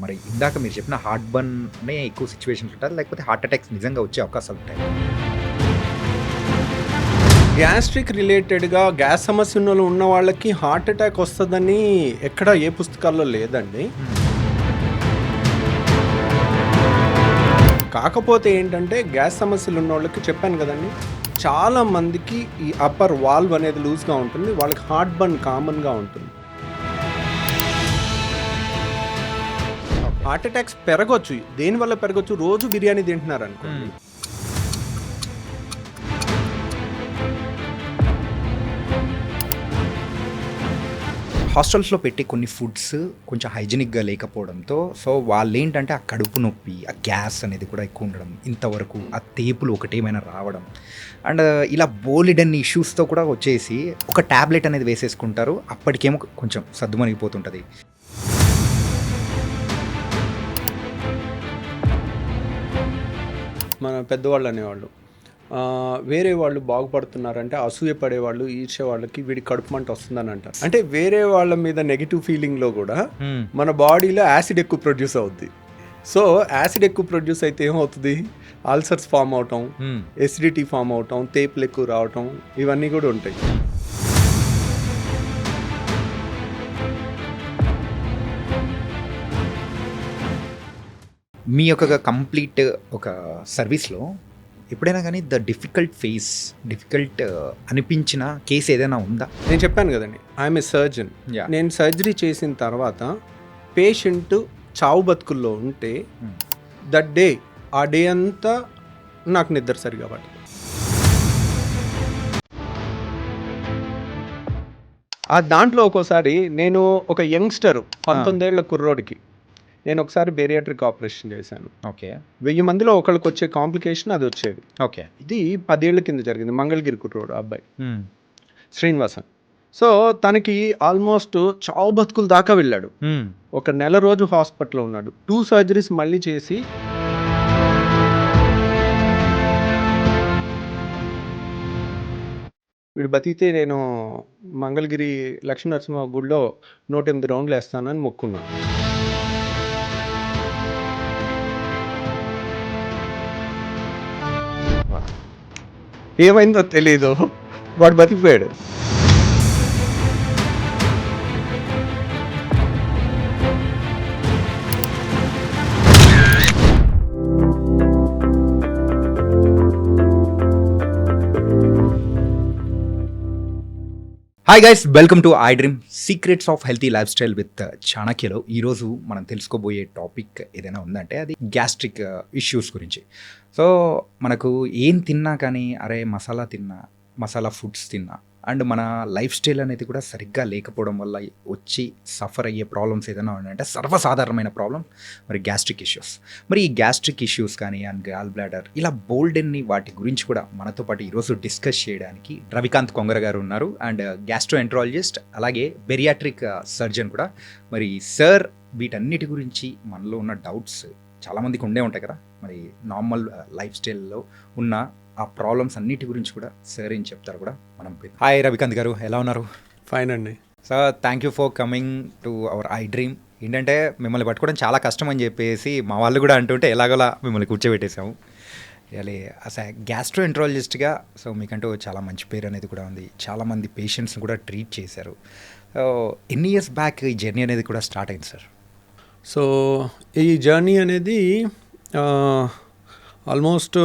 మరి ఇందాక మీరు చెప్పిన హార్ట్ బర్న్‌నే ఎక్కువ సిట్యుయేషన్స్ ఉంటాయి. లేకపోతే హార్ట్ అటాక్స్ నిజంగా వచ్చే అవకాశాలు ఉంటాయి. గ్యాస్ట్రిక్ రిలేటెడ్‌గా గ్యాస్ సమస్య ఉన్న వాళ్ళకి హార్ట్ అటాక్ వస్తదని ఎక్కడ ఏ పుస్తకాల్లో లేదండి. కాకపోతే ఏంటంటే గ్యాస్ సమస్యలు ఉన్న వాళ్ళకి చెప్పాను కదండి, చాలా మందికి ఈ అప్పర్ వాల్వ్ అనేది లూజ్గా ఉంటుంది. వాళ్ళకి హార్ట్ బర్న్ కామన్గా ఉంటుంది. హార్ట్ అటాక్స్ పెరగొచ్చు. దేనివల్ల పెరగొచ్చు? రోజు బిర్యానీ తింటున్నారు అనుకోండి. హాస్టల్స్‌లో పెట్టే కొన్ని ఫుడ్స్ కొంచెం హైజీనిక్‌గా లేకపోవడంతో సో వాళ్ళేంటంటే ఆ కడుపు నొప్పి, ఆ గ్యాస్ అనేది కూడా ఎక్కువ ఉండడం, ఇంతవరకు ఆ తేపులు ఒకటేమైనా రావడం అండ్ ఇలా బోలెడన్ని ఇష్యూస్‌తో కూడా వచ్చేసి ఒక టాబ్లెట్ అనేది వేసేసుకుంటారు. అప్పటికేమో కొంచెం సద్దుమణిగిపోతుంటది. మన పెద్దవాళ్ళు అనేవాళ్ళు వేరే వాళ్ళు బాగుపడుతున్నారంటే అసూయ పడేవాళ్ళు, ఈర్ష్య వాళ్ళకి వీడి కడుపు మంట వస్తుందని అంటారు. అంటే వేరే వాళ్ళ మీద నెగిటివ్ ఫీలింగ్లో కూడా మన బాడీలో యాసిడ్ ఎక్కువ ప్రొడ్యూస్ అవుద్ది. సో యాసిడ్ ఎక్కువ ప్రొడ్యూస్ అయితే ఏమవుతుంది? అల్సర్స్ ఫామ్ అవటం, ఎసిడిటీ ఫామ్ అవటం, తేపులు ఎక్కువ రావటం, ఇవన్నీ కూడా ఉంటాయి. మీ యొక్క కంప్లీట్ ఒక సర్వీస్‌లో ఎప్పుడైనా కానీ డిఫికల్ట్ అనిపించిన కేసు ఏదైనా ఉందా? నేను చెప్పాను కదండి, ఐఎమ్ ఏ సర్జన్. నేను సర్జరీ చేసిన తర్వాత పేషెంట్ చావు బతుకుల్లో ఉంటే దట్ డే, ఆ డే అంతా నాకు నిద్ర సరిగా పట్టదు. ఆ దాంట్లో ఒక్కోసారి నేను ఒక యంగ్స్టర్ 19 ఏళ్ల కుర్రోడికి నేను ఒకసారి బేరియాట్రిక్ ఆపరేషన్ చేశాను. ఓకే. 1000 మందిలో ఒకళ్ళకి వచ్చే కాంప్లికేషన్ అది వచ్చేది. ఓకే. ఇది 10 ఏళ్ల కింద జరిగింది. మంగళగిరి కుర్రోడు అబ్బాయి శ్రీనివాసన్. సో తనకి ఆల్మోస్ట్ చావు బతుకుల దాకా వెళ్ళాడు. ఒక నెల రోజు హాస్పిటల్లో ఉన్నాడు. 2 సర్జరీస్ మళ్ళీ చేసి వీడు బతికితే నేను మంగళగిరి లక్ష్మీనరసింహ గుడిలో 108 రౌండ్లు వేస్తానని మొక్కున్నాను. ఏమైందో తెలీదు, వాడు బతికిపోయాడు. Hi guys, welcome to I dream secrets of healthy lifestyle with చాణక్యలో. ఈరోజు మనం తెలుసుకోబోయే టాపిక్ ఏదైనా ఉందంటే అది గ్యాస్ట్రిక్ ఇష్యూస్ గురించి. సో మనకు ఏం తిన్నా కానీ అరే మసాలా ఫుడ్స్ తిన్నా అండ్ మన లైఫ్ స్టైల్ అనేది కూడా సరిగ్గా లేకపోవడం వల్ల వచ్చి సఫర్ అయ్యే ప్రాబ్లమ్స్ ఏదైనా ఉన్నాయంటే సర్వసాధారణమైన ప్రాబ్లం మరి గ్యాస్ట్రిక్ ఇష్యూస్. మరి ఈ గ్యాస్ట్రిక్ ఇష్యూస్ కానీ అండ్ గాల్ బ్లాడర్ ఇలా బోల్డెన్ని వాటి గురించి కూడా మనతో పాటు ఈరోజు డిస్కస్ చేయడానికి రవికాంత్ కొంగర గారు ఉన్నారు అండ్ గ్యాస్ట్రోఎంట్రాలజిస్ట్ అలాగే బెరియాట్రిక్ సర్జన్ కూడా. మరి సార్ వీటన్నిటి గురించి మనలో ఉన్న డౌట్స్ చాలామందికి ఉండే ఉంటాయి కదా, మరి నార్మల్ లైఫ్ స్టైల్లో ఉన్న ఆ ప్రాబ్లమ్స్ అన్నిటి గురించి కూడా సార్ ఏం చెప్తారు కూడా మనం. హాయ్ రవికాంత్ గారు, ఎలా ఉన్నారు? ఫైన్ అండి. Sir thank you for coming to our I dream. ఏంటంటే మిమ్మల్ని పట్టుకోవడం చాలా కష్టం అని చెప్పేసి మా వాళ్ళు కూడా అంటుంటే ఎలాగోలా మిమ్మల్ని కూర్చోబెట్టేసాము. రియలీ అసలు గ్యాస్ట్రోఎంట్రాలజిస్ట్గా సో మీకంటూ చాలా మంచి పేరు అనేది కూడా ఉంది. చాలామంది పేషెంట్స్ని కూడా ట్రీట్ చేశారు. ఎన్ని ఇయర్స్ బ్యాక్ ఈ జర్నీ అనేది కూడా స్టార్ట్ అయింది సార్? సో ఈ జర్నీ అనేది ఆల్మోస్ట్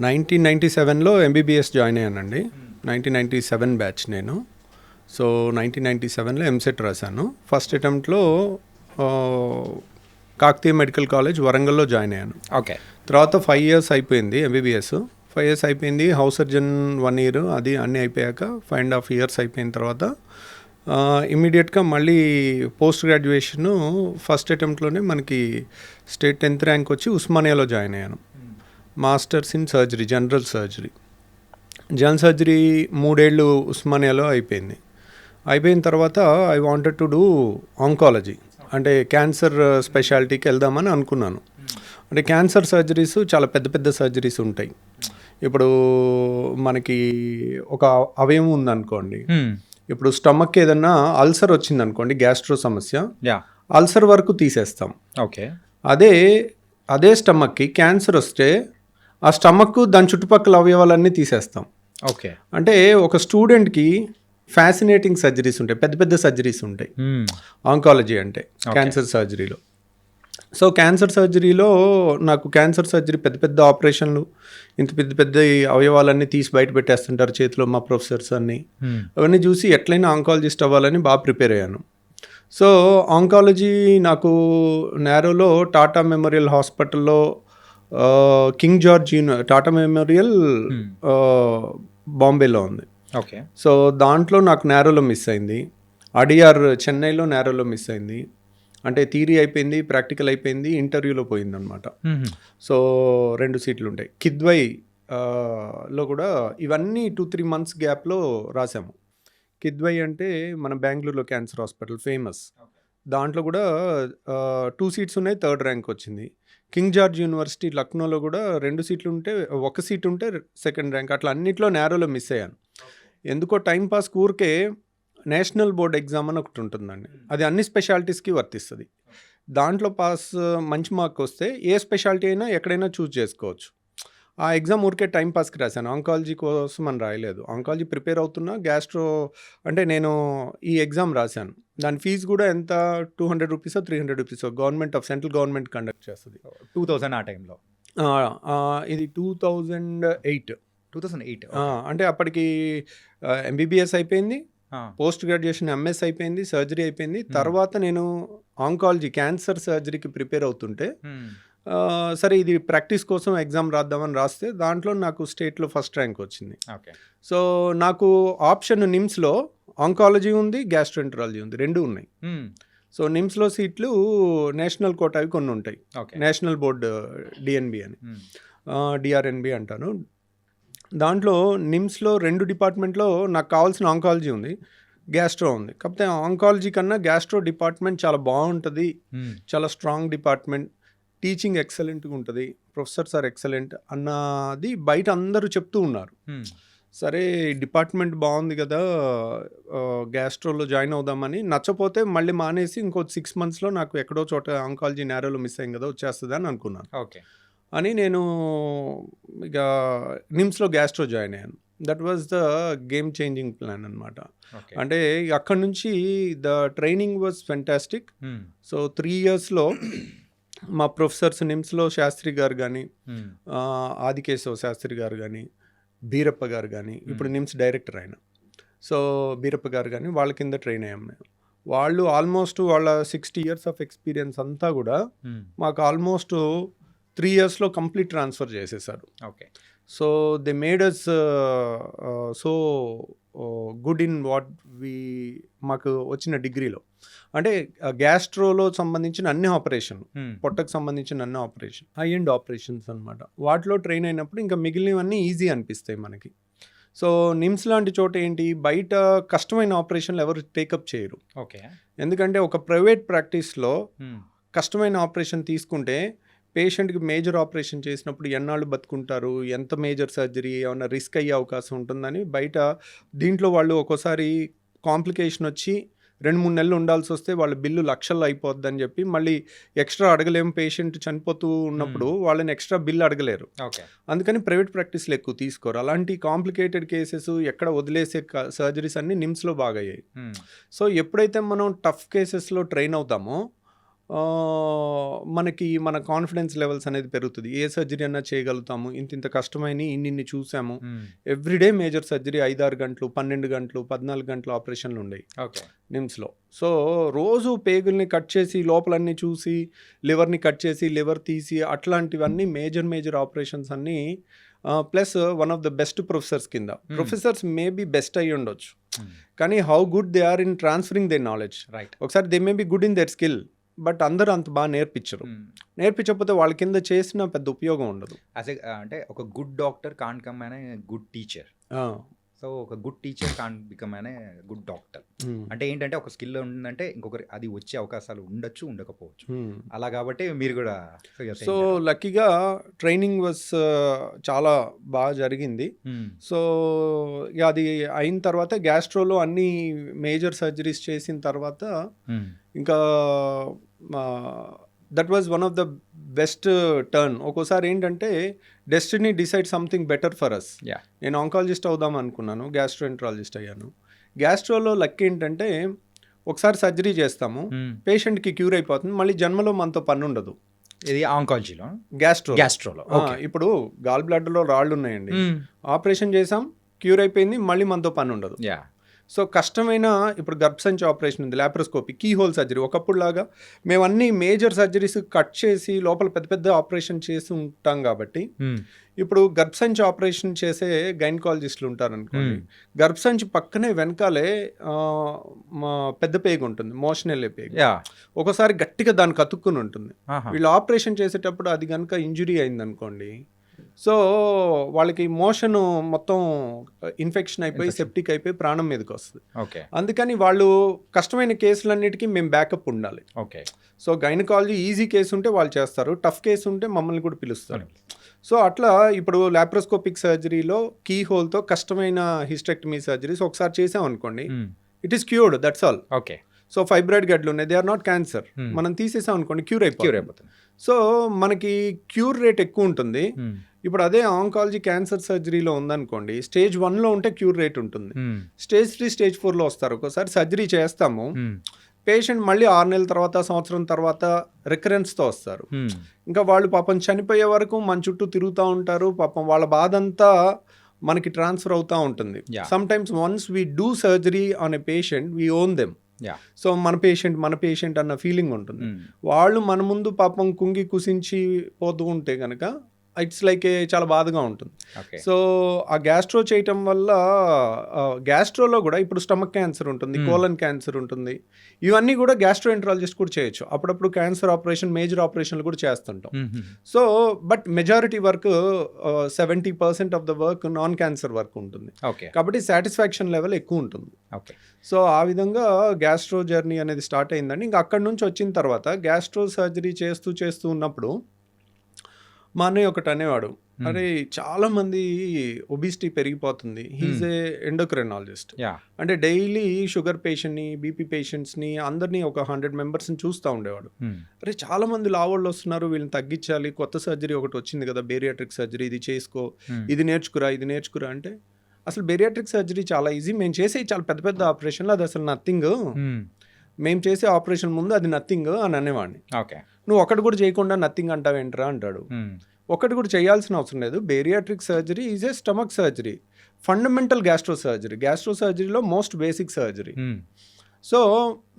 1997లో ఎంబీబీఎస్ జాయిన్ అయ్యానండి. 1997 బ్యాచ్ నేను. సో 1997లో ఎంసెట్ రాశాను. ఫస్ట్ అటెంప్ట్లో కాకతీయ మెడికల్ కాలేజ్ వరంగల్లో జాయిన్ అయ్యాను. ఓకే. తర్వాత 5 years అయిపోయింది ఎంబీబీఎస్. 5 years అయిపోయింది. హౌస్ సర్జన్ 1 year, అది అన్నీ అయిపోయాక 5.5 years అయిపోయిన తర్వాత ఇమ్మీడియట్గా మళ్ళీ పోస్ట్ గ్రాడ్యుయేషను ఫస్ట్ అటెంప్ట్లోనే మనకి స్టేట్ 10th ర్యాంక్ వచ్చి ఉస్మానియాలో జాయిన్ అయ్యాను. Masters in surgery, general surgery 3 ఏళ్ళు ఉస్మానియాలో అయిపోయింది. అయిపోయిన తర్వాత I wanted to do oncology, అంటే క్యాన్సర్ స్పెషాలిటీకి వెళ్దామని అనుకున్నాను. అంటే క్యాన్సర్ సర్జరీస్ చాలా పెద్ద పెద్ద సర్జరీస్ ఉంటాయి. ఇప్పుడు మనకి ఒక అవయవం ఉందనుకోండి, ఇప్పుడు స్టమక్ ఏదన్నా అల్సర్ వచ్చిందనుకోండి, గ్యాస్ట్రో సమస్య, అల్సర్ వరకు తీసేస్తాం. ఓకే. అదే స్టమక్కి క్యాన్సర్ వస్తే ఆ స్టమక్ దాని చుట్టుపక్కల అవయవాలన్నీ తీసేస్తాం. ఓకే. అంటే ఒక స్టూడెంట్కి ఫ్యాసినేటింగ్ సర్జరీస్ ఉంటాయి, పెద్ద పెద్ద సర్జరీస్ ఉంటాయి ఆంకాలజీ అంటే క్యాన్సర్ సర్జరీలో. సో క్యాన్సర్ సర్జరీలో నాకు క్యాన్సర్ సర్జరీ పెద్ద పెద్ద ఆపరేషన్లు, ఇంత పెద్ద పెద్ద అవయవాలన్నీ తీసి బయట పెట్టేస్తుంటారు చేతిలో మా ప్రొఫెసర్స్ అన్నీ. అవన్నీ చూసి ఎట్లయినా ఆంకాలజిస్ట్ అవ్వాలని బాగా ప్రిపేర్ అయ్యాను. సో ఆంకాలజీ నాకు నేరోలో టాటా మెమోరియల్ హాస్పిటల్లో కింగ్ జార్జ్ టాటా మెమోరియల్ బాంబేలో ఉంది. ఓకే. సో దాంట్లో నాకు నేరోలో మిస్ అయింది. అడియార్ చెన్నైలో నేరోలో మిస్ అయింది. అంటే థియరీ అయిపోయింది, ప్రాక్టికల్ అయిపోయింది, ఇంటర్వ్యూలో పోయిందనమాట. సో 2 సీట్లు ఉంటాయి. కిద్వై లో కూడా ఇవన్నీ 2-3 మంత్స్ గ్యాప్లో రాసాము. కిద్వై అంటే మన బెంగళూరులో క్యాన్సర్ హాస్పిటల్ ఫేమస్. దాంట్లో కూడా 2 సీట్స్ ఉన్నాయి, 3rd ర్యాంక్ వచ్చింది. కింగ్ జార్జ్ యూనివర్సిటీ లక్నోలో కూడా 2 సీట్లు ఉంటే 1 సీట్ ఉంటే 2nd ర్యాంక్. అట్లా అన్నిట్లో నేరోలో మిస్ అయ్యాను. ఎందుకో టైంపాస్ ఊరికే నేషనల్ బోర్డ్ ఎగ్జామ్ అని ఒకటి ఉంటుందండి, అది అన్ని స్పెషాలిటీస్కి వర్తిస్తుంది. దాంట్లో పాస్ మంచి మార్క్ వస్తే ఏ స్పెషాలిటీ అయినా ఎక్కడైనా చూస్ చేసుకోవచ్చు. ఆ ఎగ్జామ్ ఊరికే టైం పాస్కి రాశాను, ఆంకాలజీ కోసం అని రాయలేదు. ఆంకాలజీ ప్రిపేర్ అవుతున్నా, గ్యాస్ట్రో అంటే నేను ఈ ఎగ్జామ్ రాశాను. దాని ఫీజు కూడా ఎంత 200 రూపీసో 300 రూపీసో government of central government conduct చేస్తుంది. 2000 ఆ టైంలో. ఇది 2008. ఓకే. అంటే అప్పటికి ఎంబీబీఎస్ అయిపోయింది, పోస్ట్ గ్రాడ్యుయేషన్ ఎంఎస్ అయిపోయింది, సర్జరీ అయిపోయింది. తర్వాత నేను ఆంకాలజీ క్యాన్సర్ సర్జరీకి ప్రిపేర్ అవుతుంటే సరే ఇది ప్రాక్టీస్ కోసం ఎగ్జామ్ రాద్దామని రాస్తే దాంట్లో నాకు స్టేట్లో ఫస్ట్ ర్యాంక్ వచ్చింది. ఓకే. సో నాకు ఆప్షన్ నిమ్స్లో ఆంకాలజీ ఉంది, గ్యాస్ట్రోఎంటరాలజీ ఉంది, 2 ఉన్నాయి. సో నిమ్స్లో సీట్లు నేషనల్ కోటావి కొన్ని ఉంటాయి, నేషనల్ బోర్డు డిఎన్బి అని, డిఆర్ఎన్బి అంటాను. దాంట్లో నిమ్స్లో 2 డిపార్ట్మెంట్లో నాకు కావాల్సిన ఆంకాలజీ ఉంది, గ్యాస్ట్రో ఉంది. కాకపోతే ఆంకాలజీ కన్నా గ్యాస్ట్రో డిపార్ట్మెంట్ చాలా బాగుంటుంది, చాలా స్ట్రాంగ్ డిపార్ట్మెంట్, టీచింగ్ ఎక్సలెంట్గా ఉంటుంది, ప్రొఫెసర్స్ ఆర్ ఎక్సలెంట్ అన్నది బయట అందరూ చెప్తూ ఉన్నారు. సరే డిపార్ట్మెంట్ బాగుంది కదా, గ్యాస్ట్రోలో జాయిన్ అవుదామని. నచ్చపోతే మళ్ళీ మానేసి ఇంకో 6 మంత్స్లో నాకు ఎక్కడో చోట ఆంకాలజీ నేరోలో మిస్ అయింది కదా, వచ్చేస్తుంది అని అనుకున్నాను. ఓకే. అని నేను ఇక నిమ్స్లో గ్యాస్ట్రో జాయిన్ అయ్యాను. That was the game changing plan అనమాట. అంటే అక్కడ నుంచి the training was fantastic. So 3 ఇయర్స్లో మా ప్రొఫెసర్స్ నిమ్స్లో శాస్త్రి గారు కానీ, ఆదికేశవ శాస్త్రి గారు కానీ, బీరప్ప గారు కానీ, ఇప్పుడు నిమ్స్ డైరెక్టర్ ఆయన, సో బీరప్ప గారు కానీ, వాళ్ళ కింద ట్రైన్ అయ్యాం మేము. వాళ్ళు ఆల్మోస్ట్ వాళ్ళ 60 ఇయర్స్ ఆఫ్ ఎక్స్పీరియన్స్ అంతా కూడా మాకు ఆల్మోస్ట్ 3 ఇయర్స్లో కంప్లీట్ ట్రాన్స్ఫర్ చేసేసారు. Okay. So they made us so good in what మాకు వచ్చిన డిగ్రీలో. అంటే గ్యాస్ట్రోలో సంబంధించిన అన్ని ఆపరేషన్లు, పొట్టకు సంబంధించిన అన్ని ఆపరేషన్, హై ఎండ్ ఆపరేషన్స్ అనమాట. వాటిలో ట్రైన్ అయినప్పుడు ఇంకా మిగిలినవన్నీ ఈజీ అనిపిస్తాయి మనకి. సో నిమ్స్ లాంటి చోట ఏంటి, బయట కష్టమైన ఆపరేషన్లు ఎవరు టేకప్ చేయరు. ఓకే. ఎందుకంటే ఒక ప్రైవేట్ ప్రాక్టీస్లో కష్టమైన ఆపరేషన్ తీసుకుంటే పేషెంట్కి మేజర్ ఆపరేషన్ చేసినప్పుడు ఎన్నాళ్ళు బతుకుంటారు, ఎంత మేజర్ సర్జరీ, ఏమైనా రిస్క్ అయ్యే అవకాశం ఉంటుందని బయట. దీంట్లో వాళ్ళు ఒక్కోసారి కాంప్లికేషన్ వచ్చి 2-3 నెలలు ఉండాల్సి వస్తే వాళ్ళ బిల్లు లక్షల్లో అయిపోద్దని చెప్పి మళ్ళీ ఎక్స్ట్రా అడగలేము. పేషెంట్ చనిపోతూ ఉన్నప్పుడు వాళ్ళని ఎక్స్ట్రా బిల్లు అడగలేరు. అందుకని ప్రైవేట్ ప్రాక్టీస్లు ఎక్కువ తీసుకోరు. అలాంటి కాంప్లికేటెడ్ కేసెస్ ఎక్కడ వదిలేసే సర్జరీస్ అన్నీ నిమ్స్లో బాగా అయ్యాయి. సో ఎప్పుడైతే మనం టఫ్ కేసెస్లో ట్రైన్ అవుతామో మనకి మన కాన్ఫిడెన్స్ లెవెల్స్ అనేది పెరుగుతుంది. ఏ సర్జరీ అన్నా చేయగలుగుతాము, ఇంత కష్టమైన ఇన్ని చూసాము. ఎవ్రీడే మేజర్ సర్జరీ 5-6 గంటలు, 12 గంటలు, 14 గంటలు ఆపరేషన్లు ఉండేవి నిమ్స్లో. సో రోజు పేగుల్ని కట్ చేసి లోపలన్నీ చూసి, లివర్ని కట్ చేసి లివర్ తీసి, అట్లాంటివన్నీ మేజర్ ఆపరేషన్స్ అన్నీ. Plus one of the best professors కింద. ప్రొఫెసర్స్ మేబీ బెస్ట్ అయ్యి ఉండొచ్చు, కానీ how good they are in transferring they knowledge. ఒకసారి they may be good in their skill, but అందరూ అంత బాగా నేర్పించకపోతే వాళ్ళ కింద చేసిన పెద్ద ఉపయోగం ఉండదు. అంటే ఒక గుడ్ డాక్టర్ కాంట్ కమ్ అనే గుడ్ టీచర్. సో ఒక గుడ్ టీచర్ కాన్ బికమ్ అనే గుడ్ డాక్టర్. అంటే ఏంటంటే ఒక స్కిల్ ఉందంటే ఇంకొకరి అది వచ్చే అవకాశాలు ఉండొచ్చు, ఉండకపోవచ్చు. అలా కాబట్టి మీరు కూడా సో లక్కీగా ట్రైనింగ్ వాస్ చాలా బాగా జరిగింది. సో ఇక అది అయిన తర్వాత గ్యాస్ట్రోలో అన్ని మేజర్ సర్జరీస్ చేసిన తర్వాత ఇంకా that was one of the best turn. ఒక్కోసారి ఏంటంటే destiny decide something better for us. నేను ఆంకాలజిస్ట్ అవుదాం అనుకున్నాను, గ్యాస్ట్రోఎంట్రాలజిస్ట్ అయ్యాను. గ్యాస్ట్రోలో లక్ ఏంటంటే ఒకసారి సర్జరీ చేస్తాము, పేషెంట్కి క్యూర్ అయిపోతుంది, మళ్ళీ జన్మలో మనతో పని ఉండదు. ఇది ఆంకాలజీలో, గ్యాస్ట్రోలో ఇప్పుడు గాల్ బ్లాడర్లో రాళ్ళు ఉన్నాయండి, ఆపరేషన్ చేసాం, క్యూర్ అయిపోయింది, మళ్ళీ మనతో పని ఉండదు. సో కష్టమైన ఇప్పుడు గర్భసంచి ఆపరేషన్ ఉంది, లాప్రోస్కోపీ, కీ హోల్ సర్జరీ. ఒకప్పుడు లాగా మేము అన్ని మేజర్ సర్జరీస్ కట్ చేసి లోపల పెద్ద పెద్ద ఆపరేషన్ చేసి ఉంటాం కాబట్టి ఇప్పుడు గర్భసంచి ఆపరేషన్ చేసే గైనకాలజిస్టులు ఉంటారు అనుకోండి, గర్భసంచి పక్కనే వెనకాలే పెద్ద పేగు ఉంటుంది, మోషన్ వెళ్ళే పేగు, ఒకసారి గట్టిగా దానికి అతుక్కుని ఉంటుంది. వీళ్ళు ఆపరేషన్ చేసేటప్పుడు అది కనుక ఇంజురీ అయింది అనుకోండి, సో వాళ్ళకి మోషన్ మొత్తం ఇన్ఫెక్షన్ అయిపోయి సెప్టిక్ అయిపోయి ప్రాణం మీదకి వస్తుంది. అందుకని వాళ్ళు కష్టమైన కేసులన్నిటికీ మేము బ్యాకప్ ఉండాలి. సో గైనకాలజీ ఈజీ కేసు ఉంటే వాళ్ళు చేస్తారు, టఫ్ కేసు ఉంటే మమ్మల్ని కూడా పిలుస్తారు. సో అట్లా ఇప్పుడు లాప్రోస్కోపిక్ సర్జరీలో కీ హోల్తో కష్టమైన హిస్టెక్టమీ సర్జరీస్ ఒకసారి చేసాం అనుకోండి, it is cured, that's all. So fibroid గడ్డలు ఉన్నాయి, దే ఆర్ నాట్ క్యాన్సర్, మనం తీసేసాం అనుకోండి క్యూర్ అయిపోతుంది. సో మనకి క్యూర్ రేట్ ఎక్కువ ఉంటుంది. ఇప్పుడు అదే ఆంకాలజీ క్యాన్సర్ సర్జరీలో ఉందనుకోండి, స్టేజ్ 1లో ఉంటే క్యూర్ రేట్ ఉంటుంది, స్టేజ్ 3 స్టేజ్ 4లో వస్తారు. ఒకసారి సర్జరీ చేస్తాము, పేషెంట్ మళ్ళీ 6 నెలల తర్వాత, సంవత్సరం తర్వాత రికరెన్స్తో వస్తారు. ఇంకా వాళ్ళు పాపం చనిపోయే వరకు మన చుట్టూ తిరుగుతూ ఉంటారు. పాపం వాళ్ళ బాధ అంతా మనకి ట్రాన్స్ఫర్ అవుతూ ఉంటుంది. Some times once we do surgery on a patient, we own them. So మన పేషెంట్ అన్న ఫీలింగ్ ఉంటుంది. వాళ్ళు మన ముందు పాపం కుంగి కుసించి పోతూ ఉంటే కనుక ఇట్స్ లైక్ చాలా బాధగా ఉంటుంది. సో ఆ గ్యాస్ట్రో చేయటం వల్ల గ్యాస్ట్రోలో కూడా ఇప్పుడు స్టమక్ క్యాన్సర్ ఉంటుంది, కోలన్ క్యాన్సర్ ఉంటుంది, ఇవన్నీ కూడా గ్యాస్ట్రోఎంట్రాలజిస్ట్ కూడా చేయొచ్చు. అప్పుడప్పుడు క్యాన్సర్ ఆపరేషన్, మేజర్ ఆపరేషన్లు కూడా చేస్తుంటాం. So but majority work 70% of the work non cancer work ఉంటుంది, కాబట్టి సాటిస్ఫాక్షన్ లెవెల్ ఎక్కువ ఉంటుంది. సో ఆ విధంగా గ్యాస్ట్రో జర్నీ అనేది స్టార్ట్ అయిందండి. ఇంకా అక్కడి నుంచి వచ్చిన తర్వాత గ్యాస్ట్రో సర్జరీ చేస్తూ ఉన్నప్పుడు మా అన్నయ్య ఒకటి అనేవాడు, అరే చాలా మంది ఒబిసిటీ పెరిగిపోతుంది, హీఈస్ ఏ ఎండోక్రైనాలజిస్ట్. అంటే డైలీ షుగర్ పేషెంట్ని, బీపీ పేషెంట్స్ని అందరినీ ఒక 100 మెంబర్స్ని చూస్తూ ఉండేవాడు. అరే చాలా మంది లావోళ్ళు వస్తున్నారు, వీళ్ళని తగ్గించాలి, కొత్త సర్జరీ ఒకటి వచ్చింది కదా బేరియాట్రిక్ సర్జరీ, ఇది చేసుకో, ఇది నేర్చుకురా అంటే, అసలు బేరియాట్రిక్ సర్జరీ చాలా ఈజీ, మేము చేసే చాలా పెద్ద పెద్ద ఆపరేషన్లు, అది అసలు నథింగ్, మేము చేసే ఆపరేషన్ ముందు అది నథింగ్ అని అనేవాడిని. నువ్వు ఒకటి కూడా చేయకుండా నథింగ్ అంటావేంట్రా అంటాడు. ఒకటి కూడా చేయాల్సిన అవసరం లేదు. Bariatric surgery is a stomach surgery, fundamental gastro సర్జరీలో మోస్ట్ బేసిక్ సర్జరీ. సో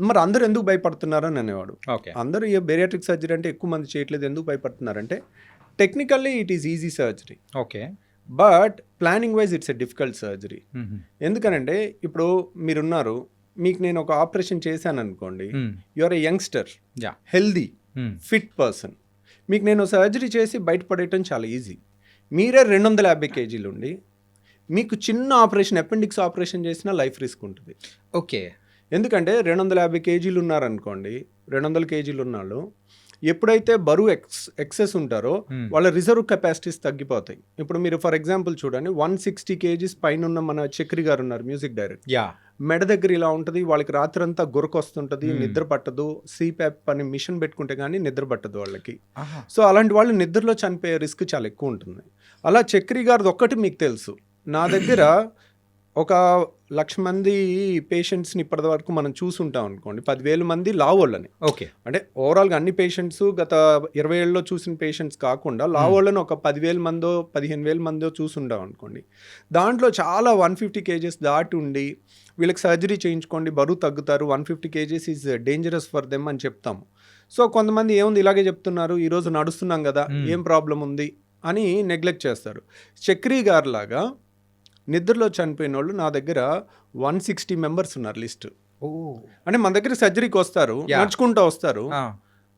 మరి అందరూ ఎందుకు భయపడుతున్నారు అని అనేవాడు. అందరూ ఈ బేరియాట్రిక్ సర్జరీ అంటే ఎక్కువ మంది చేయట్లేదు, ఎందుకు భయపడుతున్నారంటే technically it is easy surgery, but planning wise it's a difficult surgery. ఎందుకనంటే ఇప్పుడు మీరున్నారు, మీకు నేను ఒక ఆపరేషన్ చేశాను అనుకోండి, you are a youngster, healthy, fit person, మీకు నేను సర్జరీ చేసి బయటపడేయటం చాలా ఈజీ. మీరే 250 కేజీలు ఉండి మీకు చిన్న ఆపరేషన్, అపెండిక్స్ ఆపరేషన్ చేసినా లైఫ్ రిస్క్ ఉంటుంది. ఎందుకంటే 250 కేజీలు ఉన్నారనుకోండి, 200 కేజీలు ఉన్నాళ్ళు ఎప్పుడైతే బరువు ఎక్సెస్ ఉంటారో వాళ్ళ రిజర్వ్ కెపాసిటీస్ తగ్గిపోతాయి. ఇప్పుడు మీరు ఫర్ ఎగ్జాంపుల్ చూడండి, 160 కేజీస్ పైన ఉన్న మన చక్రి గారు ఉన్నారు, మ్యూజిక్ డైరెక్టర్, మెడ దగ్గర ఇలా ఉంటుంది, వాళ్ళకి రాత్రంతా గురకొస్తుంటుంది, నిద్ర పట్టదు, సిప్యాప్ అని మిషన్ పెట్టుకుంటే కానీ నిద్ర పట్టదు వాళ్ళకి. సో అలాంటి వాళ్ళు నిద్రలో చనిపోయే రిస్క్ చాలా ఎక్కువ ఉంటుంది. అలా చక్రి గారిది ఒక్కటి మీకు తెలుసు, నా దగ్గర ఒక 1,00,000 మంది పేషెంట్స్ని ఇప్పటి వరకు మనం చూసుంటాం అనుకోండి, 10,000 మంది లావోళ్ళని. అంటే ఓవరాల్గా అన్ని పేషెంట్స్ గత 20 ఏళ్ళలో చూసిన పేషెంట్స్ కాకుండా లావోళ్ళని ఒక 10,000 మందో 15,000 మందో చూసుంటాం అనుకోండి. దాంట్లో చాలా 150 కేజెస్ దాటి ఉండి వీళ్ళకి సర్జరీ చేయించుకోండి, బరువు తగ్గుతారు, 150 kgs is dangerous for them అని చెప్తాము. సో కొంతమంది ఏముంది ఇలాగే చెప్తున్నారు, ఈరోజు నడుస్తున్నాం కదా, ఏం ప్రాబ్లం ఉంది అని నెగ్లెక్ట్ చేస్తారు. చక్రి గారు లాగా నిద్రలో చనిపోయిన వాళ్ళు నా దగ్గర 160 మెంబర్స్ ఉన్నారు లిస్ట్. అంటే మన దగ్గర సర్జరీకి వస్తారు, నడుచుకుంటూ వస్తారు.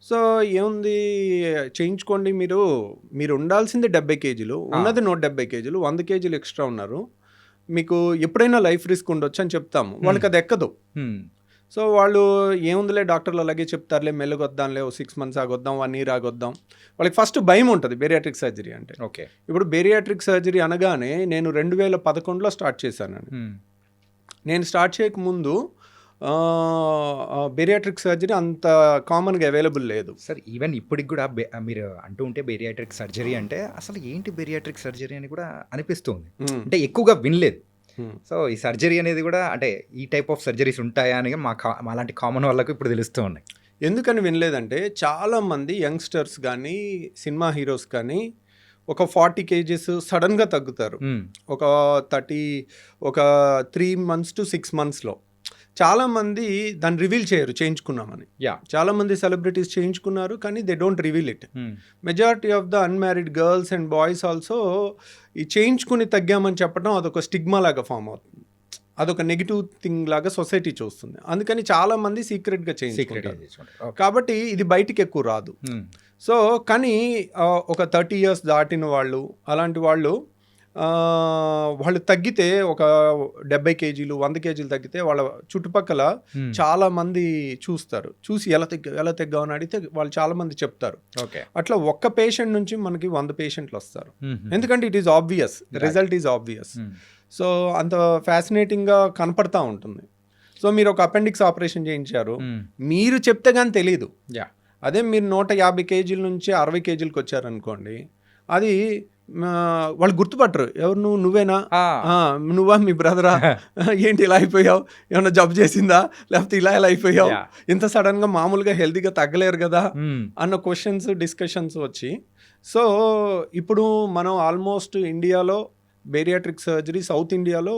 సో ఏముంది చేయించుకోండి, మీరు ఉండాల్సింది 70 కేజీలు, ఉన్నది 170 కేజీలు, 100 కేజీలు ఎక్స్ట్రా ఉన్నారు, మీకు ఎప్పుడైనా లైఫ్ రిస్క్ ఉండొచ్చు అని చెప్తాము, వాళ్ళకి అది ఎక్కదు. సో వాళ్ళు ఏముందిలే డాక్టర్లు అలాగే చెప్తారులే, మెల్లగొద్దాంలే, 6 months ఆగొద్దాం, 1 year ఆగొద్దాం. వాళ్ళకి ఫస్ట్ భయం ఉంటుంది బేరియాట్రిక్ సర్జరీ అంటే. ఓకే. ఇప్పుడు బేరియాట్రిక్ సర్జరీ అనగానే నేను 2011లో స్టార్ట్ చేశానండి. నేను స్టార్ట్ చేయకముందు బేరియాట్రిక్ సర్జరీ అంత కామన్గా అవైలబుల్ లేదు సార్. ఈవెన్ ఇప్పటికి కూడా మీరు అంటూ ఉంటే బేరియాట్రిక్ సర్జరీ అంటే అసలు ఏంటి బేరియాట్రిక్ సర్జరీ అని కూడా అనిపిస్తుంది. అంటే ఎక్కువగా వినలేదు. సో ఈ సర్జరీ అనేది కూడా అంటే ఈ టైప్ ఆఫ్ సర్జరీస్ ఉంటాయా అని మాలాంటి కామన్ వాళ్ళకు ఇప్పుడు తెలుస్తూ ఉన్నాయి. ఎందుకని వినలేదంటే చాలామంది యంగ్స్టర్స్ కానీ సినిమా హీరోస్ కానీ ఒక 40 kgs సడన్గా తగ్గుతారు. ఒక 3 months to 6 monthsలో. చాలామంది దాన్ని రివీల్ చేయరు చేయించుకున్నామని. చాలామంది సెలబ్రిటీస్ చేయించుకున్నారు కానీ they don't reveal it. Majority of the unmarried girls and boys also ఈ చేయించుకుని తగ్గామని చెప్పడం అదొక స్టిగ్మా లాగా ఫామ్ అవుతుంది. అదొక నెగిటివ్ థింగ్ లాగా సొసైటీ చూస్తుంది. అందుకని చాలామంది సీక్రెట్గా చేయించుకుంటారు. కాబట్టి ఇది బయటికి ఎక్కువ రాదు. సో కానీ ఒక 30 years దాటిన వాళ్ళు, అలాంటి వాళ్ళు తగ్గితే ఒక 70 kgs 100 kgs తగ్గితే వాళ్ళ చుట్టుపక్కల చాలా మంది చూసి ఎలా తగ్గావు అని అడిగితే వాళ్ళు చాలా మంది చెప్తారు. అట్లా ఒక్క పేషెంట్ నుంచి మనకి 100 పేషెంట్లు వస్తారు. ఎందుకంటే it is obvious, result is obvious. So అంత ఫ్యాసినేటింగ్గా కనపడతా ఉంటుంది. సో మీరు ఒక అపెండిక్స్ ఆపరేషన్ చేయించారు, మీరు చెప్తే కానీ తెలీదు. అదే మీరు 150 kgs నుంచి 60 kgsకి వచ్చారనుకోండి, అది వాళ్ళు గుర్తుపట్టరు. ఎవరు నువ్వేనా, నువ్వా, మీ బ్రదరా, ఏంటి ఇలా అయిపోయావు, ఏమన్నా జబ్బు చేసిందా, లేకపోతే ఇలా అయిపోయావు, ఇంత సడన్గా మామూలుగా హెల్తీగా తగ్గలేరు కదా అన్న క్వశ్చన్స్ డిస్కషన్స్ వచ్చి. సో ఇప్పుడు మనం ఆల్మోస్ట్ ఇండియాలో బేరియాట్రిక్ సర్జరీ సౌత్ ఇండియాలో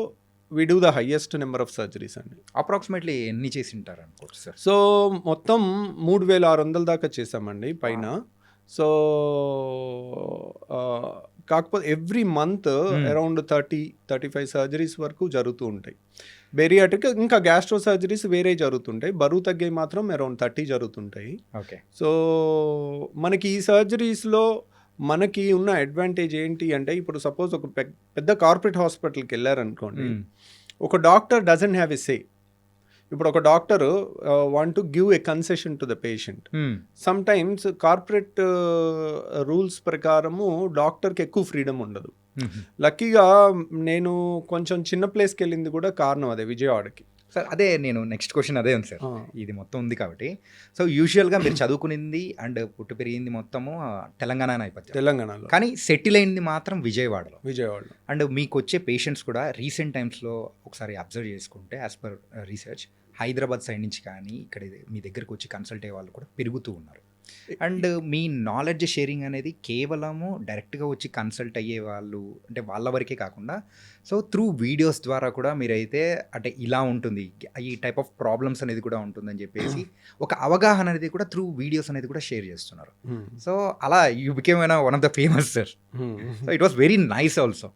we do the highest number of surgeries అండి. అప్రాక్సిమేట్లీ ఎన్ని చేసి ఉంటారు అనుకోవచ్చు సార్? సో మొత్తం 3600 దాకా చేసామండి పైన. సో కాకపోతే ఎవ్రీ మంత్ అరౌండ్ 30-35 సర్జరీస్ వరకు జరుగుతూ ఉంటాయి. బేరియాట్రిక్ ఇంకా గ్యాస్ట్రో సర్జరీస్ వేరే జరుగుతుంటాయి. బరువు తగ్గే మాత్రం అరౌండ్ 30 జరుగుతుంటాయి. ఓకే. సో మనకి ఈ సర్జరీస్లో మనకి ఉన్న అడ్వాంటేజ్ ఏంటి అంటే, ఇప్పుడు సపోజ్ ఒక పెద్ద కార్పొరేట్ హాస్పిటల్కి వెళ్ళారనుకోండి, ఒక డాక్టర్ డజంట్ హ్యావ్ ఎ సే. ఇప్పుడు ఒక doctor want to give a concession to the patient. Some times corporate rules ప్రకారము డాక్టర్కి ఎక్కువ ఫ్రీడమ్ ఉండదు. లక్కీగా నేను కొంచెం చిన్న ప్లేస్కి వెళ్ళింది కూడా కారణం అదే, విజయవాడకి. సార్ అదే నేను నెక్స్ట్ క్వశ్చన్ అదే ఉంది సార్. ఇది మొత్తం ఉంది కాబట్టి, సో యూజువల్గా మీరు చదువుకునింది అండ్ పుట్టి పెరిగింది మొత్తము తెలంగాణ నేపథ్యం, తెలంగాణలో, కానీ సెటిల్ అయింది మాత్రం విజయవాడలో. అండ్ మీకు వచ్చే పేషెంట్స్ కూడా రీసెంట్ టైమ్స్లో ఒకసారి అబ్జర్వ్ చేసుకుంటే as per research Hyderabad side నుంచి కానీ ఇక్కడ మీ దగ్గరకు వచ్చి కన్సల్ట్ అయ్యే వాళ్ళు కూడా పెరుగుతూ ఉన్నారు. అండ్ మీ నాలెడ్జ్ షేరింగ్ అనేది కేవలము డైరెక్ట్గా వచ్చి కన్సల్ట్ అయ్యే వాళ్ళు అంటే వాళ్ళ వరకే కాకుండా, సో త్రూ వీడియోస్ ద్వారా కూడా మీరైతే అంటే ఇలా ఉంటుంది, ఈ టైప్ ఆఫ్ ప్రాబ్లమ్స్ అనేది కూడా ఉంటుందని చెప్పేసి ఒక అవగాహన అనేది కూడా త్రూ వీడియోస్ అనేది కూడా షేర్ చేస్తున్నారు. సో అలా you became one of the famous sir. So it was very nice also.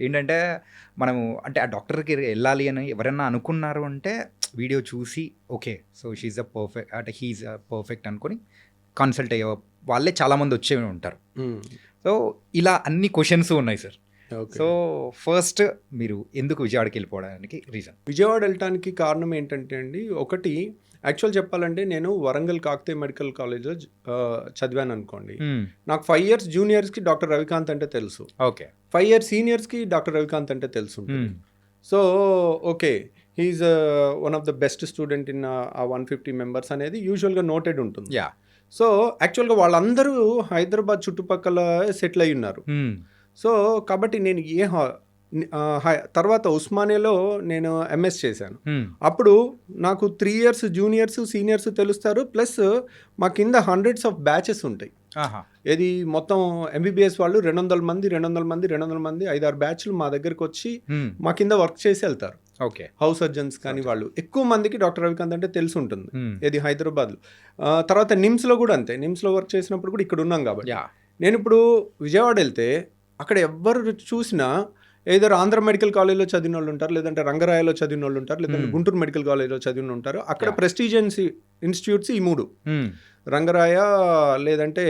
ఏంటంటే మనము అంటే ఆ డాక్టర్కి వెళ్ళాలి అని ఎవరైనా అనుకున్నారు అంటే వీడియో చూసి okay so she's a perfect అంటే హీఈస్ అ పర్ఫెక్ట్ అనుకొని కన్సల్ట్ అయ్యే వాళ్ళే చాలామంది వచ్చే ఉంటారు. సో ఇలా అన్ని క్వశ్చన్స్ ఉన్నాయి సార్. సో ఫస్ట్ మీరు ఎందుకు విజయవాడకి వెళ్ళిపోవడానికి రీజన్? విజయవాడ వెళ్ళటానికి కారణం ఏంటంటే అండి, ఒకటి యాక్చువల్ చెప్పాలంటే నేను వరంగల్ కాకతీయ మెడికల్ కాలేజ్లో చదివాను అనుకోండి. నాకు 5 years జూనియర్స్కి డాక్టర్ రవికాంత్ అంటే తెలుసు. ఓకే. 5 years సీనియర్స్కి డాక్టర్ రవికాంత్ అంటే తెలుసు. So okay, he's one of the best student in 150 members అనేది యూజువల్గా నోటెడ్ ఉంటుంది. సో యాక్చువల్గా వాళ్ళందరూ హైదరాబాద్ చుట్టుపక్కల సెటిల్ అయి ఉన్నారు. సో కాబట్టి నేను తర్వాత ఉస్మానియాలో నేను ఎంఎస్ చేశాను. అప్పుడు నాకు 3 years జూనియర్స్ సీనియర్స్ తెలుస్తారు, ప్లస్ మా కింద హండ్రెడ్స్ ఆఫ్ బ్యాచెస్ ఉంటాయి. ఇది మొత్తం ఎంబీబీఎస్ వాళ్ళు 200 మంది 5-6 బ్యాచ్లు మా దగ్గరకు వచ్చి మా కింద వర్క్ చేసి వెళ్తారు. ఓకే. హౌస్ సర్జన్స్ కానీ వాళ్ళు ఎక్కువ మందికి డాక్టర్ రవికాంత్ అంటే తెలిసి ఉంటుంది. ఇది హైదరాబాద్లో. తర్వాత నిమ్స్లో కూడా అంతే. నిమ్స్లో వర్క్ చేసినప్పుడు కూడా ఇక్కడ ఉన్నాం కాబట్టి. నేను ఇప్పుడు విజయవాడ వెళ్తే అక్కడ ఎవరు చూసినా ఏదో ఆంధ్ర మెడికల్ కాలేజ్లో చదివిన వాళ్ళు ఉంటారు, లేదంటే రంగరాయలో చదివిన వాళ్ళు ఉంటారు, లేదంటే గుంటూరు మెడికల్ కాలేజ్లో చదివిన ఉంటారు. అక్కడ ప్రెస్టీజియస్ ఇన్స్టిట్యూట్స్ ఈ 3. రంగరాయ లేదంటే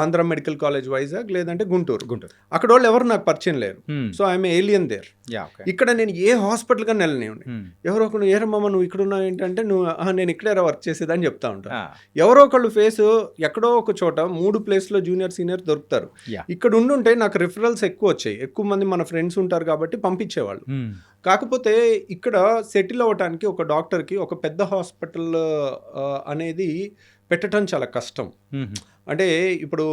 ఆంధ్ర మెడికల్ కాలేజ్ వైజాగ్ లేదంటే గుంటూరు. గుంటూరు. అక్కడ వాళ్ళు ఎవరు నాకు పరిచయం లేరు. So I'm alien there. ఇక్కడ నేను ఏ హాస్పిటల్ గా వెళ్ళనివ్వండి, ఎవరో ఒకరు ఏరమ్మమ్మ నువ్వు ఇక్కడ ఉన్నావు ఏంటంటే నేను ఇక్కడే వర్క్ చేసేదని చెప్తా ఉంటాను. ఎవరో ఒకళ్ళు ఫేస్ ఎక్కడో ఒక చోట 3 ప్లేస్లో జూనియర్ సీనియర్ దొరుకుతారు. ఇక్కడ ఉండుంటే నాకు రిఫరల్స్ ఎక్కువ వచ్చాయి, ఎక్కువ మంది మన ఫ్రెండ్స్ ఉంటారు కాబట్టి పంపించేవాళ్ళు. కాకపోతే ఇక్కడ సెటిల్ అవ్వటానికి ఒక డాక్టర్కి ఒక పెద్ద హాస్పిటల్ అనేది పెట్టడం చాలా కష్టం. అంటే ఇప్పుడు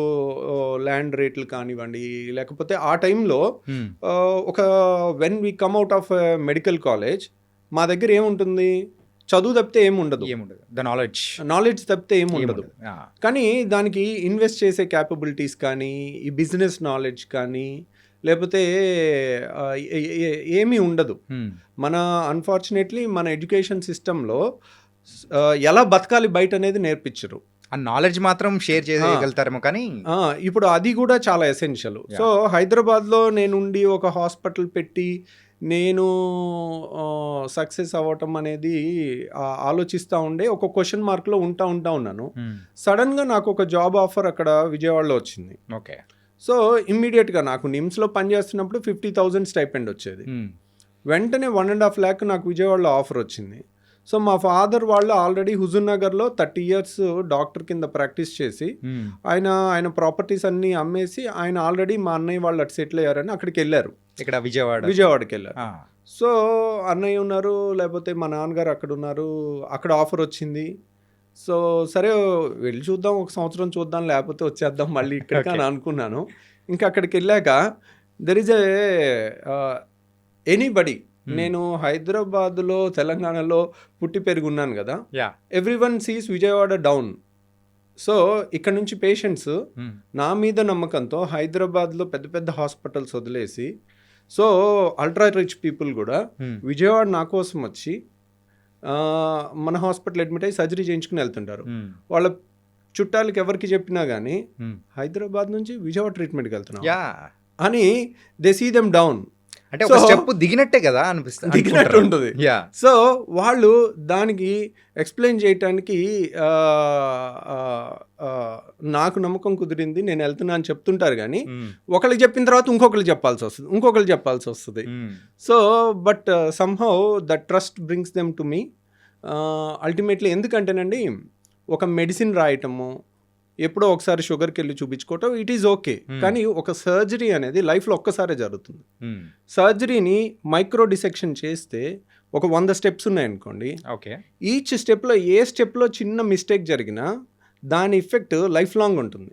ల్యాండ్ రేట్లు కానివ్వండి, లేకపోతే ఆ టైంలో ఒక when we come out of medical college మా దగ్గర ఏముంటుంది, చదువు తప్పితే ఏముండదు, నాలెడ్జ్ తప్పితే ఏముండదు. కానీ దానికి ఇన్వెస్ట్ చేసే క్యాపబిలిటీస్ కానీ, ఈ బిజినెస్ నాలెడ్జ్ కానీ, లేకపోతే ఏమీ ఉండదు. మన అన్ఫార్చునేట్లీ మన ఎడ్యుకేషన్ సిస్టంలో ఎలా బతకాలి బయట అనేది నేర్పించరు. ఆ నాలెడ్జ్ మాత్రం షేర్ చేయగలుగుతారేమో కానీ ఇప్పుడు అది కూడా చాలా ఎసెన్షియల్. సో హైదరాబాద్లో నేనుండి ఒక హాస్పిటల్ పెట్టి నేను సక్సెస్ అవ్వటం అనేది ఆలోచిస్తూ ఉండే ఒక క్వశ్చన్ మార్క్లో ఉంటా ఉన్నాను. సడన్గా నాకు ఒక జాబ్ ఆఫర్ అక్కడ విజయవాడలో వచ్చింది. ఓకే. సో ఇమ్మీడియట్గా నాకు నిమ్స్లో పనిచేస్తున్నప్పుడు 50,000 స్టైపెండ్ వచ్చేది. వెంటనే 1.5 lakh నాకు విజయవాడలో ఆఫర్ వచ్చింది. సో మా ఫాదర్ వాళ్ళు ఆల్రెడీ హుజూర్ నగర్లో 30 years డాక్టర్ కింద ప్రాక్టీస్ చేసి ఆయన ప్రాపర్టీస్ అన్నీ అమ్మేసి ఆయన ఆల్రెడీ మా అన్నయ్య వాళ్ళు అటు సెటిల్ అయ్యారని అక్కడికి వెళ్ళారు. ఇక్కడ విజయవాడకి వెళ్ళారు. సో అన్నయ్య ఉన్నారు, లేకపోతే మా నాన్నగారు అక్కడ ఉన్నారు, అక్కడ ఆఫర్ వచ్చింది. సో సరే వెళ్ళి చూద్దాం, 1 సంవత్సరం చూద్దాం, లేకపోతే వచ్చేద్దాం మళ్ళీ ఇక్కడికి అని అనుకున్నాను. ఇంకా అక్కడికి వెళ్ళాక దెర్ ఇస్ ఎనీబడి, నేను హైదరాబాద్లో తెలంగాణలో పుట్టి పెరుగున్నాను కదా, everyone sees Vijayawada down. So ఇక్కడ నుంచి పేషెంట్స్ నా మీద నమ్మకంతో హైదరాబాద్లో పెద్ద పెద్ద హాస్పిటల్స్ వదిలేసి, సో అల్ట్రా రిచ్ పీపుల్ కూడా విజయవాడ నా కోసం వచ్చి మన హాస్పిటల్ అడ్మిట్ అయ్యి సర్జరీ చేయించుకుని వెళ్తుంటారు. వాళ్ళ చుట్టాలకి ఎవరికి చెప్పినా కానీ హైదరాబాద్ నుంచి విజయవాడ ట్రీట్మెంట్కి వెళ్తున్నాం అని దే సీ దెమ్ డౌన్. అంటే ఒక స్టెప్ దిగినట్టే కదా అనిపిస్తుంది, దిగినట్టు ఉంటుంది. సో వాళ్ళు దానికి ఎక్స్ప్లెయిన్ చేయటానికి నాకు నమ్మకం కుదిరింది, నేను వెళ్తున్నా అని చెప్తుంటారు. కానీ ఒకరికి చెప్పిన తర్వాత ఇంకొకరికి చెప్పాల్సి వస్తుంది. So but somehow the trust brings them to me ultimately. ఎందుకంటేనండి ఒక మెడిసిన్ రాయటము, ఎప్పుడో ఒకసారి షుగర్కి వెళ్ళి చూపించుకోవటం ఇట్ ఈజ్ ఓకే. కానీ ఒక సర్జరీ అనేది లైఫ్లో ఒక్కసారే జరుగుతుంది. సర్జరీని మైక్రో డిసెక్షన్ చేస్తే ఒక 100 స్టెప్స్ ఉన్నాయనుకోండి. ఓకే. ఈచ్ స్టెప్లో ఏ స్టెప్లో చిన్న మిస్టేక్ జరిగినా దాని ఎఫెక్ట్ లైఫ్ లాంగ్ ఉంటుంది.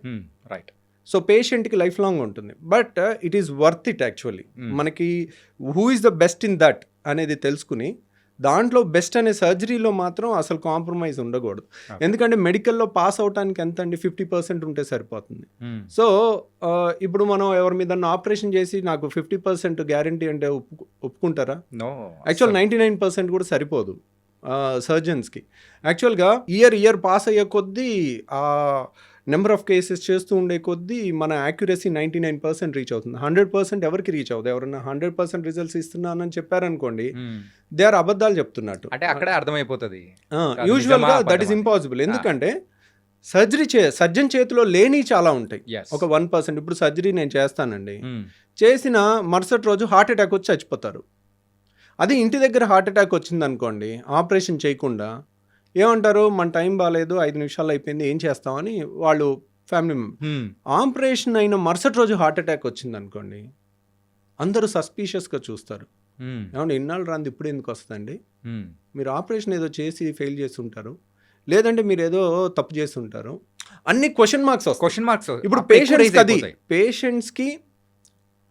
రైట్. సో పేషెంట్కి లైఫ్ లాంగ్ ఉంటుంది. But it is worth it actually. మనకి who is the best in that అనేది తెలుసుకుని దాంట్లో బెస్ట్ అనే సర్జరీలో మాత్రం అసలు కాంప్రమైజ్ ఉండకూడదు. ఎందుకంటే మెడికల్లో పాస్ అవడానికి ఎంత అండి, 50% ఉంటే సరిపోతుంది. సో ఇప్పుడు మనం ఎవరి మీద ఆపరేషన్ చేసి నాకు 50% గ్యారంటీ అంటే ఒప్పుకుంటారా? యాక్చువల్ 99% కూడా సరిపోదు సర్జన్స్కి. యాక్చువల్గా ఇయర్ పాస్ అయ్యే కొద్దీ నెంబర్ ఆఫ్ కేసెస్ చేస్తూ ఉండే కొద్దీ మన యాక్యురసీ 99% రీచ్ అవుతుంది. 100% ఎవరికి రీచ్ అవుతుంది? ఎవరన్నా 100% రిజల్ట్స్ ఇస్తున్నానని చెప్పారనుకోండి, దే ఆర్ అబద్ధాలు చెప్తున్నట్టు. అంటే అక్కడే అర్థమైపోతుంది. యూజువల్గా దట్ ఈస్ ఇంపాసిబుల్. ఎందుకంటే సర్జన్ చేతిలో లేని చాలా ఉంటాయి. ఒక 1%. ఇప్పుడు సర్జరీ నేను చేస్తానండి, చేసిన మరుసటి రోజు హార్ట్ అటాక్ వచ్చి చచ్చిపోతారు. అది ఇంటి దగ్గర హార్ట్ అటాక్ వచ్చింది అనుకోండి, ఆపరేషన్ చేయకుండా ఏమంటారు, మన టైం బాగాలేదు, 5 నిమిషాలు అయిపోయింది, ఏం చేస్తామని వాళ్ళు ఫ్యామిలీ మెంబర్. ఆపరేషన్ అయిన మరుసటి రోజు హార్ట్ అటాక్ వచ్చింది అనుకోండి, అందరూ సస్పీషియస్గా చూస్తారు. ఏమంటే ఇన్నాళ్ళు రాంది ఇప్పుడు ఎందుకు వస్తుందండి, మీరు ఆపరేషన్ ఏదో చేసి ఫెయిల్ చేసి ఉంటారు, లేదంటే మీరు ఏదో తప్పు చేసి ఉంటారు, అన్ని క్వశ్చన్ మార్క్స్. ఇప్పుడు పేషెంట్స్కి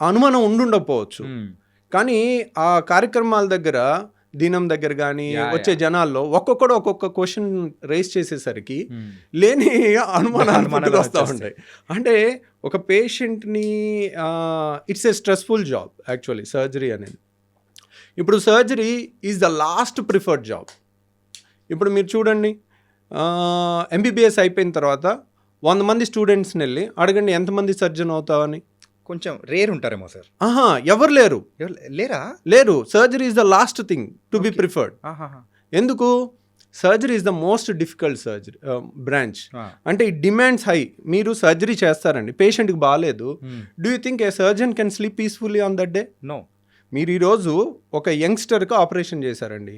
అనుమానం ఉండుండకపోవచ్చు, కానీ ఆ కార్యక్రమాల దగ్గర దినం దగ్గర కానీ వచ్చే జనాల్లో ఒక్కొక్క క్వశ్చన్ రేస్ చేసేసరికి లేని అనుమానాలు వస్తూ ఉంటాయి. అంటే ఒక పేషెంట్ని it's a stressful job actually surgery అనేది. ఇప్పుడు surgery is the last preferred job. ఇప్పుడు మీరు చూడండి, ఎంబీబీఎస్ అయిపోయిన తర్వాత 100 మంది స్టూడెంట్స్ని వెళ్ళి అడగండి ఎంతమంది సర్జన్ అవుతావని. కొంచెం రేర్ ఉంటారేమో సార్. ఎవరు లేరు. Surgery is the last thing to be preferred. ఎందుకు? Surgery is the most difficult surgery branch. అంటే ఈ డిమాండ్స్ హై. మీరు సర్జరీ చేస్తారండి, పేషెంట్కి బాగాలేదు. Do you think a surgeon can sleep peacefully on that day? No. మీరు ఈరోజు ఒక యంగ్స్టర్కి ఆపరేషన్ చేశారండి,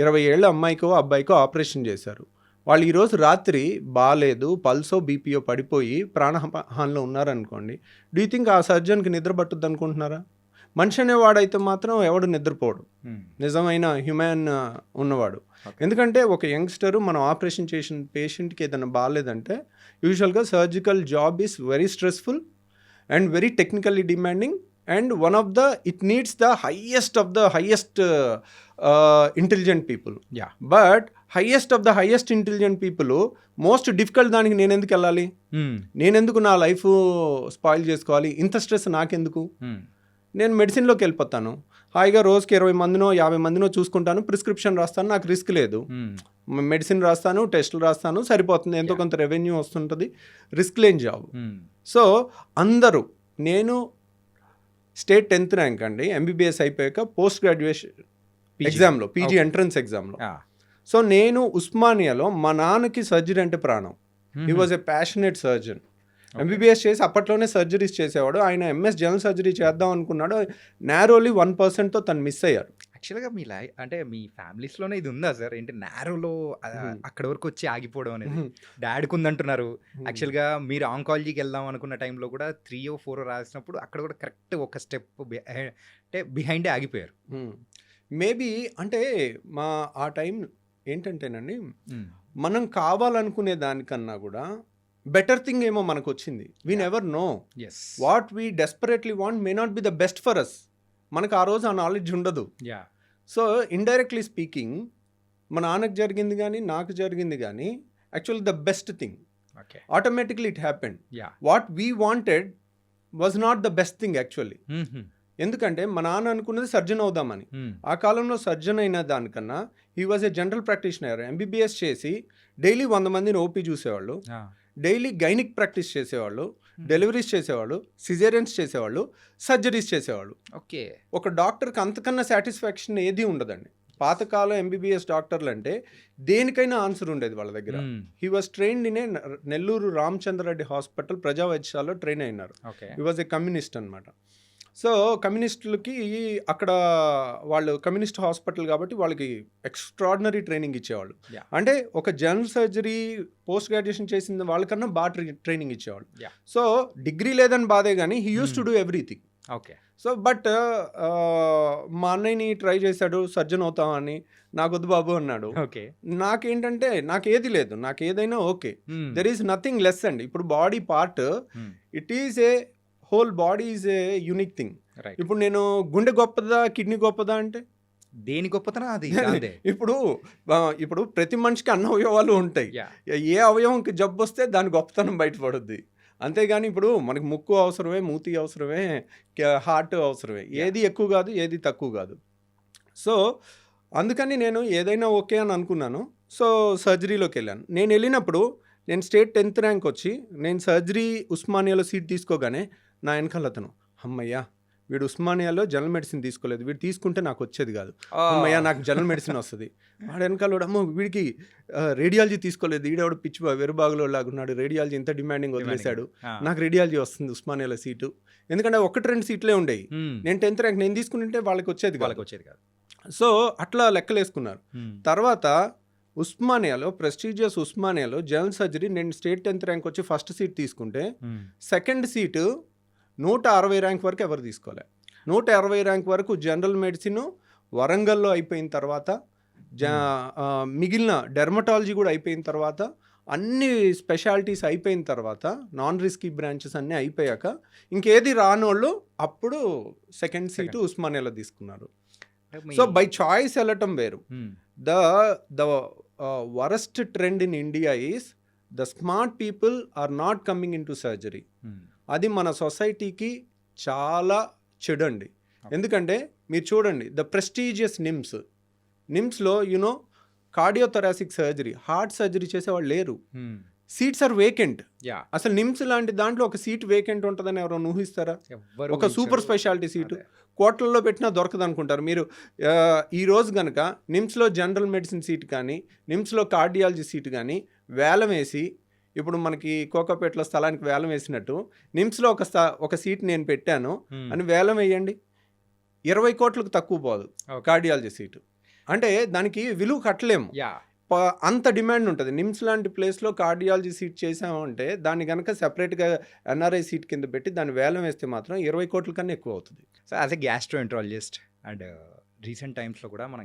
20 ఏళ్ళ అమ్మాయికో అబ్బాయికో ఆపరేషన్ చేశారు. వాళ్ళు ఈరోజు రాత్రి బాగాలేదు, పల్సో బీపీఓ పడిపోయి ప్రాణహానిలో ఉన్నారనుకోండి, డూ యూ థింక్ ఆ సర్జన్కి నిద్ర పట్టుద్ది అనుకుంటున్నారా? మనిషి అనేవాడైతే మాత్రం ఎవడు నిద్రపోడు, నిజమైన హ్యూమన్ ఉన్నవాడు. ఎందుకంటే ఒక యంగ్స్టర్ మనం ఆపరేషన్ చేసిన పేషెంట్కి ఏదైనా బాగాలేదంటే యూజువల్గా surgical job is very stressful and very technically demanding and one of the it needs the highest intelligent people. But highest of the highest intelligent people most difficult దానికి నేను ఎందుకు వెళ్ళాలి? నేనెందుకు నా లైఫ్ స్పాయిల్ చేసుకోవాలి? ఇంత స్ట్రెస్ నాకెందుకు? నేను మెడిసిన్లోకి వెళ్ళిపోతాను, హాయిగా రోజుకి 20 మందినో 50 మందినో చూసుకుంటాను, ప్రిస్క్రిప్షన్ రాస్తాను, నాకు రిస్క్ లేదు. మెడిసిన్ రాస్తాను, టెస్టులు రాస్తాను, సరిపోతుంది, ఎంతో కొంత రెవెన్యూ వస్తుంటుంది, రిస్క్ లేని జాబ్. సో అందరూ, నేను స్టేట్ 10th ర్యాంక్ అండి, ఎంబీబీఎస్ అయిపోయాక పోస్ట్ గ్రాడ్యుయేషన్ ఎగ్జామ్లో, పీజీ ఎంట్రన్స్ ఎగ్జామ్లో. సో నేను ఉస్మానియాలో, మా నాన్నకి సర్జరీ అంటే ప్రాణం. He was a passionate surgeon. MBBS చేసి అప్పట్లోనే సర్జరీస్ చేసేవాడు. ఆయన ఎంఎస్ జనరల్ సర్జరీ చేద్దాం అనుకున్నాడు, నారోలీ 1%తో తను మిస్ అయ్యారు. యాక్చువల్గా అంటే మీ ఫ్యామిలీస్లోనే ఇది ఉందా సార్? ఏంటి నారోలో అక్కడ వరకు వచ్చి ఆగిపోవడం అనేది? డాడీకి ఉందంటున్నారు. యాక్చువల్గా మీరు ఆంకాలజీకి వెళ్దాం అనుకున్న టైంలో కూడా 3 or 4 రాసినప్పుడు అక్కడ కూడా కరెక్ట్ ఒక స్టెప్ అంటే బిహైండే ఆగిపోయారు. మేబీ అంటే ఆ టైం ఏంటంటేనండి, మనం కావాలనుకునే దానికన్నా కూడా బెటర్ థింగ్ ఏమో మనకు వచ్చింది. We never know what we desperately want may not be the best for us. మనకు ఆ రోజు ఆ నాలెడ్జ్ ఉండదు. సో ఇండైరెక్ట్లీ స్పీకింగ్ మా నాన్నకు జరిగింది కానీ నాకు జరిగింది కానీ actually the best thing. Automatically it happened. What we wanted was not the best thing actually. ఎందుకంటే మా నాన్న అనుకున్నది సర్జన్ అవుదామని. ఆ కాలంలో సర్జన్ అయిన దానికన్నా he was a general practitioner. MBBS చేసి డైలీ 100 మందిని ఓపీ చూసేవాళ్ళు, డైలీ గైనిక్ ప్రాక్టీస్ చేసేవాళ్ళు, డెలివరీస్ చేసేవాళ్ళు, సిజేరియన్స్ చేసేవాళ్ళు, సర్జరీస్ చేసేవాళ్ళు. ఓకే, ఒక డాక్టర్కి అంతకన్నా సాటిస్ఫాక్షన్ ఏది ఉండదండి. పాతకాలం ఎంబీబీఎస్ డాక్టర్లు అంటే దేనికైనా ఆన్సర్ ఉండేది వాళ్ళ దగ్గర. He was trained in a Nellore Ramachandra Reddy hospital ప్రజా వైద్యశాలలో ట్రైన్ అయినారు. హీ వాజ్ ఏ కమ్యూనిస్ట్ అనమాట. సో కమ్యూనిస్టులకి అక్కడ వాళ్ళు కమ్యూనిస్ట్ హాస్పిటల్ కాబట్టి వాళ్ళకి ఎక్స్ట్రాడినరీ ట్రైనింగ్ ఇచ్చేవాళ్ళు. అంటే ఒక జనరల్ సర్జరీ పోస్ట్ గ్రాడ్యుయేషన్ చేసిన వాళ్ళకన్నా బాగా ట్రైనింగ్ ఇచ్చేవాళ్ళు. సో డిగ్రీ లేదని బాధే కానీ he use to do everything. Okay. So but మా అన్నయ్యని ట్రై చేశాడు సర్జన్ అవుతామని, నాకొద్దు బాబు అన్నాడు. ఓకే. నాకేంటంటే నాకేది లేదు, నాకు ఏదైనా okay, there is nothing less అండి. ఇప్పుడు body part it is a whole body is a unique thing. ఇప్పుడు నేను గుండె గొప్పదా కిడ్నీ గొప్పదా అంటే దేని గొప్పతనం అది. ఇప్పుడు ప్రతి మనిషికి అన్ని అవయవాలు ఉంటాయి. ఏ అవయవంకి జబ్బు వస్తే దాని గొప్పతనం బయటపడుద్ది. అంతేగాని ఇప్పుడు మనకి ముక్కు అవసరమే, మూతి అవసరమే, హార్ట్ అవసరమే. ఏది ఎక్కువ కాదు, ఏది తక్కువ కాదు. సో అందుకని నేను ఏదైనా ఓకే అని అనుకున్నాను. సో సర్జరీలోకి వెళ్ళాను. నేను వెళ్ళినప్పుడు నేను స్టేట్ 10th ర్యాంక్ వచ్చి నేను సర్జరీ ఉస్మానియాలో సీట్ తీసుకోగానే నా వెనకాల అతను, అమ్మయ్యా వీడు ఉస్మానియాలో జనరల్ మెడిసిన్ తీసుకోలేదు, వీడు తీసుకుంటే నాకు వచ్చేది కాదు, అమ్మయ్యా నాకు జనరల్ మెడిసిన్ వస్తుంది. వాడు వెనకాల అమ్మ వీడికి రేడియాలజీ తీసుకోలేదు, ఈడవాడు పిచ్చి వెరుబాగులో లాగున్నాడు, రేడియాలజీ ఇంత డిమాండింగ్ వదిలేశాడు, నాకు రేడియాలజీ వస్తుంది ఉస్మానియాలో సీటు. ఎందుకంటే 1-2 సీట్లే ఉండేవి. నేను 10th ర్యాంక్ నేను తీసుకుంటే వాళ్ళకి వచ్చేది కాదు. సో అట్లా లెక్కలేసుకున్నారు. తర్వాత ఉస్మానియాలో ప్రెస్టీజియస్ ఉస్మానియాలో జనరల్ సర్జరీ నేను స్టేట్ 10th ర్యాంక్ వచ్చి ఫస్ట్ సీట్ తీసుకుంటే సెకండ్ సీటు 160 ర్యాంక్ వరకు ఎవరు తీసుకోలే. 160 ర్యాంక్ వరకు జనరల్ మెడిసిన్ వరంగల్లో అయిపోయిన తర్వాత మిగిలిన డెర్మటాలజీ కూడా అయిపోయిన తర్వాత అన్ని స్పెషాలిటీస్ అయిపోయిన తర్వాత నాన్ రిస్కీ బ్రాంచెస్ అన్నీ అయిపోయాక ఇంకేది రానోళ్ళు అప్పుడు సెకండ్ సీటు ఉస్మానియాలో తీసుకున్నారు. సో బై చాయిస్ వెళ్ళటం వేరు. The worst trend in India is the smart people are not coming in to surgery. అది మన సొసైటీకి చాలా చెడండి. ఎందుకంటే మీరు చూడండి ద ప్రెస్టీజియస్ నిమ్స్లో కార్డియోథొరాసిక్ సర్జరీ, హార్ట్ సర్జరీ చేసేవాళ్ళు లేరు. Seats are vacant. యా అసలు నిమ్స్ లాంటి దాంట్లో ఒక సీట్ వేకెంట్ ఉంటుందని ఎవరైనా ఊహిస్తారా? ఎవ్వరు ఒక సూపర్ స్పెషాలిటీ సీటు అదే. కోట్లలో పెట్టినా దొరకదు అనుకుంటారు మీరు. ఈ రోజు కనుక నిమ్స్లో జనరల్ మెడిసిన్ సీట్ కానీ నిమ్స్లో కార్డియాలజీ సీట్ కానీ వేలం వేసి, ఇప్పుడు మనకి కోకాపేటలో స్థలానికి వేలం వేసినట్టు నిమ్స్లో ఒక సీట్ నేను పెట్టాను అని వేలం వేయండి, 20 కోట్లకు తక్కువ పోదు Okay. Cardiology seat. అంటే దానికి విలువ కట్టలేము, యా అంత డిమాండ్ ఉంటుంది. నిమ్స్ లాంటి ప్లేస్లో కార్డియాలజీ సీట్ చేసామంటే దాన్ని కనుక సెపరేట్గా ఎన్ఆర్ఐ సీట్ కింద పెట్టి దాన్ని వేలం వేస్తే మాత్రం 20 కోట్ల కన్నా ఎక్కువ అవుతుంది. So as a gastroenterologist and recent టైమ్స్లో కూడా మన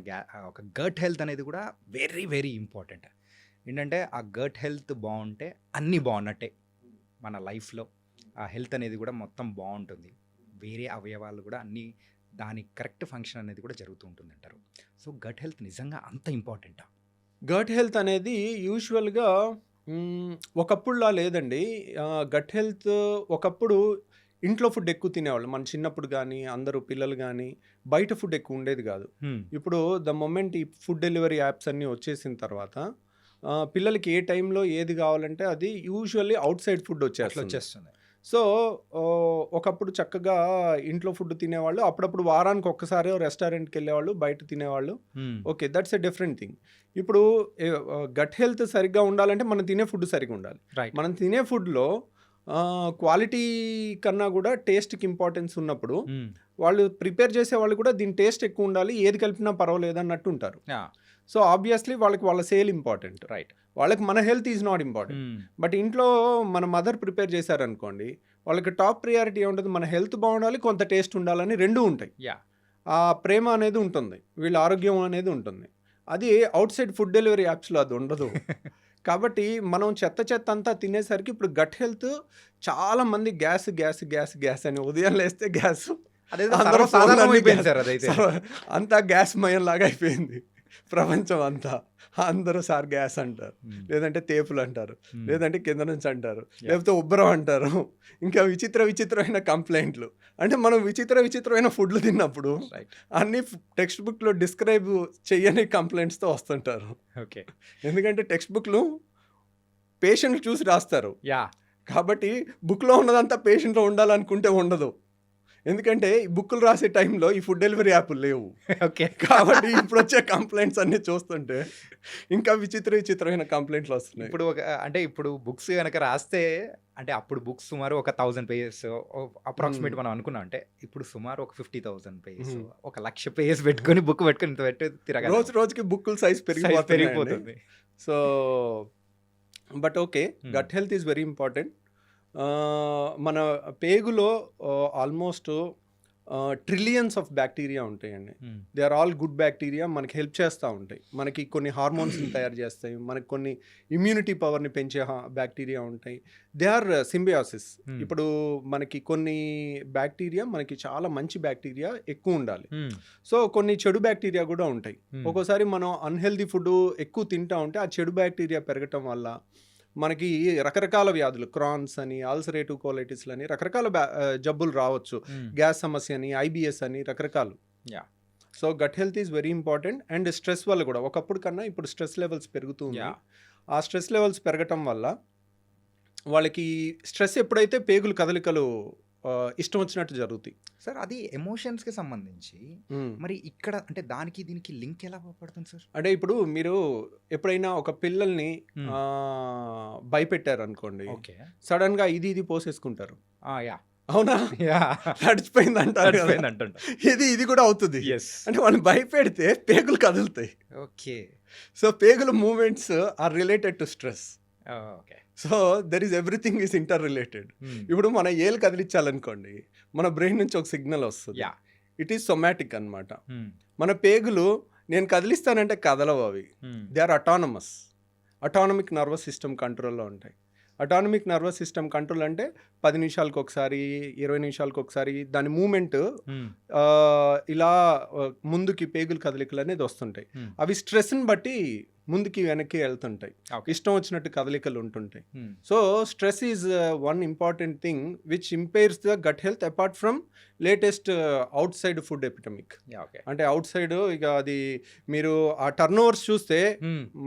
ఒక గట్ హెల్త్ అనేది కూడా వెరీ వెరీ ఇంపార్టెంట్. ఏంటంటే ఆ గట్ హెల్త్ బాగుంటే అన్నీ బాగున్నట్టే మన లైఫ్లో. ఆ హెల్త్ అనేది కూడా మొత్తం బాగుంటుంది, వేరే అవయవాలు కూడా అన్నీ దాని కరెక్ట్ ఫంక్షన్ అనేది కూడా జరుగుతూ ఉంటుంది అంటారు. సో గట్ హెల్త్ నిజంగా అంత ఇంపార్టెంటా? గట్ హెల్త్ అనేది యూజువల్గా ఒకప్పుడులా లేదండి. గట్ హెల్త్ ఒకప్పుడు ఇంట్లో ఫుడ్ ఎక్కువ తినేవాళ్ళు, మన చిన్నప్పుడు కానీ అందరూ పిల్లలు కానీ బయట ఫుడ్ ఎక్కువ ఉండేది కాదు. ఇప్పుడు ద మొమెంట్ ఈ ఫుడ్ డెలివరీ యాప్స్ అన్నీ వచ్చేసిన తర్వాత పిల్లలకి ఏ టైంలో ఏది కావాలంటే అది యూజువల్లీ అవుట్ సైడ్ ఫుడ్ అట్లా వచ్చేస్తుంది. వచ్చేస్తుంది. సో ఒకప్పుడు చక్కగా ఇంట్లో ఫుడ్ తినేవాళ్ళు, అప్పుడప్పుడు వారానికి ఒక్కసారి రెస్టారెంట్కి వెళ్ళేవాళ్ళు, బయట తినేవాళ్ళు. Okay, that's a different thing. ఇప్పుడు గట్ హెల్త్ సరిగ్గా ఉండాలంటే మనం తినే ఫుడ్ సరిగ్గా ఉండాలి. రైట్. మనం తినే ఫుడ్లో క్వాలిటీ కన్నా కూడా టేస్ట్కి ఇంపార్టెన్స్ ఉన్నప్పుడు వాళ్ళు ప్రిపేర్ చేసే వాళ్ళు కూడా దీని టేస్ట్ ఎక్కువ ఉండాలి, ఏది కలిపినా పర్వాలేదు అన్నట్టు ఉంటారు. సో ఆబ్వియస్లీ వాళ్ళకి వాళ్ళ సేల్ ఇంపార్టెంట్, రైట్. వాళ్ళకి మన health is not important. But ఇంట్లో మన మదర్ ప్రిపేర్ చేశారనుకోండి, వాళ్ళకి టాప్ ప్రియారిటీ ఉంటుంది, మన హెల్త్ బాగుండాలి, కొంత టేస్ట్ ఉండాలని రెండూ ఉంటాయి. యా ఆ ప్రేమ అనేది ఉంటుంది, వీళ్ళ ఆరోగ్యం అనేది ఉంటుంది. అది అవుట్ సైడ్ ఫుడ్ డెలివరీ యాప్స్లో అది ఉండదు. కాబట్టి మనం చెత్త అంతా తినేసరికి ఇప్పుడు గట్ హెల్త్ చాలా మంది గ్యాస్ గ్యాస్ గ్యాస్ గ్యాస్ అని ఉదయం లేస్తే గ్యాస్, అదే అందరూ సాధారణం ఫోన్లన్నీ అయిపోయింది గ్యాస్. సార్ అదైతే. అంతా గ్యాస్ మయం లాగా అయిపోయింది ప్రపంచం అంతా. అందరూ సార్ గ్యాస్ అంటారు, లేదంటే తేపులు అంటారు, లేదంటే కింద నుంచి అంటారు, లేకపోతే ఉబ్బరం అంటారు, ఇంకా విచిత్రమైన కంప్లైంట్లు. అంటే మనం విచిత్రమైన ఫుడ్లు తిన్నప్పుడు రైట్. అన్ని టెక్స్ట్ బుక్లో డిస్క్రైబ్ చెయ్యని కంప్లైంట్స్తో వస్తుంటారు. ఓకే. ఎందుకంటే టెక్స్ట్ బుక్లు పేషెంట్ చూసి రాస్తారు, యా కాబట్టి బుక్లో ఉన్నదంతా పేషెంట్లో ఉండాలనుకుంటే ఉండదు. ఎందుకంటే ఈ బుక్కులు రాసే టైంలో ఈ ఫుడ్ డెలివరీ యాప్లు లేవు. ఓకే. కాబట్టి ఇప్పుడు వచ్చే కంప్లైంట్స్ అన్ని చూస్తుంటే ఇంకా విచిత్రమైన కంప్లైంట్లు వస్తున్నాయి. ఇప్పుడు అంటే ఇప్పుడు బుక్స్ కనుక రాస్తే, అంటే అప్పుడు బుక్స్ సుమారు ఒక 1000 పేజెస్ అప్రాక్సిమేట్ మనం అనుకున్నాం. అంటే ఇప్పుడు సుమారు ఒక 50,000 పేజెస్, 1,00,000 పేజెస్ పెట్టుకొని బుక్ పెట్టుకొని ఇంత పెట్టి తిరగాలి. రోజుకి బుక్కుల సైజ్ పెరిగిపోతుంది. So but okay, gut health is very important. మన పేగులో ఆల్మోస్ట్ ట్రిలియన్స్ ఆఫ్ బ్యాక్టీరియా ఉంటాయండి. They are all good bacteria, మనకి హెల్ప్ చేస్తూ ఉంటాయి. మనకి కొన్ని హార్మోన్స్ని తయారు చేస్తాయి, మనకి కొన్ని ఇమ్యూనిటీ పవర్ని పెంచే బ్యాక్టీరియా ఉంటాయి. They are symbiosis. ఇప్పుడు మనకి కొన్ని బ్యాక్టీరియా, మనకి చాలా మంచి బ్యాక్టీరియా ఎక్కువ ఉండాలి. సో కొన్ని చెడు బ్యాక్టీరియా కూడా ఉంటాయి. ఒక్కోసారి మనం అన్హెల్దీ ఫుడ్ ఎక్కువ తింటా ఉంటే ఆ చెడు బ్యాక్టీరియా పెరగటం వల్ల మనకి రకరకాల వ్యాధులు, క్రాన్స్ అని, అల్సరేటివ్ కోలైటిస్ అని రకరకాల జబ్బులు రావచ్చు, గ్యాస్ సమస్య అని, ఐబిఎస్ అని రకరకాలు. So gut health is very important. And stress వల్ల కూడా ఒకప్పుడు కన్నా ఇప్పుడు స్ట్రెస్ లెవెల్స్ పెరుగుతుంది. ఆ స్ట్రెస్ లెవెల్స్ పెరగటం వల్ల వాళ్ళకి స్ట్రెస్ ఎప్పుడైతే పేగులు కదలికలు ఇష్టం వచ్చినట్టు జరుగుతాయి. సార్ అది ఎమోషన్స్కి సంబంధించి మరి ఇక్కడ అంటే దానికి దీనికి లింక్ ఎలా పడుతుంది సార్? అంటే ఇప్పుడు మీరు ఎప్పుడైనా ఒక పిల్లల్ని భయపెట్టారు అనుకోండి, ఓకే, సడన్ గా ఇది పోసేసుకుంటారు. యా అవునా, తడిచిపోయింది అంటారు, ఇది కూడా అవుతుంది. అంటే వాళ్ళు భయపెడితే పేగులు కదులుతాయి. ఓకే. సో పేగుల movements are related to stress. Okay. So there is everything is interrelated. ఇప్పుడు మన ఏలు కదిలించాలనుకోండి, మన బ్రెయిన్ నుంచి ఒక సిగ్నల్ వస్తుంది, ఇట్ ఈస్ సొమాటిక్ అన్నమాట. మన పేగులు నేను కదిలిస్తానంటే కదలవు అవి, they are autonomic nervous system కంట్రోల్లో ఉంటాయి. అటానమిక్ నర్వస్ సిస్టమ్ కంట్రోల్ అంటే 10 నిమిషాలకు ఒకసారి, 20 నిమిషాలకు ఒకసారి దాని మూమెంట్ ఇలా ముందుకి పేగులు కదలికలు అనేది వస్తుంటాయి. అవి స్ట్రెస్ని బట్టి ముందుకి వెనక్కి వెళ్తుంటాయి, Okay. ఇష్టం వచ్చినట్టు కదలికలు ఉంటుంటాయి. Hmm. So stress is one important thing which impairs the gut health apart from latest outside food epidemic. Yeah, okay. అంటే అవుట్ సైడ్ ఇక అది మీరు ఆ టర్న్ ఓవర్స్ చూస్తే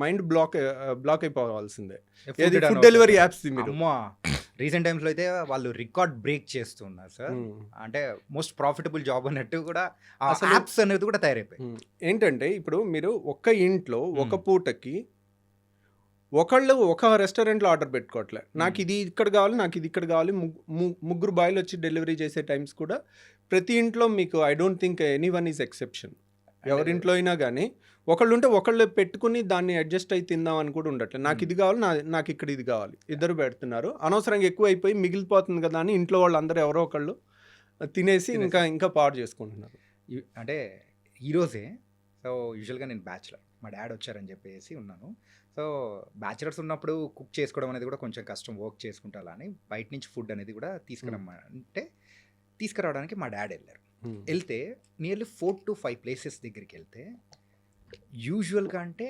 మైండ్ బ్లాక్ అయిపోవాల్సిందే. ఏది ఫుడ్ డెలివరీ యాప్స్ మీరు అమ్మా రీసెంట్ టైమ్స్లో అయితే వాళ్ళు రికార్డ్ బ్రేక్ చేస్తున్నారు సార్. అంటే మోస్ట్ ప్రాఫిటబుల్ జాబ్ అన్నట్టు కూడా అసలు- యాప్స్ అనేది కూడా తయారైపోయి. ఏంటంటే ఇప్పుడు మీరు ఒక్క ఇంట్లో ఒక పూటకి ఒకళ్ళు ఒక రెస్టారెంట్లో ఆర్డర్ పెట్టుకోవట్లే, నాకు ఇది ఇక్కడ కావాలి, నాకు ఇది ఇక్కడ కావాలి, ముగ్గురు బాయ్లు వచ్చి డెలివరీ చేసే టైమ్స్ కూడా ప్రతి ఇంట్లో మీకు I don't think any one is exception. ఎవరింట్లో అయినా కానీ ఒకళ్ళు ఉంటే ఒకళ్ళు పెట్టుకుని దాన్ని అడ్జస్ట్ అయి తిందాం అని కూడా ఉండట్లేదు. నాకు ఇది కావాలి, నాకు ఇక్కడ ఇది కావాలి, ఇద్దరు పెడుతున్నారు. అనవసరంగా ఎక్కువ అయిపోయి మిగిలిపోతుంది కదా అని ఇంట్లో వాళ్ళు అందరూ ఎవరో ఒకళ్ళు తినేసి ఇంకా పాడు చేసుకుంటున్నారు. అంటే ఈరోజే సో యూజువల్గా నేను బ్యాచులర్, మా డాడ్ వచ్చారని చెప్పేసి ఉన్నాను. సో బ్యాచులర్స్ ఉన్నప్పుడు కుక్ చేసుకోవడం అనేది కూడా కొంచెం కష్టం, వర్క్ చేసుకుంటా అలా అని బయట నుంచి ఫుడ్ అనేది కూడా తీసుకురావడానికి మా డాడ్ వెళ్ళారు. వెళ్తే నియర్లీ 4 to 5 ప్లేసెస్ దగ్గరికి వెళ్తే యూజువల్గా అంటే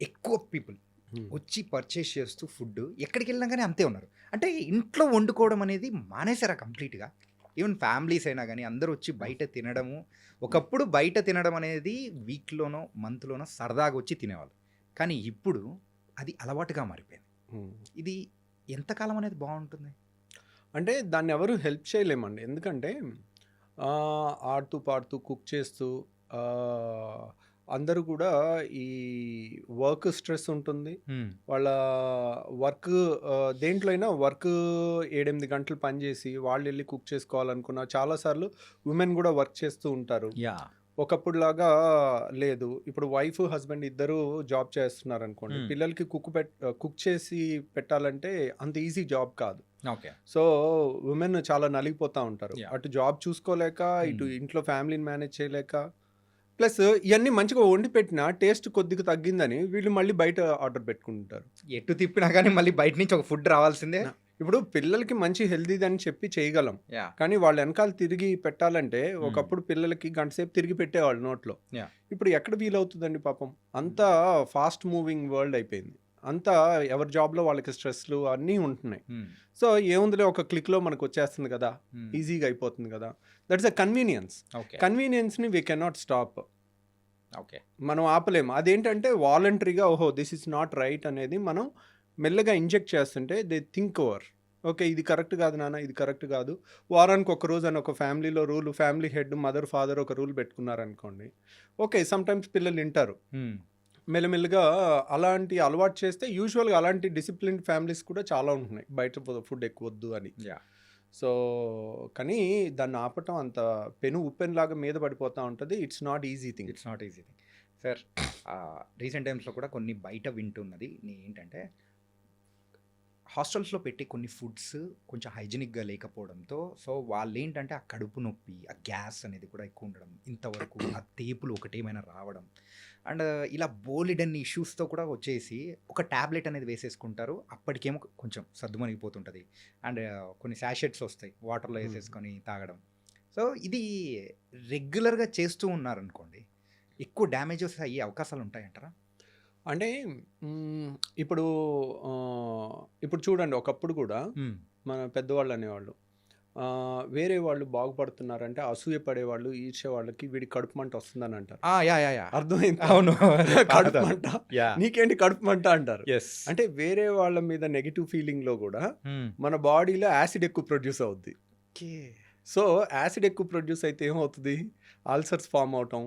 ఎక్కువ పీపుల్ వచ్చి పర్చేస్ చేస్తూ ఫుడ్ ఎక్కడికి వెళ్ళినా కానీ అంతే ఉన్నారు. అంటే ఇంట్లో వండుకోవడం అనేది మానేశారా కంప్లీట్గా? ఈవెన్ ఫ్యామిలీస్ అయినా కానీ అందరూ వచ్చి బయట తినడము. ఒకప్పుడు బయట తినడం అనేది వీక్లోనో మంత్లోనో సరదాగా వచ్చి తినేవాళ్ళు, కానీ ఇప్పుడు అది అలవాటుగా మారిపోయింది. ఇది ఎంతకాలం అనేది బాగుంటుంది? అంటే దాన్ని ఎవరు హెల్ప్ చేయలేమండి. ఎందుకంటే ఆడుతూ పాడుతూ కుక్ చేస్తూ అందరూ కూడా ఈ వర్క్ స్ట్రెస్ ఉంటుంది. వాళ్ళ వర్క్ దేంట్లో అయినా వర్క్ 7-8 గంటలు పనిచేసి వాళ్ళు వెళ్ళి కుక్ చేసుకోవాలనుకున్న చాలాసార్లు ఉమెన్ కూడా వర్క్ చేస్తూ ఉంటారు. ఒకప్పుడులాగా లేదు. ఇప్పుడు వైఫ్ హస్బెండ్ ఇద్దరు జాబ్ చేస్తున్నారు అనుకోండి, పిల్లలకి కుక్ చేసి పెట్టాలంటే అంత ఈజీ జాబ్ కాదు. ఓకే. సో ఉమెన్ చాలా నలిగిపోతూ ఉంటారు. అటు జాబ్ చూసుకోలేక, ఇటు ఇంట్లో ఫ్యామిలీని మేనేజ్ చేయలేక, ప్లస్ ఇవన్నీ మంచిగా వండి పెట్టినా టేస్ట్ కొద్దిగా తగ్గిందని వీళ్ళు మళ్ళీ బయట ఆర్డర్ పెట్టుకుంటారు. ఎటు తిప్పినా కానీ మళ్ళీ బయట నుంచి ఒక ఫుడ్ రావాల్సిందే. ఇప్పుడు పిల్లలకి మంచి హెల్దీది అని చెప్పి చేయగలం, కానీ వాళ్ళు వెనకాల తిరిగి పెట్టాలంటే ఒకప్పుడు పిల్లలకి గంట సేపు తిరిగి పెట్టేవాళ్ళు నోట్లో. ఇప్పుడు ఎక్కడ వీలవుతుందండి పాపం? అంతా ఫాస్ట్ మూవింగ్ వరల్డ్ అయిపోయింది. అంతా ఎవరి జాబ్లో వాళ్ళకి స్ట్రెస్లు అన్నీ ఉంటున్నాయి. సో ఏముందిలే, ఒక క్లిక్లో మనకు వచ్చేస్తుంది కదా, ఈజీగా అయిపోతుంది కదా. That's a convenience. కన్వీనియన్స్ని వీ కెనాట్ స్టాప్. ఓకే, మనం ఆపలేము. అదేంటంటే వాలంటరీగా ఓహో దిస్ ఇస్ నాట్ రైట్ అనేది మనం మెల్లగా ఇంజెక్ట్ చేస్తుంటే దే థింక్ ఓవర్, ఓకే ఇది కరెక్ట్ కాదు నాన్న, ఇది కరెక్ట్ కాదు. వారానికి ఒక రోజు అని ఒక ఫ్యామిలీలో rule, family head mother father ఒక రూల్ పెట్టుకున్నారనుకోండి, ఓకే సమ్టైమ్స్ పిల్లలు వింటారు. మెల్లమెల్లగా అలాంటి అలవాటు చేస్తే యూజువల్గా అలాంటి డిసిప్లిన్ ఫ్యామిలీస్ కూడా చాలా ఉంటున్నాయి, బయట ఫుడ్ ఎక్కువ వద్దు అని. సో కానీ దాన్ని ఆపటం అంత ఉప్పెన్లాగా మీద పడిపోతూ ఉంటుంది. It's not easy thing. Sir recent టైమ్స్లో కూడా కొన్ని బయట వింటున్నది ఏంటంటే హాస్టల్స్లో పెట్టే కొన్ని ఫుడ్స్ కొంచెం హైజీనిక్గా లేకపోవడంతో సో వాళ్ళు ఏంటంటే ఆ కడుపు నొప్పి, ఆ గ్యాస్ అనేది కూడా ఎక్కువ ఉండడం, ఇంతవరకు ఆ తేపులు ఒకటేమైనా రావడం అండ్ ఇలా బోలెడన్ని ఇష్యూస్తో కూడా వచ్చేసి ఒక ట్యాబ్లెట్ అనేది వేసేసుకుంటారు. అప్పటికేమో కొంచెం సర్దుమణిగిపోతుంటుంది అండ్ కొన్ని శాషెట్స్ వస్తాయి వాటర్లో వేసేసుకొని తాగడం. సో ఇది రెగ్యులర్గా చేస్తూ ఉన్నారనుకోండి, ఎక్కువ డ్యామేజెస్ అయ్యే అవకాశాలు ఉంటాయంటారా? అంటే ఇప్పుడు చూడండి, ఒకప్పుడు కూడా మన పెద్దవాళ్ళు అనేవాళ్ళు వేరే వాళ్ళు బాగుపడుతున్నారంటే అసూయ పడేవాళ్ళు, ఈర్ష్య వాళ్ళకి వీడి కడుపు మంట వస్తుందని అంటారు. అర్థమైంది? అవును, కడుపు మంట, నీకేంటి కడుపు మంట అంటారు. అంటే వేరే వాళ్ళ మీద నెగిటివ్ ఫీలింగ్లో కూడా మన బాడీలో యాసిడ్ ఎక్కువ ప్రొడ్యూస్ అవుద్ది. సో యాసిడ్ ఎక్కువ ప్రొడ్యూస్ అయితే ఏమవుతుంది, అల్సర్స్ ఫామ్ అవటం,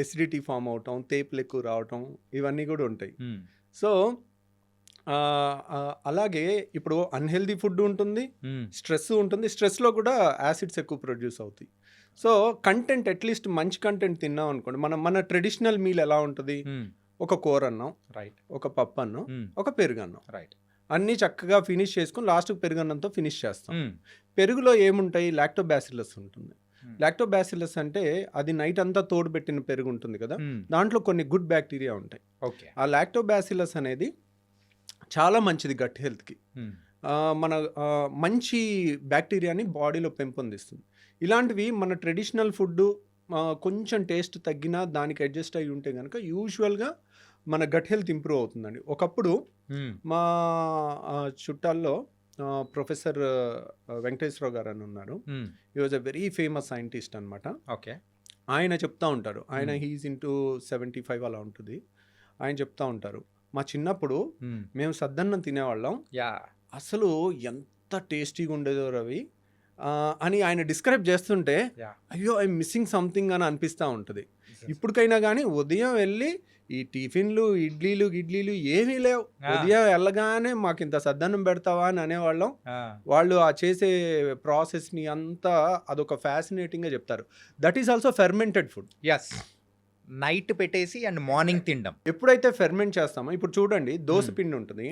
ఎసిడిటీ ఫామ్ అవటం, తేపులు ఎక్కువ రావటం, ఇవన్నీ కూడా ఉంటాయి. సో అలాగే ఇప్పుడు అన్హెల్దీ ఫుడ్ ఉంటుంది, స్ట్రెస్ ఉంటుంది, స్ట్రెస్లో కూడా యాసిడ్స్ ఎక్కువ ప్రొడ్యూస్ అవుతాయి. సో కంటెంట్ అట్లీస్ట్ మంచి కంటెంట్ తిన్నాం అనుకోండి, మన ట్రెడిషనల్ మీల్ ఎలా ఉంటుంది, ఒక కూర అన్నం, రైట్, ఒక పప్పు అన్నం, ఒక పెరుగన్నం, రైట్, అన్నీ చక్కగా ఫినిష్ చేసుకుని లాస్ట్కి పెరుగన్నంతో ఫినిష్ చేస్తాం. పెరుగులో ఏముంటాయి, లాక్టోబాసిల్లస్ ఉంటుంది. లాక్టోబాసిల్లస్ అంటే అది నైట్ అంతా తోడుపెట్టిన పెరుగు ఉంటుంది కదా, దాంట్లో కొన్ని గుడ్ బ్యాక్టీరియా ఉంటాయి. ఆ లాక్టోబాసిల్లస్ అనేది చాలా మంచిది గట్ హెల్త్కి. మన మంచి బ్యాక్టీరియాని బాడీలో పెంపొందిస్తుంది. ఇలాంటివి మన ట్రెడిషనల్ ఫుడ్ కొంచెం టేస్ట్ తగ్గినా దానికి అడ్జస్ట్ అయ్యి ఉంటే కనుక యూజువల్గా మన గట్ హెల్త్ ఇంప్రూవ్ అవుతుందండి. ఒకప్పుడు మా చుట్టాల్లో ప్రొఫెసర్ వెంకటేశ్వరరావు గారు అని ఉన్నారు. He was a very famous scientist అనమాట. ఓకే. ఆయన చెప్తా ఉంటారు, ఆయన హీఈస్ ఇంటూ 75 అలా ఉంటుంది. ఆయన చెప్తా ఉంటారు, మా చిన్నప్పుడు మేము సద్దన్నం తినేవాళ్ళం, అసలు ఎంత టేస్టీగా ఉండేదో రవి అని ఆయన డిస్క్రైబ్ చేస్తుంటే అయ్యో ఐ మిస్సింగ్ సంథింగ్ అని అనిపిస్తూ ఉంటుంది. ఇప్పటికైనా కానీ ఉదయం వెళ్ళి ఈ టిఫిన్లు ఇడ్లీలు ఏమీ లేవు, ఉదయం వెళ్ళగానే మాకు ఇంత సద్దన్నం పెడతావా అని అనేవాళ్ళం. వాళ్ళు ఆ చేసే ప్రాసెస్ని అంతా అదొక ఫ్యాసినేటింగ్గా చెప్తారు. That is also fermented food. Yes, night పెట్టేసి అండ్ మార్నింగ్ తినడం. ఎప్పుడైతే ఫెర్మెంట్ చేస్తామో, ఇప్పుడు చూడండి దోశ పిండి ఉంటుంది,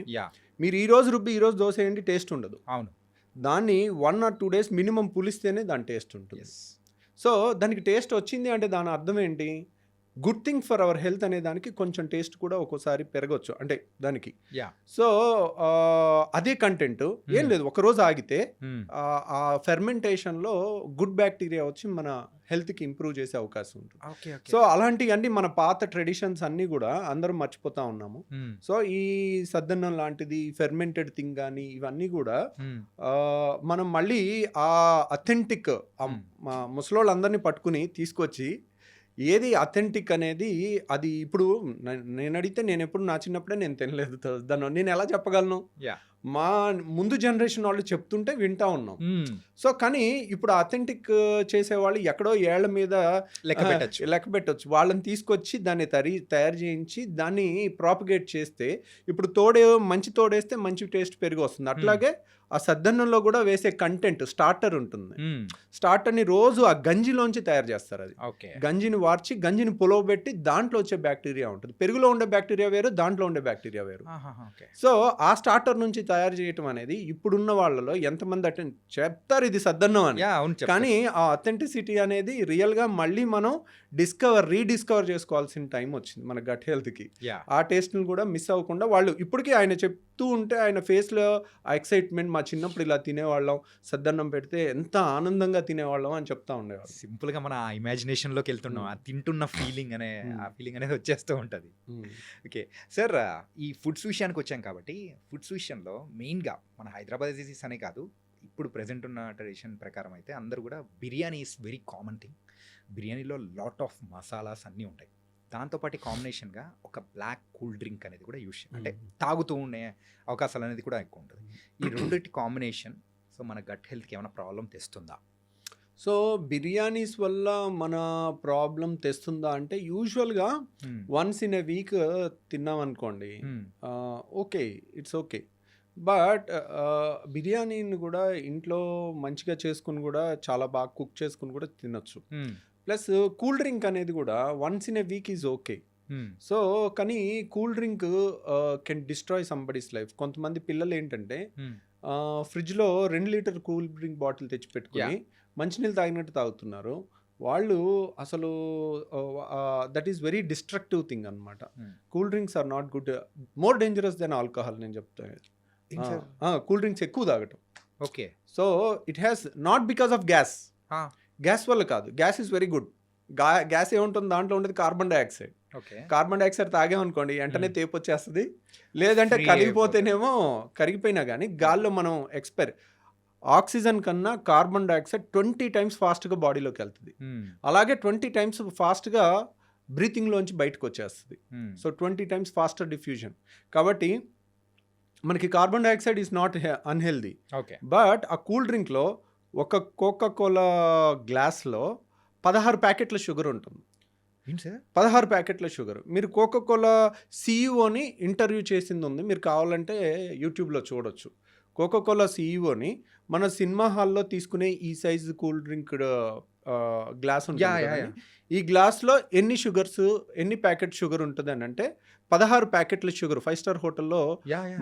మీరు ఈ రోజు రుబ్బి ఈ రోజు దోశ ఏంటి టేస్ట్ ఉండదు. అవును, దాన్ని 1 or 2 days మినిమం పులిస్తేనే దాని టేస్ట్ ఉంటుంది. సో దానికి టేస్ట్ వచ్చింది అంటే దాని అర్థం ఏంటి, good thing for our health అనే దానికి కొంచెం టేస్ట్ కూడా ఒక్కోసారి పెరగచ్చు అంటే దానికి. సో అదే కంటెంట్ ఏం లేదు, ఒకరోజు ఆగితే ఆ ఫెర్మెంటేషన్లో గుడ్ బ్యాక్టీరియా వచ్చి మన హెల్త్కి ఇంప్రూవ్ చేసే అవకాశం ఉంటుంది. సో అలాంటివన్నీ మన పాత ట్రెడిషన్స్ అన్నీ కూడా అందరం మర్చిపోతా ఉన్నాము. సో ఈ సద్దన్నం లాంటిది ఫెర్మెంటెడ్ థింగ్ కానీ ఇవన్నీ కూడా మనం మళ్ళీ ఆ అథెంటిక్ ముసలోళ్ళందరినీ పట్టుకుని తీసుకొచ్చి ఏది అథెంటిక్ అనేది అది ఇప్పుడు నేను అడిగితే నేను ఎప్పుడు నా చిన్నప్పుడే నేను తినలేదు దాన్ని నేను ఎలా చెప్పగలను. మా ముందు జనరేషన్ వాళ్ళు చెప్తుంటే వింటా ఉన్నాం. సో కానీ ఇప్పుడు అథెంటిక్ చేసేవాళ్ళు ఎక్కడో ఏళ్ల మీద లెక్క పెట్టచ్చు. వాళ్ళని తీసుకొచ్చి దాన్ని తయారు చేయించి దాన్ని ప్రాపగేట్ చేస్తే ఇప్పుడు మంచి తోడేస్తే మంచి టేస్ట్ పెరిగి వస్తుంది. అట్లాగే ఆ సద్దన్నంలో కూడా వేసే కంటెంట్ స్టార్టర్ ఉంటుంది. స్టార్టర్ని రోజు ఆ గంజిలోంచి తయారు చేస్తారు. అది గంజిని వార్చి గంజిని పులవబెట్టి దాంట్లో వచ్చే బ్యాక్టీరియా ఉంటుంది. పెరుగులో ఉండే బ్యాక్టీరియా వేరు, దాంట్లో ఉండే బ్యాక్టీరియా వేరు. సో ఆ స్టార్టర్ నుంచి తయారు చేయటం అనేది ఇప్పుడున్న వాళ్ళలో ఎంతమంది చెప్తారు ఇది సద్దన్నం అని, కానీ ఆ అథెంటిసిటీ అనేది రియల్ గా మళ్ళీ మనం రీడిస్కవర్ చేసుకోవాల్సిన టైం వచ్చింది మన గట్ హెల్త్ కి. ఆ టేస్ట్ ని కూడా మిస్ అవ్వకుండా వాళ్ళు ఇప్పటికీ ఆయన చెప్తూ ఉంటే ఆయన ఫేస్ లో ఆ ఎక్సైట్మెంట్, మా చిన్నప్పుడు ఇలా తినేవాళ్ళం, సద్దన్నం పెడితే ఎంత ఆనందంగా తినేవాళ్ళం అని చెప్తా ఉండేవాళ్ళు. సింపుల్ గా మన ఇమాజినేషన్ లోకి వెళ్తున్నాం, ఆ తింటున్న ఫీలింగ్ అనేది వచ్చేస్తూ ఉంటది. ఓకే సార్, ఈ ఫుడ్స్ విషయానికి వచ్చాం కాబట్టి ఫుడ్స్ విషయంలో మెయిన్గా మన హైదరాబాద్ డిసీస్ అనే కాదు, ఇప్పుడు ప్రజెంట్ ఉన్న ట్రెడిషన్ ప్రకారం అయితే అందరూ కూడా biryani is very common thing. బిర్యానీలో లాట్ ఆఫ్ మసాలాస్ అన్నీ ఉంటాయి. దాంతోపాటు కాంబినేషన్గా ఒక బ్లాక్ కూల్ డ్రింక్ అనేది కూడా యూస్ అంటే తాగుతూ ఉండే అవకాశాలు అనేది కూడా ఎక్కువ ఉంటుంది. ఈ రెండింటి కాంబినేషన్ సో మన గట్ హెల్త్కి ఏమైనా ప్రాబ్లం తెస్తుందా? సో బిర్యానీస్ వల్ల మన ప్రాబ్లం తెస్తుందా అంటే యూజువల్గా వన్స్ ఇన్ ఎ వీక్ తిన్నాం అనుకోండి, ఓకే ఇట్స్ ఓకే. బట్ బిర్యానీని కూడా ఇంట్లో మంచిగా చేసుకుని కూడా చాలా బాగా కుక్ చేసుకుని కూడా తినొచ్చు. ప్లస్ కూల్ డ్రింక్ అనేది కూడా once in a week is okay. So కానీ cool drink can destroy somebody's life. కొంతమంది పిల్లలు ఏంటంటే ఫ్రిడ్జ్లో 2 లీటర్ కూల్ డ్రింక్ బాటిల్ తెచ్చి పెట్టుకుని మంచినీళ్ళు తాగినట్టు తాగుతున్నారు. వాళ్ళు అసలు that is very destructive thing అనమాట. Cool drinks are not good, more dangerous than alcohol నేను చెప్తాను. కూల్ డ్రింక్స్ ఎక్కువ తాగటం. Okay. So it has not because of gas వల్ల కాదు. Gas is very good. Gas ఏముంటుంది దాంట్లో ఉండేది కార్బన్ డైఆక్సైడ్. కార్బన్ డైఆక్సైడ్ తాగామనుకోండి వెంటనే తేపు వచ్చేస్తుంది, లేదంటే కరిగిపోయినా కానీ గాల్లో మనం ఆక్సిజన్ కన్నా కార్బన్ డైఆక్సైడ్ 20 times ఫాస్ట్గా బాడీలోకి వెళ్తుంది. అలాగే 20 times ఫాస్ట్గా బ్రీతింగ్లోంచి బయటకు వచ్చేస్తుంది. So 20 times faster diffusion. కాబట్టి మనకి carbon dioxide is not unhealthy. But ఆ కూల్ డ్రింక్లో ఒక కోకా-కోలా గ్లాస్లో 16 ప్యాకెట్ల షుగర్ ఉంటుంది. 16 ప్యాకెట్ల షుగర్. మీరు కోకా-కోలా సీఈఓని ఇంటర్వ్యూ చేసింది ఉంది, మీరు కావాలంటే యూట్యూబ్లో చూడొచ్చు. కోకా-కోలా సీఈఓని మన సినిమా హాల్లో తీసుకునే ఈ సైజు కూల్ డ్రింక్ గ్లాస్ ఉంటుంది. ఈ గ్లాస్లో ఎన్ని ప్యాకెట్ షుగర్ ఉంటుంది అని అంటే 16 ప్యాకెట్ల షుగర్. 5-star హోటల్లో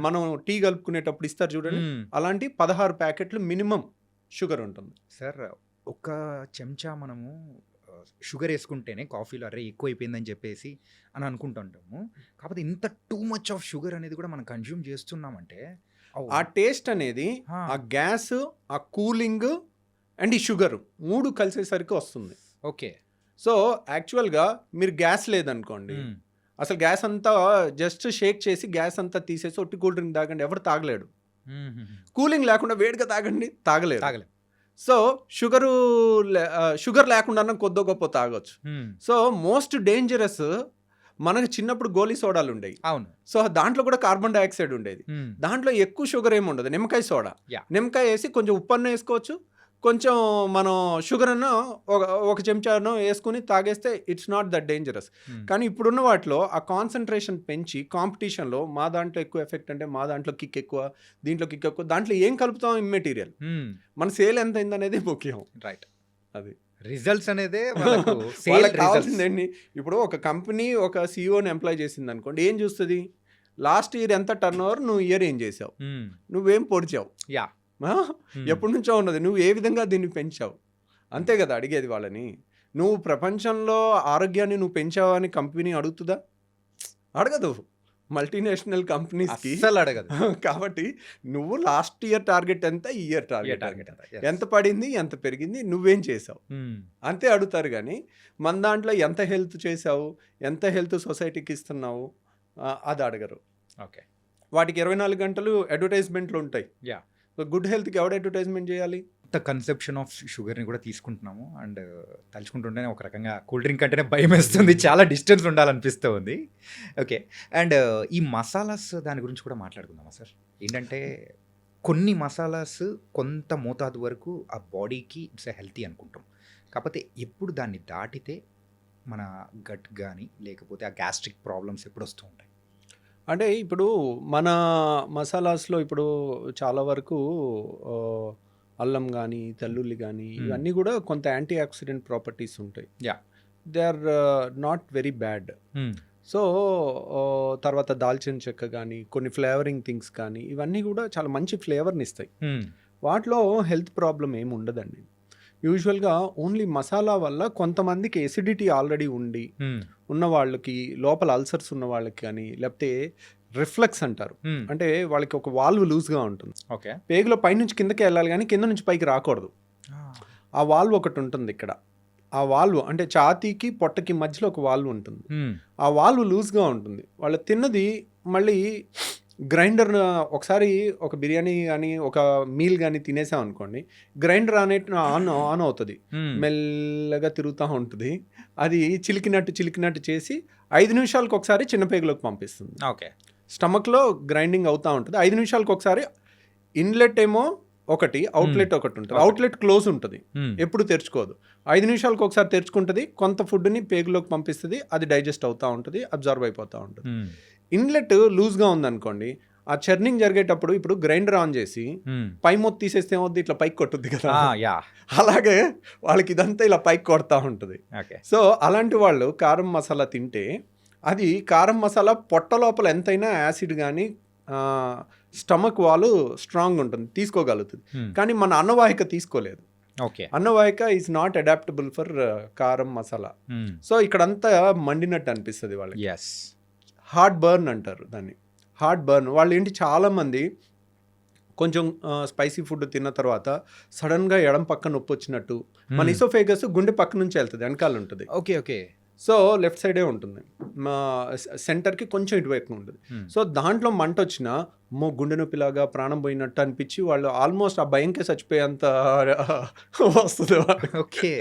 మనం టీ కలుపుకునేటప్పుడు ఇస్తారు చూడండి, అలాంటి 16 ప్యాకెట్లు మినిమం షుగర్ ఉంటుంది. సార్ ఒక చెంచా మనము షుగర్ వేసుకుంటేనే కాఫీలో అరే ఎక్కువ అయిపోయిందని చెప్పేసి అని అనుకుంటుంటాము. కాకపోతే ఇంత టూ మచ్ ఆఫ్ షుగర్ అనేది కూడా మనం కన్జ్యూమ్ చేస్తున్నామంటే ఆ టేస్ట్ అనేది ఆ గ్యాస్, ఆ కూలింగ్ అండ్ ఈ షుగర్ 3 కలిసేసరికి వస్తుంది. ఓకే. సో యాక్చువల్గా మీరు గ్యాస్ లేదనుకోండి, అసలు గ్యాస్ అంతా జస్ట్ షేక్ చేసి గ్యాస్ అంతా తీసేసి ఒట్టి కూల్ డ్రింక్ తాగండి, ఎవరు తాగలేడు. కూలింగ్ లేకుండా వేడిగా తాగండి, తాగలేదు. తాగలేం. సో షుగర్ లేకుండా కొద్దో గొప్ప తాగొచ్చు. సో మోస్ట్ డేంజరస్ మనకు చిన్నప్పుడు గోలీ సోడాలు ఉండేవి. అవును. సో దాంట్లో కూడా కార్బన్ డైఆక్సైడ్ ఉండేది. దాంట్లో ఎక్కువ షుగర్ ఏమి ఉండదు. నిమ్మకాయ సోడా, Yeah. నిమ్మకాయ వేసి కొంచెం ఉప్పు అన్న వేసుకోవచ్చు, కొంచెం మనం షుగర్ అన్న ఒక చెంచాను వేసుకుని తాగేస్తే ఇట్స్ నాట్ దట్ డేంజరస్. కానీ ఇప్పుడున్న వాటిలో ఆ కాన్సన్ట్రేషన్ పెంచి కాంపిటీషన్లో మా దాంట్లో ఎక్కువ ఎఫెక్ట్ అంటే మా దాంట్లో కిక్ ఎక్కువ, దీంట్లో కిక్ ఎక్కువ, దాంట్లో ఏం కలుపుతాం ఇమ్మెటీరియల్, మన సేల్ ఎంత అయింది అనేది ముఖ్యం. రైట్. అది రిజల్ట్స్ అనేది వాళ్ళకి కావాల్సిందండి. ఇప్పుడు ఒక కంపెనీ ఒక సీఈఓని ఎంప్లాయ్ చేసింది అనుకోండి, ఏం చూస్తుంది? లాస్ట్ ఇయర్ ఎంత టర్న్ ఓవర్, నువ్వు ఇయర్ ఏం చేసావు, నువ్వేం పొడిచావు, యా ఎప్పటి నుంచో ఉన్నది, నువ్వు ఏ విధంగా దీన్ని పెంచావు, అంతే కదా అడిగేది వాళ్ళని. నువ్వు ప్రపంచంలో ఆరోగ్యాన్ని నువ్వు పెంచావా అని కంపెనీ అడుగుతుందా? అడగదు. మల్టీనేషనల్ కంపెనీస్కి అస్సలు అడగదు. కాబట్టి నువ్వు లాస్ట్ ఇయర్ టార్గెట్ ఎంత, ఈ ఇయర్ టార్గెట్ ఎంత పడింది, ఎంత పెరిగింది, నువ్వేం చేసావు, అంతే అడుగుతారు. కానీ మన దాంట్లో ఎంత హెల్త్ చేసావు, ఎంత హెల్త్ సొసైటీకి ఇస్తున్నావు, అది అడగరు. ఓకే. వాటికి 24 గంటలు అడ్వర్టైజ్మెంట్లు ఉంటాయి. యా. గుడ్ హెల్త్కి ఎవడు అడ్వర్టైజ్మెంట్ చేయాలి? కొత్త కన్సెప్షన్ ఆఫ్ షుగర్ని కూడా తీసుకుంటున్నాము. అండ్ తలుచుకుంటుంటేనే ఒక రకంగా కూల్ డ్రింక్ అంటేనే భయం వేస్తుంది, చాలా డిస్టెన్స్ ఉండాలనిపిస్తూ ఉంది. ఓకే. అండ్ ఈ మసాలాస్ దాని గురించి కూడా మాట్లాడుకుందామా సార్? ఏంటంటే కొన్ని మసాలాస్ కొంత మోతాదు వరకు ఆ బాడీకి ఇట్స్ హెల్తీ అనుకుంటాం, కాకపోతే ఎప్పుడు దాన్ని దాటితే మన గట్ కానీ లేకపోతే ఆ గ్యాస్ట్రిక్ ప్రాబ్లమ్స్ ఎప్పుడు వస్తూ ఉంటాయి? అంటే ఇప్పుడు మన మసాలాస్లో ఇప్పుడు చాలా వరకు అల్లం కానీ, తెల్లుల్లి కానీ, ఇవన్నీ కూడా కొంత యాంటీ ఆక్సిడెంట్ ప్రాపర్టీస్ ఉంటాయి. Yeah. They are not very bad. So తర్వాత దాల్చిన చెక్క కానీ, కొన్ని ఫ్లేవరింగ్ థింగ్స్ కానీ, ఇవన్నీ కూడా చాలా మంచి ఫ్లేవర్ని ఇస్తాయి. వాటిలో హెల్త్ ప్రాబ్లం ఏమి ఉండదండి. యూజువల్గా ఓన్లీ మసాలా వల్ల కొంతమందికి ఎసిడిటీ ఆల్రెడీ ఉన్న వాళ్ళకి, లోపల అల్సర్స్ ఉన్న వాళ్ళకి కానీ, లేకపోతే రిఫ్లెక్స్ అంటారు, అంటే వాళ్ళకి ఒక వాల్వ్ లూజ్గా ఉంటుంది. ఓకే. పేగులో పైనుంచి కిందకి వెళ్ళాలి కానీ కింద నుంచి పైకి రాకూడదు. ఆ వాల్వ్ ఒకటి ఉంటుంది ఇక్కడ. ఆ వాల్వ్ అంటే ఛాతీకి పొట్టకి మధ్యలో ఒక వాల్వ్ ఉంటుంది. ఆ వాల్వ్ లూజ్గా ఉంటుంది. వాళ్ళు తిన్నది మళ్ళీ గ్రైండర్ ఒకసారి ఒక బిర్యానీ కానీ ఒక మీల్ కానీ తినేసాం అనుకోండి, గ్రైండర్ ఆన్ అవుతుంది, మెల్లగా తిరుగుతూ ఉంటుంది. అది చిలికినట్టు చేసి 5 నిమిషాలకు ఒకసారి చిన్న పేగులోకి పంపిస్తుంది. ఓకే. స్టమక్లో గ్రైండింగ్ అవుతూ ఉంటుంది. 5 నిమిషాలకు ఒకసారి ఇన్లెట్ ఏమో ఒకటి, అవుట్లెట్ ఒకటి ఉంటుంది. అవుట్లెట్ క్లోజ్ ఉంటుంది, ఎప్పుడు తెరుచుకోదు. 5 నిమిషాలకు ఒకసారి తెరుచుకుంటుంది, కొంత ఫుడ్ని పేగులోకి పంపిస్తుంది, అది డైజెస్ట్ అవుతూ ఉంటుంది, అబ్జర్వ్ అయిపోతూ ఉంటుంది. ఇన్లెట్ లూజ్గా ఉందనుకోండి, ఆ చర్నింగ్ జరిగేటప్పుడు ఇప్పుడు గ్రైండర్ ఆన్ చేసి పై మొత్తం తీసేస్తే ఏమవుద్ది, ఇట్లా పైకి కొట్టుద్ది కదా, అలాగే వాళ్ళకి ఇదంతా ఇలా పైకి కొడతా ఉంటుంది. సో అలాంటి వాళ్ళు కారం మసాలా తింటే అది కారం మసాలా పొట్ట లోపల ఎంతైనా యాసిడ్ కానీ స్టమక్ వాళ్ళు స్ట్రాంగ్ ఉంటుంది, తీసుకోగలుగుతుంది. కానీ మన అన్నవాహిక తీసుకోలేదు. అన్నవాహిక ఈజ్ నాట్ అడాప్టబుల్ ఫర్ కారం మసాలా. సో ఇక్కడంతా మండినట్టు అనిపిస్తుంది వాళ్ళకి. హార్ట్ బర్న్ అంటారు దాన్ని. హార్ట్ బర్న్ వాళ్ళు ఏంటి, చాలామంది కొంచెం స్పైసీ ఫుడ్ తిన్న తర్వాత సడన్గా ఎడం పక్క నొప్పి వచ్చినట్టు, మన ఇసోఫేగస్ గుండె పక్క నుంచి వెళ్తుంది, వెనకాల ఉంటుంది. ఓకే. సో లెఫ్ట్ సైడే ఉంటుంది, మా సెంటర్కి కొంచెం ఇటువైపు ఉంటుంది. సో దాంట్లో మంట వచ్చినా గుండె నొప్పిలాగా ప్రాణం పోయినట్టు అనిపించి వాళ్ళు ఆల్మోస్ట్ ఆ భయంకే చచ్చిపోయేంత వస్తుంది. ఓకే.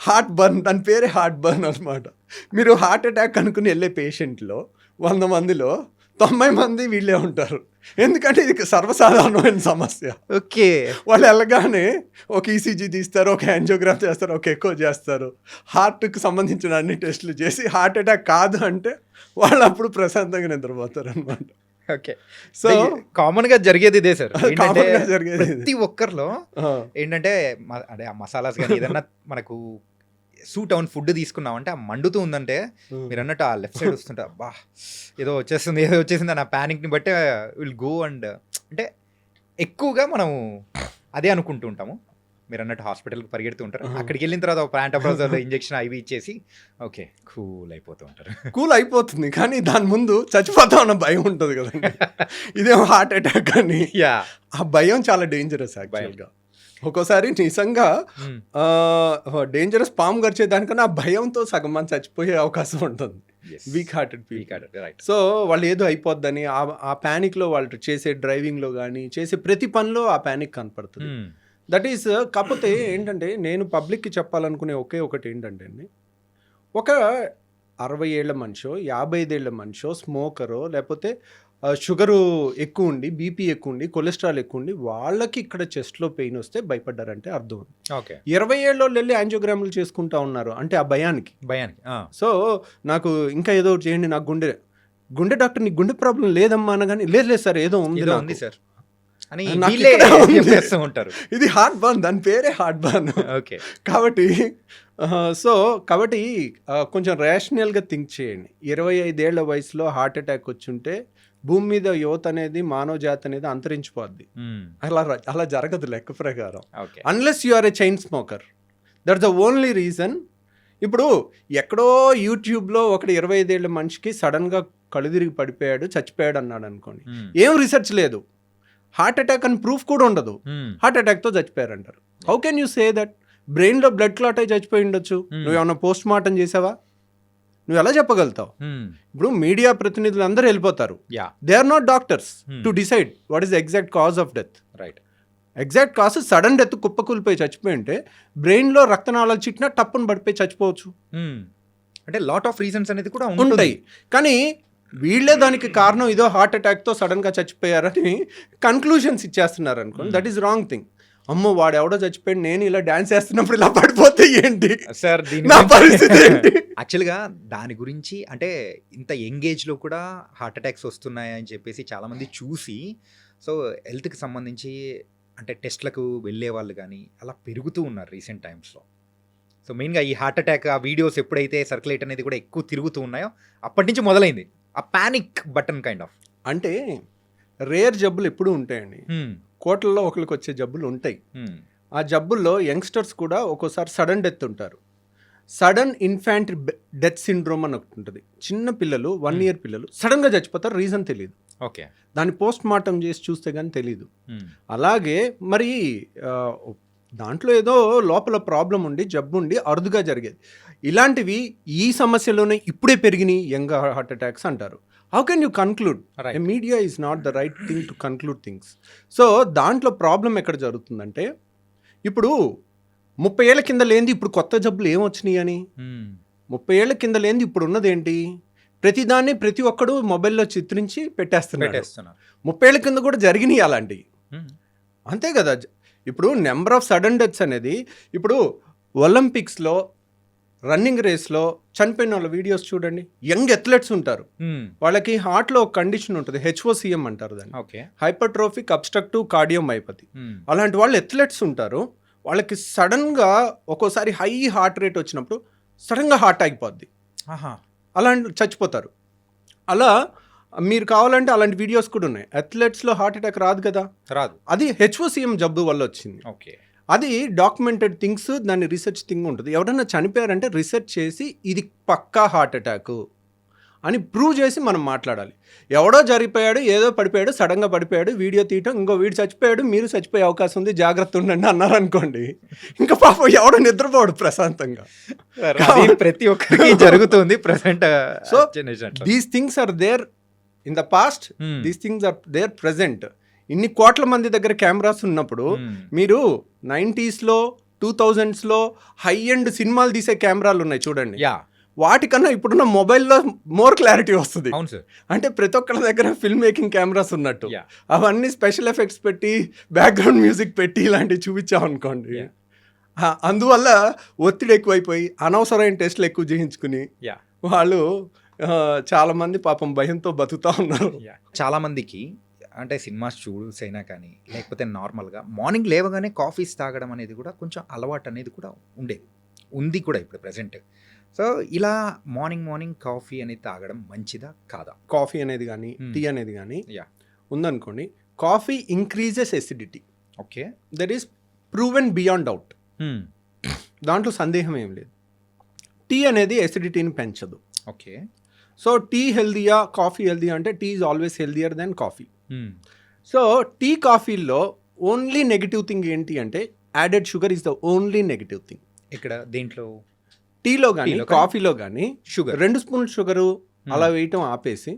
హార్ట్ బర్న్, దాని పేరే హార్ట్ బర్న్ అనమాట. మీరు హార్ట్ అటాక్ అనుకుని వెళ్ళే పేషెంట్లో 100 మందిలో 90 మంది వీళ్ళే ఉంటారు, ఎందుకంటే ఇది సర్వసాధారణమైన సమస్య. ఓకే. వాళ్ళు వెళ్ళగానే ఒక ఈసీజీ తీస్తారు, ఒక యాంజియోగ్రాఫ్ చేస్తారు, ఒక ఎకో చేస్తారు, హార్ట్కి సంబంధించిన అన్ని టెస్టులు చేసి హార్ట్ అటాక్ కాదు అంటే వాళ్ళు అప్పుడు ప్రశాంతంగా నిద్రపోతారు అనమాట. ఓకే. సో కామన్ గా జరిగేది ఇదే సార్. జరిగేది ప్రతి ఒక్కరిలో ఏంటంటే అదే ఆ మసాలాస్ కానీ ఏదన్నా మనకు సూట్ అవును ఫుడ్ తీసుకున్నామంటే ఆ మండుతూ ఉందంటే మీరు అన్నట్టు ఆ లెఫ్ట్ సైడ్ వస్తుంటే అబ్బా ఏదో వచ్చేసింది అన్న ప్యానిక్ని బట్టి విల్ గో అండ్ అంటే ఎక్కువగా మనం అదే అనుకుంటూ ఉంటాము. మీరు అన్నట్టు హాస్పిటల్కి పరిగెడుతూ ఉంటారు, అక్కడికి వెళ్ళిన తర్వాత ఒక ప్యాంటాప్రోజోల్ ఇంజెక్షన్ అవి ఇచ్చేసి ఓకే కూల్ అయిపోతూ ఉంటారు. కూల్ అయిపోతుంది, కానీ దాని ముందు చచ్చిపోతా ఉన్న భయం ఉంటుంది కదండి. ఇదేమో హార్ట్ అటాక్ అని, ఆ భయం చాలా డేంజరస్ యాక్చువల్గా. ఒక్కోసారి నిజంగా డేంజరస్ పాము గడిచే దానికన్నా ఆ భయంతో సగం మంది చచ్చిపోయే అవకాశం ఉంటుంది. Weak hearted people. Right. So వాళ్ళు ఏదో అయిపోద్దని ఆ ప్యానిక్లో వాళ్ళు చేసే డ్రైవింగ్లో కానీ చేసే ప్రతి పనిలో ఆ ప్యానిక్ కనపడుతుంది. దట్ ఈస్ కాకపోతే ఏంటంటే నేను పబ్లిక్కి చెప్పాలనుకునే ఒకే ఒకటి ఏంటంటే అండి, ఒక 60 ఏళ్ల మనిషో 55 ఏళ్ల మనిషో స్మోకరో లేకపోతే షుగరు ఎక్కువ ఉండి బీపీ ఎక్కువ ఉండి కొలెస్ట్రాల్ ఎక్కువ ఉండి వాళ్ళకి ఇక్కడ చెస్ట్లో పెయిన్ వస్తే భయపడ్డారంటే అర్థం. ఓకే. 20 ఏళ్ళలో వెళ్ళి యాంజియోగ్రాములు చేసుకుంటా ఉన్నారు అంటే ఆ భయానికి. సో నాకు ఇంకా ఏదో ఒకటి చేయండి, నాకు గుండె డాక్టర్ నీకు గుండె ప్రాబ్లం లేదమ్మా అనగానే లేదు సార్ ఏదో ఉంది సార్ అని ఉంటారు. ఇది హార్ట్ బర్న్, దాని పేరే హార్ట్ బర్న్. ఓకే. కాబట్టి కొంచెం రేషనల్గా థింక్ చేయండి. 25 ఏళ్ల వయసులో హార్ట్ అటాక్ వచ్చుంటే భూమి మీద యువత అనేది మానవ జాతి అనేది అంతరించిపోద్ది. అలా జరగదు లెక్క ప్రకారం, unless you are a chain smoker. That's the only reason. ఇప్పుడు ఎక్కడో యూట్యూబ్లో ఒకటి 25 ఏళ్ల మనిషికి సడన్గా కళ్ళు తిరిగి పడిపోయాడు చచ్చిపోయాడు అన్నాడు అనుకోండి, ఏం రీసెర్చ్ లేదు, హార్ట్ అటాక్ అని ప్రూఫ్ కూడా ఉండదు, హార్ట్ అటాక్తో చచ్చిపోయారు అంటారు. How can you say that? బ్రెయిన్లో బ్లడ్ క్లాట్ అయి చచ్చిపోయి ఉండొచ్చు, నువ్వు ఏమన్నా పోస్ట్ మార్టం చేసావా? నువ్వు ఎలా చెప్పగలుగుతావు? ఇప్పుడు మీడియా ప్రతినిధులు అందరూ వెళ్ళిపోతారు, they are not doctors to decide what is the exact cause of death. Right. Exact cause sudden death కుప్పకూలిపోయి చచ్చిపోయి ఉంటే బ్రెయిన్లో రక్తనాళాలు చిట్టినా టప్పును పడిపోయి చచ్చిపోవచ్చు. అంటే లాట్ ఆఫ్ రీజన్స్ అనేది కూడా ఉంటాయి, కానీ వీళ్ళే దానికి కారణం ఇదో హార్ట్ అటాక్తో సడన్గా చచ్చిపోయారని కన్క్లూషన్స్ ఇచ్చేస్తున్నారు అనుకోండి. That is wrong thing. అమ్మో వాడు ఎవడో చచ్చిపోయాడు, నేను ఇలా డాన్స్ చేస్తున్నప్పుడు ఇలా పడిపోతే ఏంటి సార్ నా పరిస్థితి ఏంటి? యాక్చువల్గా దాని గురించి అంటే ఇంత యంగేజ్లో కూడా హార్ట్ అటాక్స్ వస్తున్నాయని చెప్పేసి చాలామంది చూసి, సో హెల్త్కి సంబంధించి అంటే టెస్ట్లకు వెళ్ళే వాళ్ళు కానీ అలా పెరుగుతూ ఉన్నారు రీసెంట్ టైమ్స్లో. సో మెయిన్గా ఈ హార్ట్ అటాక్ ఆ వీడియోస్ ఎప్పుడైతే సర్క్యులేట్ అనేది కూడా ఎక్కువ తిరుగుతూ ఉన్నాయో అప్పటి నుంచి మొదలైంది ఆ పానిక్ బటన్ కైండ్ ఆఫ్. అంటే రేర్ జబ్బులు ఎప్పుడూ ఉంటాయండి, కోట్లలో ఒకరికి వచ్చే జబ్బులు ఉంటాయి. ఆ జబ్బుల్లో యంగ్స్టర్స్ కూడా ఒక్కోసారి సడన్ డెత్ ఉంటారు. సడన్ ఇన్ఫాంట్ డెత్ సిండ్రోమ్ అని ఒకటి ఉంటుంది. చిన్న పిల్లలు 1 year పిల్లలు సడన్గా చచ్చిపోతారు, రీజన్ తెలియదు. ఓకే. దాన్ని పోస్ట్ మార్టం చేసి చూస్తే కానీ తెలీదు. అలాగే మరి దాంట్లో ఏదో లోపల ప్రాబ్లం ఉండి జబ్బు ఉండి అరుదుగా జరిగేది. ఇలాంటివి ఈ సమస్యలోనే ఇప్పుడే పెరిగినాయి యంగ్ హార్ట్ అటాక్స్ అంటారు. How can you conclude? Media is not the right thing to conclude things. So దాంట్లో ప్రాబ్లం ఎక్కడ జరుగుతుందంటే, ఇప్పుడు 30 ఏళ్ల కింద లేనిది ఇప్పుడు కొత్త జబ్బులు ఏమొచ్చినాయి అని, 30 ఏళ్ల కింద లేనిది ఇప్పుడు ఉన్నదేంటి, ప్రతిదాన్ని ప్రతి ఒక్కడు మొబైల్లో చిత్రించి పెట్టేస్తున్నారు. 30 ఏళ్ల కింద కూడా జరిగినాయి అలాంటివి, అంతే కదా. ఇప్పుడు నెంబర్ ఆఫ్ సడన్ డెత్స్ అనేది, ఇప్పుడు ఒలింపిక్స్లో రన్నింగ్ రేస్లో చనిపోయిన వాళ్ళ వీడియోస్ చూడండి. యంగ్ అథ్లెట్స్ ఉంటారు, వాళ్ళకి హార్ట్లో ఒక కండిషన్ ఉంటుంది, HOCM అంటారు దాన్ని, హైపర్ట్రోఫిక్ అబ్స్ట్రక్టివ్ కార్డియోమైపతి. అలాంటి వాళ్ళు అథ్లెట్స్ ఉంటారు, వాళ్ళకి సడన్గా ఒక్కోసారి హై హార్ట్ రేట్ వచ్చినప్పుడు సడన్గా హార్ట్ ఆగిపోద్ది, అలాంటి చచ్చిపోతారు. అలా మీరు కావాలంటే అలాంటి వీడియోస్ కూడా ఉన్నాయి. అథ్లెట్స్లో హార్ట్ అటాక్ రాదు కదా, రాదు. అది HOCM జబ్బు వల్ల వచ్చింది. ఓకే. అది డాక్యుమెంటెడ్ థింగ్స్, దాన్ని రీసెర్చ్ థింగ్ ఉంటుంది. ఎవరైనా చనిపోయారంటే రీసెర్చ్ చేసి ఇది పక్కా హార్ట్ అటాక్ అని ప్రూవ్ చేసి మనం మాట్లాడాలి. ఎవడో జరిగిపోయాడు, ఏదో పడిపోయాడు, సడన్గా పడిపోయాడు, వీడియో తీయటం, ఇంకో వీడు చచ్చిపోయాడు, మీరు చచ్చిపోయే అవకాశం ఉంది, జాగ్రత్త ఉండండి అన్నారనుకోండి, ఇంకా పాపం ఎవడో నిద్రపోడు ప్రశాంతంగా. ప్రతి ఒక్కరికి జరుగుతుంది present. So these things are there in the past, these things are there present. ఇన్ని కోట్ల మంది దగ్గర కెమెరాస్ ఉన్నప్పుడు మీరు 90sలో 2000sలో హై ఎండ్ సినిమాలు తీసే కెమెరాలు ఉన్నాయి చూడండి, వాటికన్నా ఇప్పుడున్న మొబైల్లో మోర్ క్లారిటీ వస్తుంది. అంటే ప్రతి ఒక్కరి దగ్గర ఫిల్మ్ మేకింగ్ కెమెరాస్ ఉన్నట్టు అవన్నీ స్పెషల్ ఎఫెక్ట్స్ పెట్టి బ్యాక్గ్రౌండ్ మ్యూజిక్ పెట్టి ఇలాంటివి చూపించామనుకోండి, అందువల్ల ఒత్తిడి ఎక్కువైపోయి అనవసరమైన టెస్ట్లు ఎక్కువ చేయించుకుని వాళ్ళు చాలామంది పాపం భయంతో బతుకుతూ ఉన్నారు. చాలామందికి అంటే సినిమాస్ చూసైనా కానీ లేకపోతే నార్మల్గా మార్నింగ్ లేవగానే కాఫీస్ తాగడం అనేది కూడా కొంచెం అలవాటు అనేది కూడా ఉంది కూడా ఇప్పుడు ప్రజెంట్. సో ఇలా మార్నింగ్ కాఫీ అనేది తాగడం మంచిదా కాదా? కాఫీ అనేది కానీ టీ అనేది కానీ ఉందనుకోండి, coffee increases acidity. Okay. That is proven beyond doubt, దాంట్లో సందేహం ఏం లేదు. టీ అనేది ఎసిడిటీని పెంచదు. ఓకే. సో టీ హెల్దీయా కాఫీ హెల్దీయా అంటే tea is always healthier than coffee. So tea కాఫీల్లో ఓన్లీ నెగిటివ్ థింగ్ ఏంటి అంటే added sugar is the only negative thing. ఇక్కడ దేంట్లో టీలో కానీ టీలో కానీ కాఫీలో కానీ షుగర్ 2 స్పూన్ల షుగరు అలా వేయటం ఆపేసి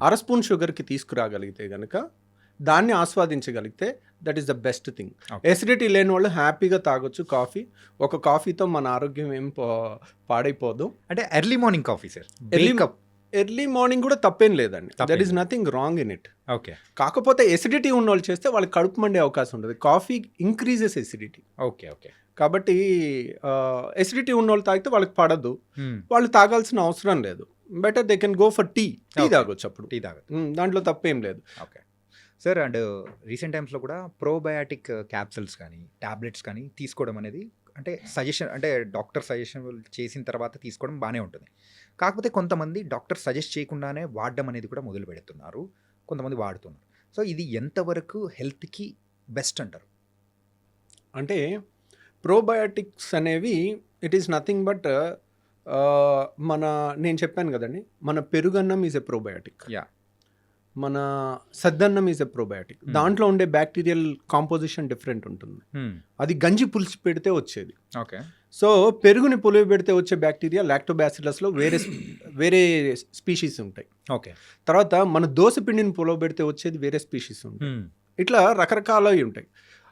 1/2 స్పూన్ షుగర్కి తీసుకురాగలిగితే కనుక దాన్ని ఆస్వాదించగలిగితే that is the best thing. Acidity లేని వాళ్ళు హ్యాపీగా తాగొచ్చు కాఫీ. ఒక కాఫీతో మన ఆరోగ్యం ఏం పాడైపోదు. అంటే early morning coffee sir, early morning కూడా తప్పేం లేదండి, that is nothing wrong in it. Okay. కాకపోతే ఎసిడిటీ ఉన్న వాళ్ళు చేస్తే వాళ్ళకి కడుపు మండే అవకాశం ఉంటుంది. Coffee increases acidity. Okay okay. కాబట్టి ఎసిడిటీ ఉన్న వాళ్ళు తాగితే వాళ్ళకి పడదు, వాళ్ళు తాగాల్సిన అవసరం లేదు. Better they can go for tea తాగొచ్చు అప్పుడు, టీ తాగొచ్చు, దాంట్లో తప్పేం లేదు. Okay sir. అండ్ రీసెంట్ టైమ్స్లో కూడా ప్రోబయాటిక్ క్యాప్సూల్స్ కానీ ట్యాబ్లెట్స్ కానీ తీసుకోవడం అనేది అంటే సజెషన్, అంటే డాక్టర్ సజెషన్ చేసిన తర్వాత తీసుకోవడం బాగానే ఉంటుంది. కాకపోతే కొంతమంది డాక్టర్ సజెస్ట్ చేయకుండానే వాడడం అనేది కూడా మొదలు పెడుతున్నారు, కొంతమంది వాడుతున్నారు. సో ఇది ఎంతవరకు హెల్త్కి బెస్ట్ అంటారు? అంటే ప్రోబయాటిక్స్ అనేవి ఇట్ ఈస్ నథింగ్ బట్ నేను చెప్పాను కదండి, మన పెరుగన్నం ఈజ్ ఎ ప్రోబయాటిక్, యా, మన సద్దన్నం ఈజ్ ఎ ప్రోబయాటిక్. దాంట్లో ఉండే బ్యాక్టీరియల్ కాంపోజిషన్ డిఫరెంట్ ఉంటుంది. అది గంజి పులిసి పెడితే వచ్చేది. ఓకే. సో పెరుగుని పులివి పెడితే వచ్చే బ్యాక్టీరియా లాక్టోబాసిల్లస్లో వేరే స్పీషీస్ ఉంటాయి. ఓకే. తర్వాత మన దోస పిండిని పులవ పెడితే వచ్చేది వేరే స్పీషీస్ ఉంటాయి. ఇట్లా రకరకాలవి ఉంటాయి.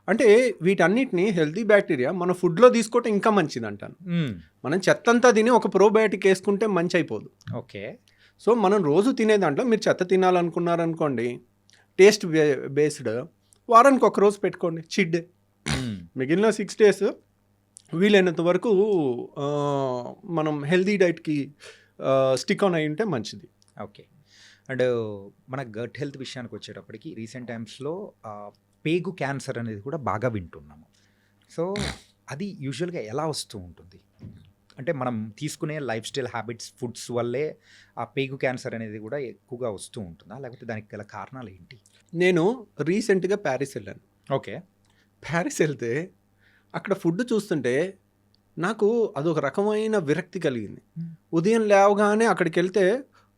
అంటే వీటన్నిటిని హెల్తీ బ్యాక్టీరియా మన ఫుడ్లో తీసుకోవటం ఇంకా మంచిది అంటాను. మనం చెత్తంతా తిని ఒక ప్రోబయాటిక్ వేసుకుంటే మంచి అయిపోదు. ఓకే. సో మనం రోజు తినే దాంట్లో మీరు చెత్త తినాలనుకున్నారనుకోండి, టేస్ట్ బేస్డ్ వారానికి ఒక రోజు పెట్టుకోండి చీట్ డే. మిగిలిన 6 days వీలైనంత వరకు మనం హెల్తీ డైట్కి స్టిక్ ఆన్ అయి ఉంటే మంచిది. ఓకే. అండ్ మన గట్ హెల్త్ విషయానికి వచ్చేటప్పటికి రీసెంట్ టైమ్స్లో పేగు క్యాన్సర్ అనేది కూడా బాగా వింటున్నాము. సో అది యూజువల్గా ఎలా వస్తూ ఉంటుంది? అంటే మనం తీసుకునే లైఫ్ స్టైల్ హ్యాబిట్స్, ఫుడ్స్ వల్లే ఆ పేగు క్యాన్సర్ అనేది కూడా ఎక్కువగా వస్తూ ఉంటుందా, లేకపోతే దానికి గల కారణాలు ఏంటి? నేను రీసెంట్గా ప్యారిస్ వెళ్ళాను. ఓకే. ప్యారిస్ వెళ్తే అక్కడ ఫుడ్ చూస్తుంటే నాకు అదొక రకమైన విరక్తి కలిగింది. ఉదయం లేవగానే అక్కడికి వెళ్తే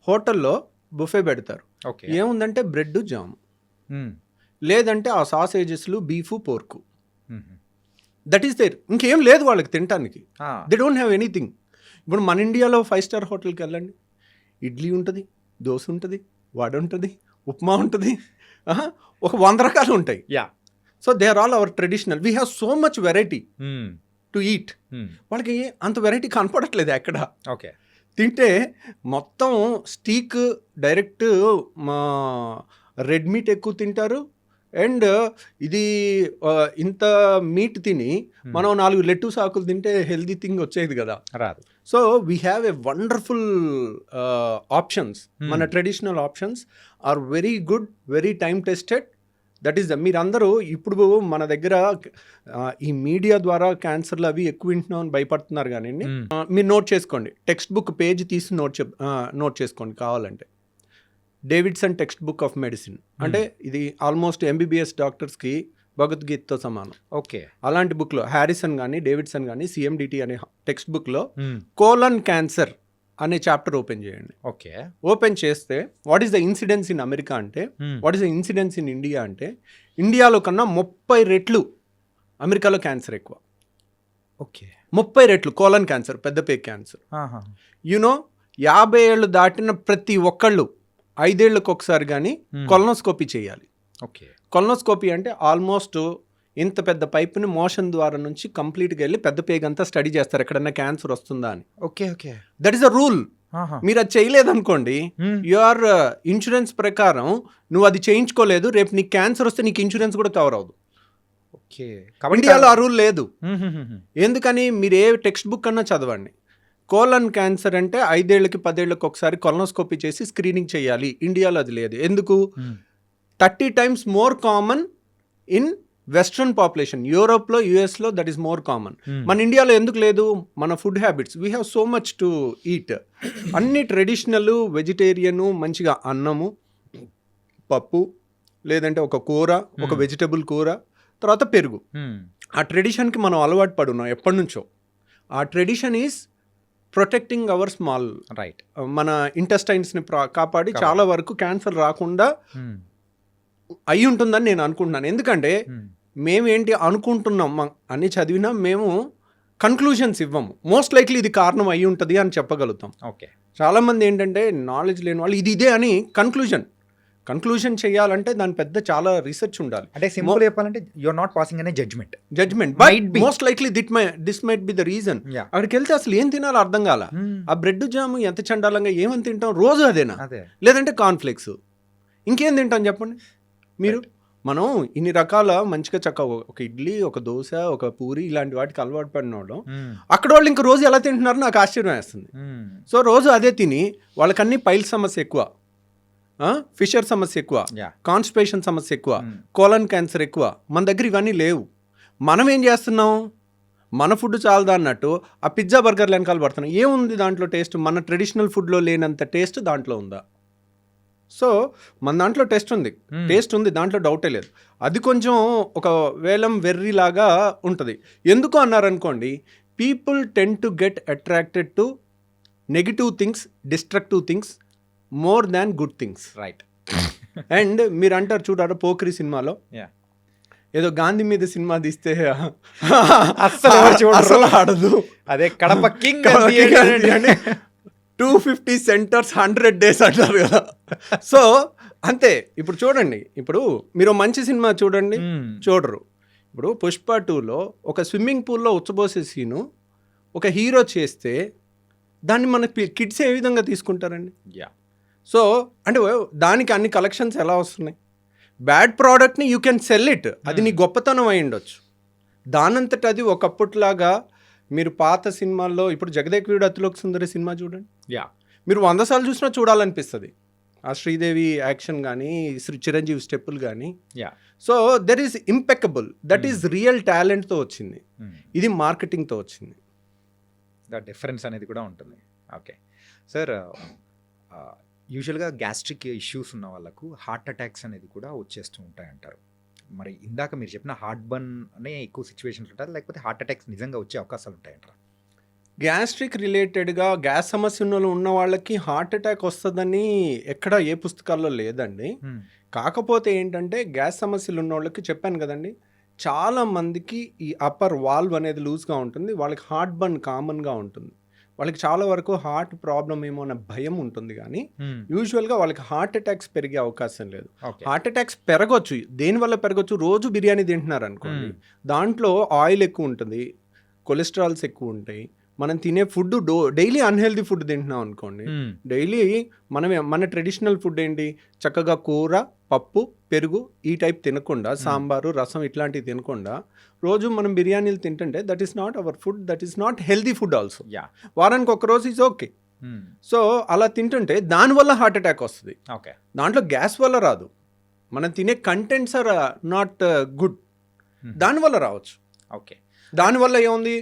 హోటల్లో బుఫే పెడతారు. ఓకే. ఏముందంటే బ్రెడ్ జామ్, లేదంటే ఆ సాసేజెస్లు beef pork, that is there. ఇంకేం లేదు వాళ్ళకి తినటానికి. They don't have anything. ఇప్పుడు మన ఇండియాలో 5 star హోటల్కి వెళ్ళండి, ఇడ్లీ ఉంటుంది, దోశ ఉంటుంది, వడ ఉంటుంది, ఉప్మా ఉంటుంది, ఒక 100 రకాలు ఉంటాయి. Yeah. So they are all our traditional. We have so much variety to eat. వాళ్ళకి అంత వెరైటీ కనపడట్లేదు ఎక్కడ. ఓకే. తింటే మొత్తం స్టీక్ డైరెక్ట్ మా రెడ్ మీట్ ఎక్కువ తింటారు. అండ్ ఇది ఇంత మీట్ తిని మనం 4 లెట్టూస్ ఆకులు తింటే హెల్దీ థింగ్ వచ్చేది కదా, రాదు. So we have a wonderful options. మన traditional options are very good, very time tested. That is మీరందరూ ఇప్పుడు మన దగ్గర ఈ మీడియా ద్వారా క్యాన్సర్లు అవి ఎక్కువ వింటున్నామని భయపడుతున్నారు. కానీ మీరు నోట్ చేసుకోండి, టెక్స్ట్ బుక్ పేజ్ తీసి నోట్ చేసుకోండి కావాలంటే. Davidson text book of medicine అంటే ఇది ఆల్మోస్ట్ MBBS డాక్టర్స్కి భగవద్గీతతో సమానం. ఓకే. అలాంటి బుక్లో హ్యారిసన్ కానీ డేవిడ్సన్ కానీ CMDT అనే టెక్స్ట్ బుక్లో కోలన్ క్యాన్సర్ అనే చాప్టర్ ఓపెన్ చేయండి. ఓకే. ఓపెన్ చేస్తే what is the incidence in America అంటే, what is the incidence in India అంటే, ఇండియాలో కన్నా 30 రెట్లు అమెరికాలో క్యాన్సర్ ఎక్కువ. ఓకే. 30 రెట్లు కోలన్ క్యాన్సర్, పెద్ద పేగు క్యాన్సర్. యూనో 50 ఏళ్ళు దాటిన ప్రతి ఒక్కళ్ళు 5 ఏళ్ళకి ఒకసారి కానీ కొలనోస్కోపీ చేయాలి. ఓకే. కొలనోస్కోపీ అంటే ఆల్మోస్ట్ ఇంత పెద్ద పైపుని మోషన్ ద్వారా నుంచి కంప్లీట్గా వెళ్ళి పెద్ద పేగంతా స్టడీ చేస్తారు ఎక్కడన్నా క్యాన్సర్ వస్తుందా అని. Okay. Okay. That is a rule. మీరు అది చేయలేదనుకోండి, యువర్ ఇన్సూరెన్స్ ప్రకారం నువ్వు అది చేయించుకోలేదు, రేపు నీకు క్యాన్సర్ వస్తే నీకు ఇన్సూరెన్స్ కూడా కవర్ అవ్వదు. ఓకే. ఇండియాలో ఆ రూల్ లేదు. ఎందుకని? మీరు ఏ టెక్స్ట్ బుక్ అన్నా చదవండి, కోలన్ క్యాన్సర్ అంటే 5 ఏళ్ళకి 10 ఏళ్ళకి ఒకసారి కొలనోస్కోపీ చేసి స్క్రీనింగ్ చేయాలి. ఇండియాలో అది లేదు. ఎందుకు? 30 times more common in western population. యూరోప్లో, US లో దట్ ఈస్ మోర్ కామన్. మన ఇండియాలో ఎందుకు లేదు? మన food habits, we have so much to eat. అన్ని ట్రెడిషనల్, వెజిటేరియను, మంచిగా అన్నము, పప్పు, లేదంటే ఒక కూర, ఒక వెజిటబుల్ కూర, తర్వాత పెరుగు. ఆ ట్రెడిషన్కి మనం అలవాటు పడున్నాం ఎప్పటి నుంచో. ఆ tradition is protecting hour small right, మన ఇంటెస్టైన్స్ని కాపాడి చాలా వరకు క్యాన్సర్ రాకుండా అయి ఉంటుందని నేను అనుకుంటున్నాను. ఎందుకంటే మేమేంటి అనుకుంటున్నాం అని చదివినా మేము కన్క్లూషన్స్ ఇవ్వము. మోస్ట్ లైక్లీ ఇది కారణం అయి ఉంటుంది అని చెప్పగలుగుతాం. ఓకే. చాలామంది ఏంటంటే నాలెడ్జ్ లేని వాళ్ళు ఇదే అని కన్క్లూషన్ చేయాలంటే దాని పెద్ద చాలా రీసెర్చ్ ఉండాలి. అంటే సింపుల్ చెప్పాలంటే యూఆర్ నాట్ పాసింగ్ అనే judgement but most likely this might be the reason. Yeah. అక్కడికి వెళ్తే అసలు ఏం తినాలో అర్థం కాల. ఆ బ్రెడ్ జామ్ ఎంత చండాలంగా ఏమని తింటాం రోజు అదేనా, అదే లేదంటే కార్న్ఫ్లేక్స్, ఇంకేం తింటాం చెప్పండి మీరు. మనం ఇన్ని రకాల మంచిగా చక్కగా ఒక ఇడ్లీ, ఒక దోశ, ఒక పూరి ఇలాంటి వాటికి అలవాటు పడిన వాళ్ళు అక్కడ వాళ్ళు ఇంక రోజు ఎలా తింటున్నారో నాకు ఆశ్చర్యం వేస్తుంది. సో రోజు అదే తిని వాళ్ళకన్నీ పైల్ సమస్య ఎక్కువ, ఫిషర్ సమస్య ఎక్కువ, కాన్స్టిపేషన్ సమస్య ఎక్కువ, కోలన్ క్యాన్సర్ ఎక్కువ. మన దగ్గర ఇవన్నీ లేవు. మనం ఏం చేస్తున్నాం, మన ఫుడ్ చాలదా అన్నట్టు ఆ పిజ్జా బర్గర్లు వెనకాల పడుతున్నాం. ఏముంది దాంట్లో టేస్ట్? మన ట్రెడిషనల్ ఫుడ్లో లేనంత టేస్ట్ దాంట్లో ఉందా? సో మన దాంట్లో టేస్ట్ ఉంది, దాంట్లో డౌటే లేదు. అది కొంచెం ఒక వేలం వెర్రిలాగా ఉంటుంది. ఎందుకు అన్నారనుకోండి, people ten to get attracted to negative things, destructive things more than good things. Right. And మీరు అంటారు చూడారా పోక్రీ సినిమాలో, ఏదో గాంధీ మీద సినిమా తీస్తే అస్సలు ఆడదు, అదే కడప కింగ్ 250 సెంటర్స్ 100 days అంటారు కదా. సో అంతే. ఇప్పుడు చూడండి, ఇప్పుడు మీరు మంచి సినిమా చూడండి, చూడరు. ఇప్పుడు పుష్ప 2లో ఒక స్విమ్మింగ్ పూల్లో ఉచ్చబోసే సీను ఒక హీరో చేస్తే దాన్ని మన కిడ్స్ ఏ విధంగా తీసుకుంటారండి? సో అంటే దానికి అన్ని కలెక్షన్స్ ఎలా వస్తున్నాయి? బ్యాడ్ ప్రోడక్ట్ని యూ కెన్ సెల్ ఇట్, అది నీ గొప్పతనం అయి ఉండొచ్చు. దానంతట అది ఒకప్పట్లాగా మీరు పాత సినిమాల్లో ఇప్పుడు జగదేకవీరుడు అతిలోక సుందరి సినిమా చూడండి, మీరు 100 సార్లు చూసినా చూడాలనిపిస్తుంది. ఆ శ్రీదేవి యాక్షన్ కానీ, చిరంజీవి స్టెప్పులు కానీ. So there is impeccable, that is real టాలెంట్తో వచ్చింది. ఇది మార్కెటింగ్తో వచ్చింది. ద డిఫరెన్స్ అనేది కూడా ఉంటుంది. ఓకే సార్, యూజువల్గా గ్యాస్ట్రిక్ ఇష్యూస్ ఉన్న వాళ్ళకు హార్ట్ అటాక్స్ అనేది కూడా వచ్చేస్తూ ఉంటాయంటారు. మరి ఇందాక మీరు చెప్పిన హార్ట్ బర్న్ అనే ఎక్కువ సిచ్యువేషన్స్ ఉంటారు, లేకపోతే హార్ట్ అటాక్స్ నిజంగా వచ్చే అవకాశాలు ఉంటాయంటారా? గ్యాస్ట్రిక్ రిలేటెడ్గా గ్యాస్ సమస్య ఉన్న వాళ్ళకి హార్ట్ అటాక్ వస్తుందని ఎక్కడ ఏ పుస్తకాల్లో లేదండి. కాకపోతే ఏంటంటే గ్యాస్ సమస్యలు ఉన్న వాళ్ళకి చెప్పాను కదండి, చాలా మందికి ఈ అప్పర్ వాల్వ్ అనేది లూజ్గా ఉంటుంది, వాళ్ళకి హార్ట్ బర్న్ కామన్గా ఉంటుంది. వాళ్ళకి చాలా వరకు హార్ట్ ప్రాబ్లం ఏమో అన్న భయం ఉంటుంది, కానీ యూజువల్గా వాళ్ళకి హార్ట్ అటాక్స్ పెరిగే అవకాశం లేదు. హార్ట్ అటాక్స్ పెరగొచ్చు, దేనివల్ల పెరగొచ్చు? రోజు బిర్యానీ తింటున్నారు అనుకోండి, దాంట్లో ఆయిల్ ఎక్కువ ఉంటుంది, కొలెస్ట్రాల్స్ ఎక్కువ ఉంటాయి. మనం తినే ఫుడ్ డైలీ అన్హెల్దీ ఫుడ్ తింటున్నాం అనుకోండి, డైలీ మన ట్రెడిషనల్ ఫుడ్ ఏంటి, చక్కగా కూర, పప్పు, పెరుగు ఈ టైప్ తినకుండా, సాంబారు, రసం ఇట్లాంటివి తినకుండా రోజు మనం బిర్యానీలు తింటుంటే that is not our food, that is not healthy food also. వారానికి ఒక రోజు ఈజ్ ఓకే. సో అలా తింటుంటే దానివల్ల హార్ట్ అటాక్ వస్తుంది. దాంట్లో గ్యాస్ వల్ల రాదు, మనం తినే కంటెంట్స్ ఆర్ నాట్ గుడ్, దానివల్ల రావచ్చు. ఓకే. దానివల్ల ఏముంది,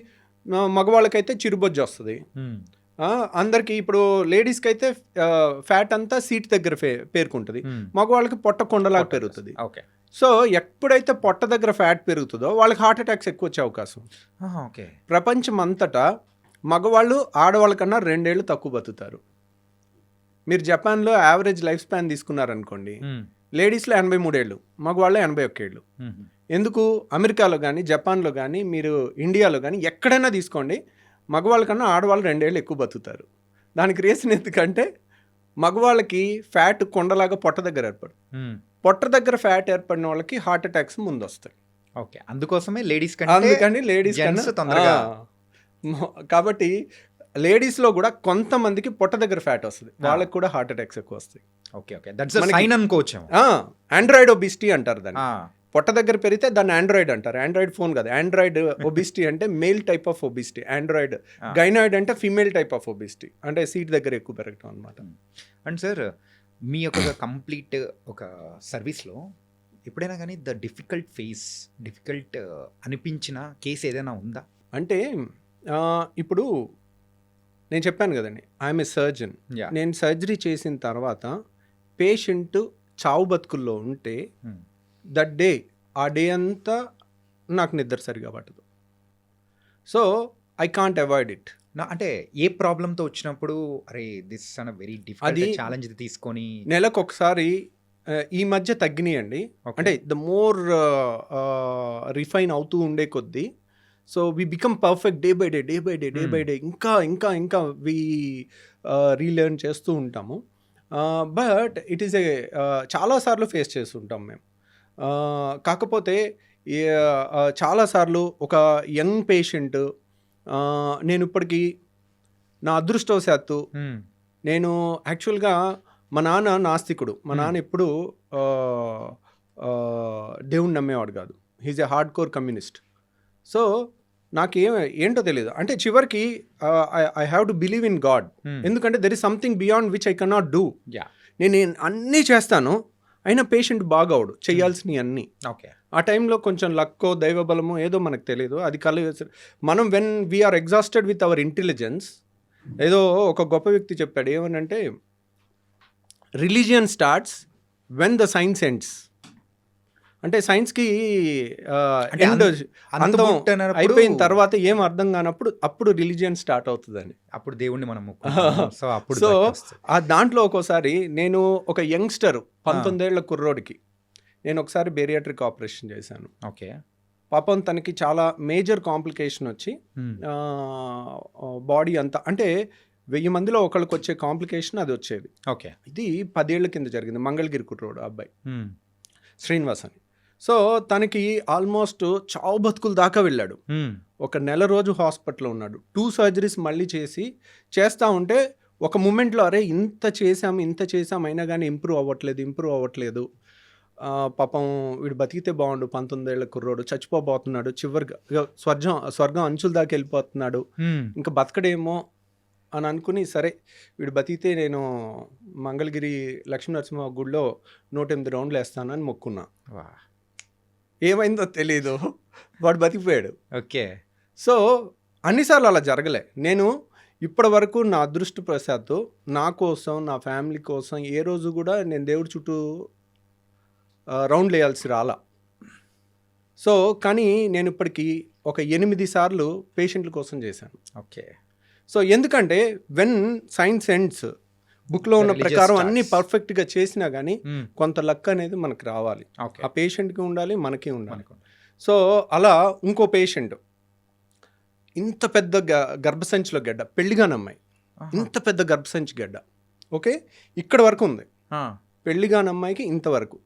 మగవాళ్ళకైతే చిరుబొజ్జు వస్తుంది, అందరికి. ఇప్పుడు లేడీస్కి అయితే ఫ్యాట్ అంతా సీట్ దగ్గర పేరుకుంటుంది, మగవాళ్ళకి పొట్ట కొండలాగా పెరుగుతుంది. సో ఎప్పుడైతే పొట్ట దగ్గర ఫ్యాట్ పెరుగుతుందో వాళ్ళకి హార్ట్ అటాక్స్ ఎక్కువ వచ్చే అవకాశం. ప్రపంచం అంతటా మగవాళ్ళు ఆడవాళ్ళ కన్నా 2 ఏళ్ళు తక్కువ బతుకుతారు. మీరు జపాన్లో యావరేజ్ లైఫ్ స్పాన్ తీసుకున్నారనుకోండి, లేడీస్లో 83 ఏళ్ళు, మగవాళ్ళు 81 ఏళ్ళు. ఎందుకు? అమెరికాలో కానీ, జపాన్లో కానీ, మీరు ఇండియాలో కానీ ఎక్కడైనా తీసుకోండి, మగవాళ్ళ కన్నా ఆడవాళ్ళు 2 ఏళ్ళు ఎక్కువ బతుకుతారు. దానికి రీజన్ ఎందుకంటే మగవాళ్ళకి ఫ్యాట్ కొండలాగా పొట్ట దగ్గర ఏర్పడు, పొట్ట దగ్గర ఫ్యాట్ ఏర్పడిన వాళ్ళకి హార్ట్ అటాక్స్ ముందు వస్తాయి. ఓకే. అందుకోసమే లేడీస్ తొందరగా. కాబట్టి లేడీస్లో కూడా కొంతమందికి పొట్ట దగ్గర ఫ్యాట్ వస్తుంది, వాళ్ళకి కూడా హార్ట్ అటాక్స్ ఎక్కువ వస్తాయి. Okay okay, that's a sign అనుకోవచ్చు. ఆండ్రాయిడ్ ఒబిసిటీ అంటారు దాన్ని. పొట్ట దగ్గర పెరిగితే దాన్ని ఆండ్రాయిడ్ అంటారు. ఆండ్రాయిడ్ ఫోన్ కాదు, ఆండ్రాయిడ్ ఒబిసిటీ అంటే male type of obesity, android. Gynoid అంటే ఫీమేల్ టైప్ ఆఫ్ ఒబిసిటీ, అంటే సీట్ దగ్గర ఎక్కువ పెరగటం అనమాట. అండ్ సార్, మీ యొక్క కంప్లీట్ ఒక సర్వీస్లో ఎప్పుడైనా కానీ డిఫికల్ట్ అనిపించిన కేసు ఏదైనా ఉందా? అంటే ఇప్పుడు నేను చెప్పాను కదండి, ఐఎమ్ ఏ సర్జన్. నేను సర్జరీ చేసిన తర్వాత పేషెంట్ చావు బతుకుల్లో ఉంటే దట్ డే, ఆ డే అంతా నాకు నిద్ర సరిగా పట్టదు. So I can't avoid it. అంటే ఏ ప్రాబ్లంతో వచ్చినప్పుడు అరే this an very difficult challenge తీసుకొని నెలకు ఒకసారి ఈ మధ్య తగ్గినాయండి. Okay. అంటే ద మోర్ రిఫైన్ అవుతూ ఉండే కొద్దీ so we become perfect day by day ఇంకా ఇంకా ఇంకా వి రీలెర్న్ చేస్తూ ఉంటాము. బట్ ఇట్ ఈస్ చాలాసార్లు ఫేస్ చేస్తుంటాం మేము. కాకపోతే చాలాసార్లు ఒక యంగ్ పేషెంట్ నేను ఇప్పటికీ నా అదృష్టవశాత్తు నేను యాక్చువల్గా మా నాన్న నాస్తికుడు. మా నాన్న ఎప్పుడు దేవుణ్ణి నమ్మేవాడు కాదు. He's a hardcore communist. So ఏంటో తెలియదు. అంటే చివరికి I have to believe in God. ఎందుకంటే there is something beyond which I cannot do. నేను అన్నీ చేస్తాను, అయినా పేషెంట్ బాగవుడు చేయాల్సినవి అన్నీ. ఓకే. ఆ టైంలో కొంచెం లక్కో దైవబలమో ఏదో మనకు తెలియదు. అది మనం when we're exhausted with our intelligence. ఏదో ఒక గొప్ప వ్యక్తి చెప్పాడు ఏమనంటే, religion starts when the science ends. అంటే సైన్స్కి ఎండ్ అయిపోయిన తర్వాత ఏం అర్థం కానప్పుడు అప్పుడు రిలీజియన్ స్టార్ట్ అవుతుందని. అప్పుడు దేవుణ్ణి మనం సో ఆ దాంట్లో ఒక్కోసారి నేను ఒక యంగ్స్టర్ 19 ఏళ్ల కుర్రోడికి నేను ఒకసారి బేరియాట్రిక్ ఆపరేషన్ చేశాను. ఓకే. పాపం తనకి చాలా మేజర్ కాంప్లికేషన్ వచ్చి బాడీ అంతా అంటే 1000 మందిలో ఒకళ్ళకి వచ్చే కాంప్లికేషన్ అది వచ్చేది. ఓకే. ఇది 10 ఏళ్ల కింద జరిగింది. మంగళగిరి కుర్రోడు అబ్బాయి శ్రీనివాస్ అని. సో తనకి ఆల్మోస్ట్ చావు బతుకుల దాకా వెళ్ళాడు. ఒక నెల రోజు హాస్పిటల్లో ఉన్నాడు. 2 సర్జరీస్ మళ్ళీ చేస్తూ ఉంటే ఒక మూమెంట్లో అరే ఇంత చేసాం అయినా కానీ ఇంప్రూవ్ అవ్వట్లేదు. పాపం వీడు బతికితే బాగుండు, 19 ఏళ్ల కుర్రోడు చచ్చిపోబోతున్నాడు, చివరిగా స్వర్గం అంచుల దాకా వెళ్ళిపోతున్నాడు, ఇంకా బతకడేమో అని అనుకుని సరే వీడు బతికితే నేను మంగళగిరి లక్ష్మీనరసింహ గుడిలో 108 రౌండ్లు వేస్తానని మొక్కున్నా. ఏమైందో తెలీదు, వాడు బతికిపోయాడు. ఓకే. సో అన్నిసార్లు అలా జరగలే. నేను ఇప్పటి వరకు నా అదృష్టవశాత్తు నా కోసం నా ఫ్యామిలీ కోసం ఏ రోజు కూడా నేను దేవుడి చుట్టూ రౌండ్లు వేయాల్సి రాలా. సో కానీ నేను ఇప్పటికీ ఒక 8 సార్లు పేషెంట్ల కోసం చేశాను. ఓకే. సో ఎందుకంటే వెన్ సైన్స్ ఎండ్స్ బుక్లో ఉన్న ప్రకారం అన్నీ పర్ఫెక్ట్గా చేసినా కానీ కొంత లక్ అనేది మనకు రావాలి. ఆ పేషెంట్కి ఉండాలి, మనకి ఉండాలి. సో అలా ఇంకో పేషెంట్ ఇంత పెద్ద గర్భసంచిలో గడ్డ, పెళ్లిగాని అమ్మాయి, ఇంత పెద్ద గర్భసంచి గడ్డ. ఓకే, ఇక్కడ వరకు ఉంది. పెళ్లిగాని అమ్మాయికి ఇంతవరకు.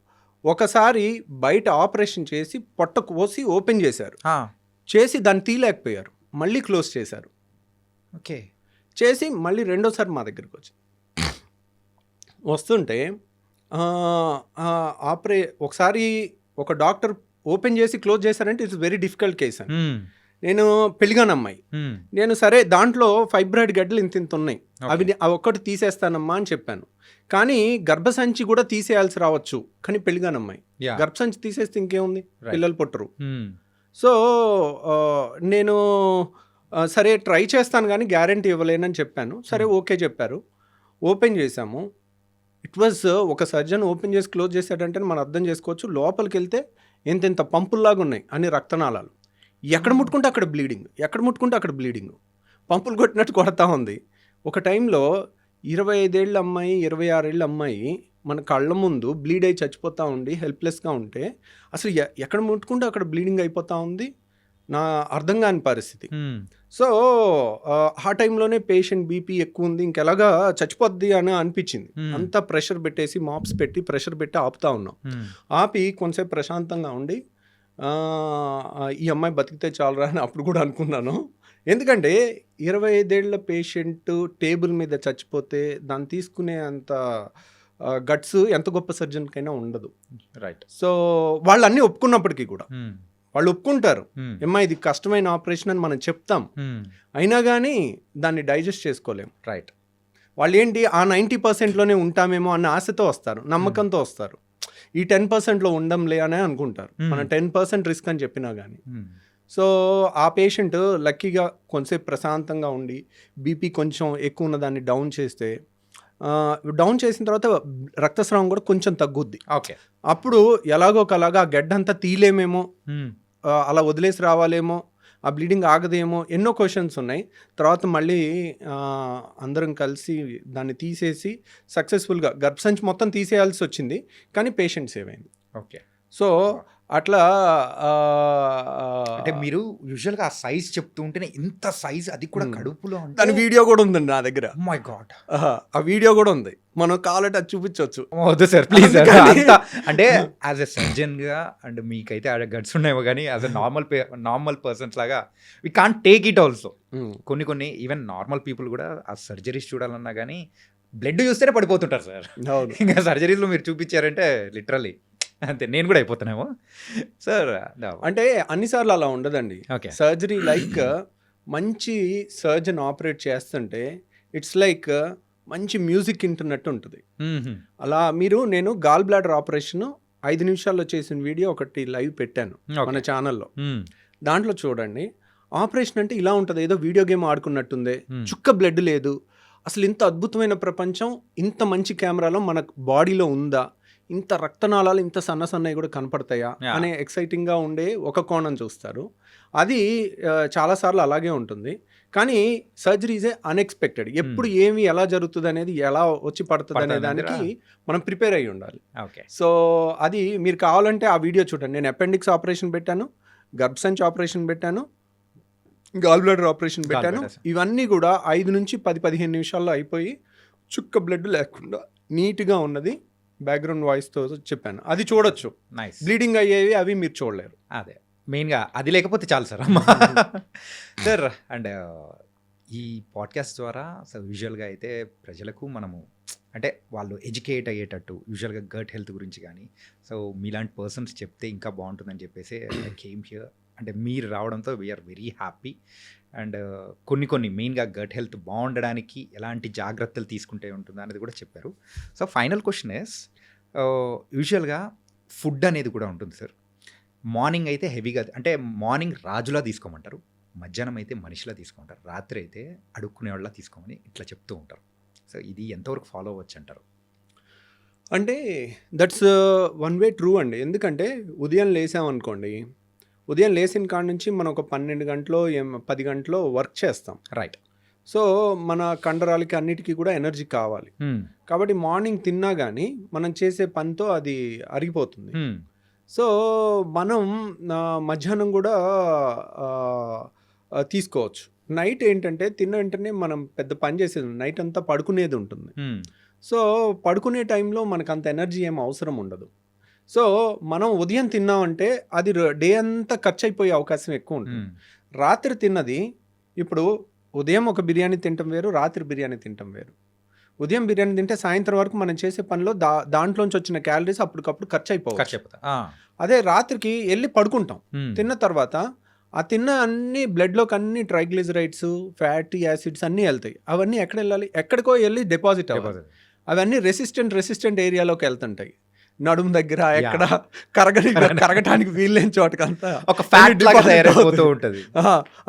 ఒకసారి బయట ఆపరేషన్ చేసి పొట్ట కోసి ఓపెన్ చేసి దాన్ని తీయలేకపోయారు, మళ్ళీ క్లోజ్ చేశారు. ఓకే. చేసి మళ్ళీ రెండోసారి మా దగ్గరికి వస్తుంటే ఒకసారి ఒక డాక్టర్ ఓపెన్ చేసి క్లోజ్ చేశారంటే ఇట్స్ వెరీ డిఫికల్ట్ కేస్ అని. నేను పెళ్లిగాని అమ్మాయి, నేను సరే దాంట్లో ఫైబ్రాయిడ్ గడ్డలు ఇంత ఉన్నాయి, అవి ఒక్కటి తీసేస్తానమ్మా అని చెప్పాను. కానీ గర్భసంచి కూడా తీసేయాల్సి రావచ్చు, కానీ పెళ్లిగాని అమ్మాయి గర్భసంచి తీసేస్తే ఇంకేముంది, పిల్లలు పుట్టరు. సో నేను సరే ట్రై చేస్తాను కానీ గ్యారంటీ ఇవ్వలేనని చెప్పాను. సరే ఓకే చెప్పారు. ఓపెన్ చేశాము. ఇట్ వాజ్ ఒక సర్జన్ ఓపెన్ చేసి క్లోజ్ చేశాడంటే మనం అర్థం చేసుకోవచ్చు. లోపలికి వెళ్తే ఎంత పంపుల్లాగా ఉన్నాయి అన్ని రక్తనాళాలు. ఎక్కడ ముట్టుకుంటే అక్కడ బ్లీడింగ్, పంపులు కొట్టినట్టు కొడతా ఉంది. ఒక టైంలో 25 ఏళ్ళ అమ్మాయి 26 ఏళ్ళ అమ్మాయి మన కళ్ళ ముందు బ్లీడ్ అయి చచ్చిపోతూ ఉండి హెల్ప్లెస్గా ఉంటే అసలు ఎక్కడ ముట్టుకుంటే అక్కడ బ్లీడింగ్ అయిపోతూ ఉంది. నా అర్థం కాని పరిస్థితి. సో ఆ టైంలోనే పేషెంట్ బీపీ ఎక్కువ ఉంది, ఇంకెలాగా చచ్చిపోద్ది అని అనిపించింది. అంతా ప్రెషర్ పెట్టేసి మాప్స్ పెట్టి ప్రెషర్ పెట్టి ఆపుతా ఉన్నాం. ఆపి కొంతసేపు ప్రశాంతంగా ఉండి ఈ అమ్మాయి బతికితే చాలరా అని అప్పుడు కూడా అనుకున్నాను. ఎందుకంటే 25 ఏళ్ల పేషెంట్ టేబుల్ మీద చచ్చిపోతే దాన్ని తీసుకునే అంత గట్స్ ఎంత గొప్ప సర్జన్కైనా ఉండదు. రైట్. సో వాళ్ళు అన్నీ ఒప్పుకున్నప్పటికీ కూడా వాళ్ళు ఒప్పుకుంటారు, ఏమ్మా ఇది కష్టమైన ఆపరేషన్ అని మనం చెప్తాం, అయినా కానీ దాన్ని డైజెస్ట్ చేసుకోలేం. రైట్. వాళ్ళు ఏంటి ఆ 90%లోనే ఉంటామేమో అన్న ఆశతో వస్తారు, నమ్మకంతో వస్తారు. ఈ 10%లో ఉండంలే అని అనుకుంటారు. మనం 10% రిస్క్ అని చెప్పినా కానీ. సో ఆ పేషెంట్ లక్కీగా కొంచెంసేపు ప్రశాంతంగా ఉండి బీపీ కొంచెం ఎక్కువ ఉన్న దాన్ని డౌన్ చేసిన తర్వాత రక్తస్రావం కూడా కొంచెం తగ్గుద్ది. ఓకే. అప్పుడు ఎలాగో ఒకలాగా ఆ గడ్డ అంతా తీయలేమేమో, అలా వదిలేసి రావాలేమో ఆ బ్లీడింగ్ ఆగదేమో, ఎన్నో క్వశ్చన్స్ ఉన్నాయి. తర్వాత మళ్ళీ అందరం కలిసి దాన్ని తీసేసి సక్సెస్ఫుల్గా గర్భసంచి మొత్తం తీసేయాల్సి వచ్చింది, కానీ పేషెంట్ సేవ్ అయింది. ఓకే. సో అట్లా అంటే మీరు యూజువల్గా ఆ సైజ్ చెప్తూ ఉంటేనే ఇంత సైజ్, అది కూడా కడుపులో దాని వీడియో కూడా ఉందండి నా దగ్గర. మై గాడ్, ఆ వీడియో కూడా ఉంది, మనం కావాలంటే అది చూపించవచ్చు. వద్దు సార్ ప్లీజ్. అంటే యాజ్ ఎ సర్జన్గా అండ్ మీకైతే గట్స్ ఉన్నాయేమో, కానీ యాజ్ ఎ నార్మల్ పర్సన్స్ లాగా we can't take it also. కొన్ని ఈవెన్ నార్మల్ పీపుల్ కూడా ఆ సర్జరీస్ చూడాలన్నా కానీ బ్లడ్ చూస్తేనే పడిపోతుంటారు సార్. ఇంకా సర్జరీస్లో మీరు చూపించారంటే లిటరల్లీ అంతే, నేను కూడా అయిపోతానేమో సార్. అంటే అన్నిసార్లు అలా ఉండదండి. ఓకే. సర్జరీ లైక్ మంచి సర్జన్ ఆపరేట్ చేస్తుంటే ఇట్స్ లైక్ మంచి మ్యూజిక్ వింటున్నట్టు ఉంటుంది. అలా నేను గాల్ బ్లాడర్ ఆపరేషన్ 5 నిమిషాల్లో చేసిన వీడియో ఒకటి లైవ్ పెట్టాను మన ఛానల్లో. దాంట్లో చూడండి, ఆపరేషన్ అంటే ఇలా ఉంటుంది, ఏదో వీడియో గేమ్ ఆడుకున్నట్టుంది, చుక్క బ్లడ్ లేదు, అసలు ఇంత అద్భుతమైన ప్రపంచం ఇంత మంచి కెమెరాలో మన బాడీలో ఉందా, ఇంత రక్తనాళాలు ఇంత సన్నవి కూడా కనపడతాయా అనే ఎక్సైటింగ్గా ఉండే ఒక కోణం చూస్తారు. అది చాలాసార్లు అలాగే ఉంటుంది. కానీ సర్జరీ ఈజ్ అన్ఎక్స్పెక్టెడ్. ఎప్పుడు ఏమి ఎలా జరుగుతుంది అనేది, ఎలా వచ్చి పడుతుంది అనే దానికి మనం ప్రిపేర్ అయ్యి ఉండాలి. సో అది మీరు కావాలంటే ఆ వీడియో చూడండి. నేను అపెండిక్స్ ఆపరేషన్ పెట్టాను, గర్భసంచి ఆపరేషన్ పెట్టాను, గాల్ బ్లాడర్ ఆపరేషన్ పెట్టాను. ఇవన్నీ కూడా 5 నుంచి 10-15 నిమిషాల్లో అయిపోయి చుక్క బ్లడ్ లేకుండా నీట్గా ఉన్నది బ్యాక్గ్రౌండ్ వాయిస్తో చెప్పాను. అది చూడొచ్చు. బ్లీడింగ్ అయ్యేవి అవి మీరు చూడలేరు. అదే మెయిన్గా అది లేకపోతే చాలు సార్. సార్ అండ్ ఈ పాడ్కాస్ట్ ద్వారా సో యూజువల్గా అయితే ప్రజలకు మనము అంటే వాళ్ళు ఎడ్యుకేట్ అయ్యేటట్టు యూజువల్గా గట్ హెల్త్ గురించి కానీ సో మీలాంటి పర్సన్స్ చెప్తే ఇంకా బాగుంటుందని చెప్పేసి కేమ్ హియర్. అంటే మీరు రావడంతో వీఆర్ వెరీ హ్యాపీ. అండ్ కొన్ని మెయిన్గా గట్ హెల్త్ బాగుండడానికి ఎలాంటి జాగ్రత్తలు తీసుకుంటే ఉంటుంది అనేది కూడా చెప్పారు. సో ఫైనల్ క్వశ్చన్ ఇస్, యూజువల్గా ఫుడ్ అనేది కూడా ఉంటుంది సార్. మార్నింగ్ అయితే హెవీగా, అంటే మార్నింగ్ రాజులా తీసుకోమంటారు, మధ్యాహ్నం అయితే మనిషిలా తీసుకోమంటారు, రాత్రి అయితే అడుక్కునే వాళ్ళ తీసుకోమని ఇట్లా చెప్తూ ఉంటారు. సో ఇది ఎంతవరకు ఫాలో అవ్వచ్చు అంటారు? అంటే దట్స్ వన్ వే ట్రూ అండి. ఎందుకంటే ఉదయం లేసామనుకోండి, ఉదయం లేచిన కాడ నుంచి మనం ఒక 12 గంటలో 10 గంటలో వర్క్ చేస్తాం. రైట్. సో మన కండరాలకి అన్నిటికీ కూడా ఎనర్జీ కావాలి. కాబట్టి మార్నింగ్ తిన్నా కానీ మనం చేసే పనితో అది అరిగిపోతుంది. సో మనం మధ్యాహ్నం కూడా తీసుకోవచ్చు. నైట్ ఏంటంటే తిన్న వెంటనే మనం పెద్ద పని చేసేది, నైట్ అంతా పడుకునేది ఉంటుంది. సో పడుకునే టైంలో మనకు అంత ఎనర్జీ ఏం అవసరం ఉండదు. సో మనం ఉదయం తిన్నామంటే అది డే అంతా ఖర్చు అయిపోయే అవకాశం ఎక్కువ ఉంటుంది. రాత్రి తిన్నది, ఇప్పుడు ఉదయం ఒక బిర్యానీ తినటం వేరు, రాత్రి బిర్యానీ తినటం వేరు. ఉదయం బిర్యానీ తింటే సాయంత్రం వరకు మనం చేసే పనిలో దాంట్లోంచి వచ్చిన క్యాలరీస్ అప్పటికప్పుడు ఖర్చు అయిపోవచ్చు. అదే రాత్రికి వెళ్ళి పడుకుంటాం, తిన్న తర్వాత ఆ తిన్న అన్ని బ్లడ్లోకి అన్ని ట్రైగ్లిజరైడ్స్, ఫ్యాటీ యాసిడ్స్ అన్నీ వెళ్తాయి. అవన్నీ ఎక్కడ వెళ్ళాలి? ఎక్కడికో వెళ్ళి డిపాజిట్ అవ్వాలి. అవన్నీ రెసిస్టెంట్ ఏరియాలోకి వెళ్తుంటాయి, నడుము దగ్గర ఎక్కడ కరగటానికి వీల్లేని చోటకంతా ఒక ఫ్యాట్ లాగా తయారైపోతూ ఉంటుంది.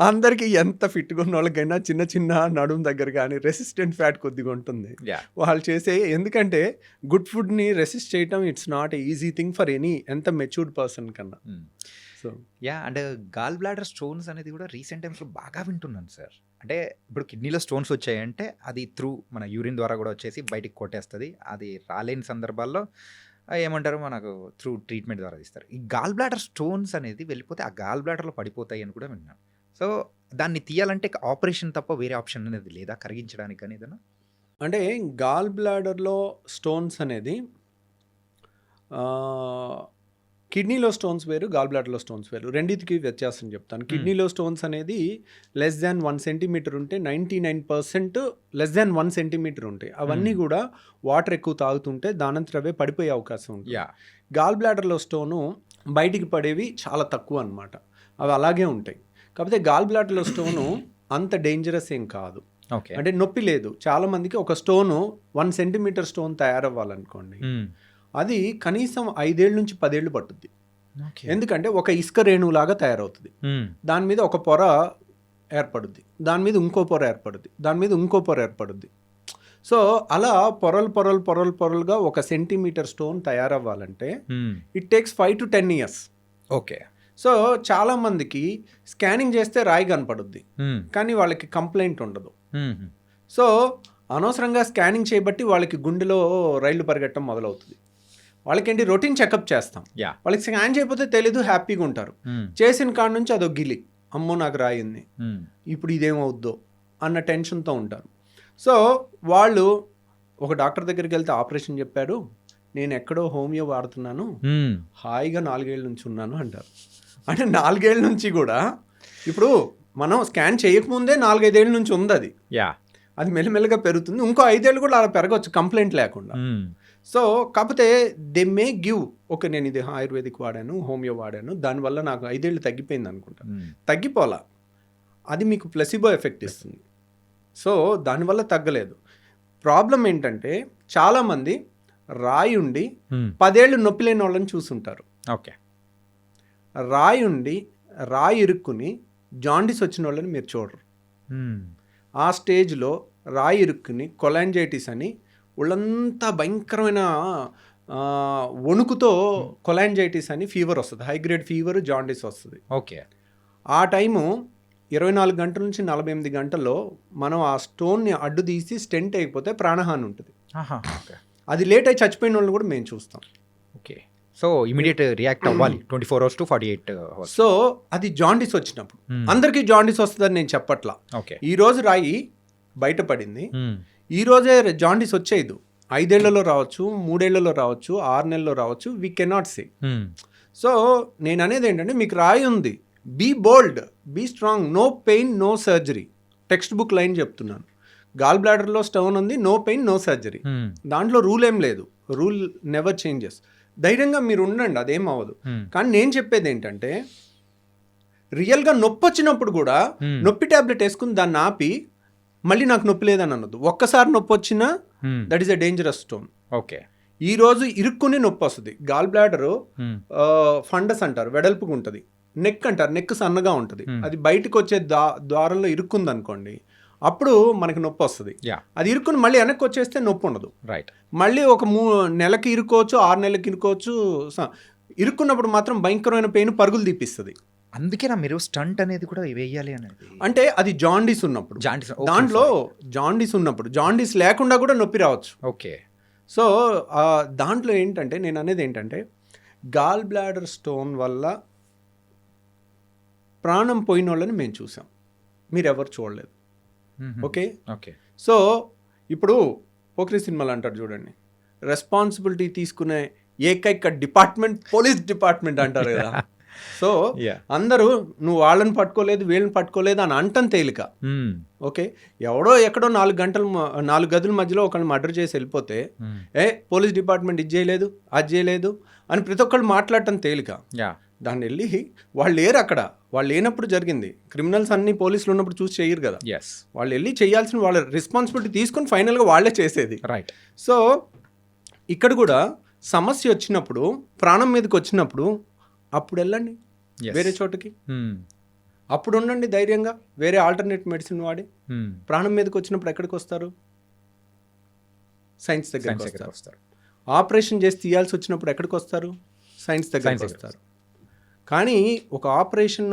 అందరికి ఎంత ఫిట్గా ఉన్న వాళ్ళకైనా చిన్న నడుము దగ్గర కానీ రెసిస్టెంట్ ఫ్యాట్ కొద్దిగా ఉంటుంది వాళ్ళు చేసే. ఎందుకంటే గుడ్ ఫుడ్ని రెసిస్ట్ చేయటం it's not easy thing for ఎంత మెచ్యూర్డ్ పర్సన్ కన్నా. So and gall bladder stones అనేది కూడా రీసెంట్ టైమ్స్లో బాగా వింటున్నాను సార్. అంటే ఇప్పుడు కిడ్నీలో స్టోన్స్ వచ్చాయంటే అది త్రూ మన యూరిన్ ద్వారా కూడా వచ్చేసి బయటికి కొట్టేస్తుంది. అది రాలేని సందర్భాల్లో ఏమంటారు, మనకు త్రూ ట్రీట్మెంట్ ద్వారా తీస్తారు. ఈ గాల్ బ్లాడర్ స్టోన్స్ అనేది వెళ్ళిపోతే ఆ గాల్ బ్లాడర్లో పడిపోతాయి అని కూడా విన్నాను. సో దాన్ని తీయాలంటే ఆపరేషన్ తప్ప వేరే ఆప్షన్ అనేది లేదా కరిగించడానికి కానీ ఏదైనా? అంటే గాల్ బ్లాడర్లో స్టోన్స్ అనేది కిడ్నీలో స్టోన్స్ వేరు, గాల్ బ్లాడర్లో స్టోన్స్ వేరు. రెండింటికి వ్యత్యాసం చెప్తాను. కిడ్నీలో స్టోన్స్ అనేది లెస్ దాన్ 1 సెంటీమీటర్ ఉంటే 99% లెస్ దాన్ 1 సెంటీమీటర్ ఉంటాయి. అవన్నీ కూడా వాటర్ ఎక్కువ తాగుతుంటే దానంతరవే పడిపోయే అవకాశం ఉంటుంది. గాల్ బ్లాడర్లో స్టోను బయటికి పడేవి చాలా తక్కువ అన్నమాట, అవి అలాగే ఉంటాయి. కాకపోతే గాల్ బ్లాడర్లో స్టోను అంత డేంజరస్ ఏం కాదు. అంటే నొప్పి లేదు. చాలామందికి ఒక స్టోను 1 సెంటీమీటర్ స్టోన్ తయారవ్వాలనుకోండి, అది కనీసం 5 ఏళ్ళ నుంచి 10 ఏళ్ళు పట్టుద్ది. ఎందుకంటే ఒక ఇసుక రేణువులాగా తయారవుతుంది. దాని మీద ఒక పొర ఏర్పడుద్ది, దాని మీద ఇంకో పొర ఏర్పడుద్ది, దాని మీద ఇంకో పొర ఏర్పడుద్ది. సో అలా పొరలుగా 1 సెంటీమీటర్ స్టోన్ తయారవ్వాలంటే it takes 5 to 10 years. Okay. So చాలామందికి స్కానింగ్ చేస్తే రాయి కనపడుద్ది, కానీ వాళ్ళకి కంప్లైంట్ ఉండదు. సో అనవసరంగా స్కానింగ్ చేయబట్టి వాళ్ళకి గుండెలో రైళ్లు పరిగెట్టడం మొదలవుతుంది. వాళ్ళకేంటి రొటీన్ చెకప్ చేస్తాం, వాళ్ళకి స్కాన్ చేయకపోతే తెలీదు, హ్యాపీగా ఉంటారు. చేసిన కాడ నుంచి అదో గిలి, అమ్మో నాకు రాయింది, ఇప్పుడు ఇదేమవుద్దో అన్న టెన్షన్తో ఉంటారు. సో వాళ్ళు ఒక డాక్టర్ దగ్గరికి వెళ్తే ఆపరేషన్ చెప్పాడు, నేను ఎక్కడో హోమియో వాడుతున్నాను, హాయిగా 4 ఏళ్ళ నుంచి ఉన్నాను అంటారు. అంటే 4 ఏళ్ళ నుంచి కూడా ఇప్పుడు మనం స్కాన్ చేయకముందే 4-5 ఏళ్ళ నుంచి ఉంది అది. అది మెల్లమెల్లగా పెరుగుతుంది, ఇంకో 5 ఏళ్ళు కూడా అలా పెరగవచ్చు కంప్లైంట్ లేకుండా. సో కాకపోతే దే మే గివ్, ఓకే నేను ఇది ఆయుర్వేదిక్ వాడాను, హోమియో వాడాను, దానివల్ల నాకు 5 ఏళ్ళు తగ్గిపోయింది అనుకుంటా. తగ్గిపోలా, అది మీకు ప్లసిబో ఎఫెక్ట్ ఇస్తుంది. సో దానివల్ల తగ్గలేదు. ప్రాబ్లం ఏంటంటే చాలామంది రాయి ఉండి 10 ఏళ్ళు నొప్పి లేని వాళ్ళని చూసుంటారు. ఓకే, రాయి ఉండి రాయి ఇరుక్కుని జాండిస్ వచ్చిన వాళ్ళని మీరు చూడరు. ఆ స్టేజ్లో రాయి ఇరుక్కుని కొలాంజైటిస్ అని ఒళ్ళంతా భయంకరమైన వణుకుతో కొలాంజైటిస్ అని ఫీవర్ వస్తుంది, హై గ్రేడ్ ఫీవర్, జాండిస్ వస్తుంది. ఓకే, ఆ టైము 24 గంటల నుంచి 48 గంటల్లో మనం ఆ స్టోన్ని అడ్డు తీసి స్టెంట్ అయిపోతే ప్రాణహాని ఉంటుంది. అది లేట్ అయి చచ్చిపోయిన వాళ్ళని కూడా మేము చూస్తాం. ఓకే, సో ఇమీడియట్ రియాక్ట్ అవ్వాలి 24 hours to 48 hours. సో అది జాండిస్ వచ్చినప్పుడు. అందరికీ జాండిస్ వస్తుందని నేను చెప్పట్లా. ఓకే, ఈ రోజు రాయి బయటపడింది, ఈ రోజే జాండిస్ వచ్చేది. 5 ఏళ్లలో రావచ్చు, 3 ఏళ్లలో రావచ్చు, 6 నెలల్లో రావచ్చు, వీ కెనాట్ సే. సో నేను అనేది ఏంటంటే మీకు రాయి ఉంది, be bold, be strong, no pain no surgery. Textbook line చెప్తున్నాను. గాల్ బ్లాడర్లో స్టోన్ ఉంది, నో పెయిన్ నో సర్జరీ. దాంట్లో రూల్ ఏం లేదు, రూల్ నెవర్ చేంజెస్. ధైర్యంగా మీరు ఉండండి, అదేం అవ్వదు. కానీ నేను చెప్పేది ఏంటంటే రియల్గా నొప్పి వచ్చినప్పుడు కూడా నొప్పి ట్యాబ్లెట్ వేసుకుని దాన్ని ఆపి మళ్ళీ నాకు నొప్పి లేదని అనొద్దు. ఒక్కసారి నొప్పి వచ్చినా that is a dangerous stone. Okay, ఈ రోజు ఇరుక్కుని నొప్పి వస్తుంది. గాల్ బ్లాడర్ ఫండస్ అంటారు, వెడల్పుగా ఉంటుంది. నెక్ అంటారు, నెక్ సన్నగా ఉంటుంది. అది బయటకు వచ్చే ద్వారంలో ఇరుక్కుంది అనుకోండి, అప్పుడు మనకి నొప్పి వస్తుంది. అది ఇరుక్కుని మళ్ళీ వెనక్కి వచ్చేస్తే నొప్పి ఉండదు. రైట్, మళ్ళీ ఒక 3 నెలలకి ఇరుక్కోవచ్చు, 6 నెలలకి ఇరుక్కోవచ్చు. ఇరుక్కున్నప్పుడు మాత్రం భయంకరమైన పెయిన్ పరుగులు తీపిస్తుంది. అందుకేనా మీరు స్టంట్ అనేది కూడా వేయాలి అనేది? అంటే అది జాండీస్ ఉన్నప్పుడు, దాంట్లో జాండీస్ ఉన్నప్పుడు, జాండీస్ లేకుండా కూడా నొప్పి రావచ్చు. ఓకే, సో దాంట్లో ఏంటంటే నేను అనేది ఏంటంటే గాల్ బ్లాడర్ స్టోన్ వల్ల ప్రాణం పోయిన వాళ్ళని మేము చూసాం, మీరెవరు చూడలేదు. ఓకే ఓకే, సో ఇప్పుడు పోక్రీ సినిమాలు అంటారు చూడండి, రెస్పాన్సిబిలిటీ తీసుకునే ఏకైక డిపార్ట్మెంట్ పోలీస్ డిపార్ట్మెంట్ అంటారు కదా. సో అందరూ నువ్వు వాళ్ళని పట్టుకోలేదు, వీళ్ళని పట్టుకోలేదు అని అంటం తేలిక. ఓకే, ఎవడో ఎక్కడో 4 గదుల మధ్యలో ఒకళ్ళని మర్డర్ చేసి వెళ్ళిపోతే పోలీస్ డిపార్ట్మెంట్ ఇది చేయలేదు, అది చేయలేదు అని ప్రతి ఒక్కళ్ళు మాట్లాడటం తేలిక. దాన్ని వెళ్ళి వాళ్ళు లేరు అక్కడ, వాళ్ళు లేనప్పుడు జరిగింది. క్రిమినల్స్ అన్ని పోలీసులు ఉన్నప్పుడు చూసి చేయరు కదా, వాళ్ళు వెళ్ళి చేయాల్సిన వాళ్ళ రెస్పాన్సిబిలిటీ తీసుకొని ఫైనల్గా వాళ్ళే చేసేది. రైట్. సో ఇక్కడ కూడా సమస్య వచ్చినప్పుడు, ప్రాణం మీదకి వచ్చినప్పుడు అప్పుడు వెళ్ళండి వేరే చోటకి, అప్పుడు ఉండండి ధైర్యంగా, వేరే ఆల్టర్నేట్ మెడిసిన్ వాడి. ప్రాణం మీదకి వచ్చినప్పుడు ఎక్కడికి వస్తారు? సైన్స్ దగ్గరికి వస్తారు. ఆపరేషన్ చేసి తీయాల్సి వచ్చినప్పుడు ఎక్కడికి వస్తారు? సైన్స్ దగ్గరికి వస్తారు. కానీ ఒక ఆపరేషన్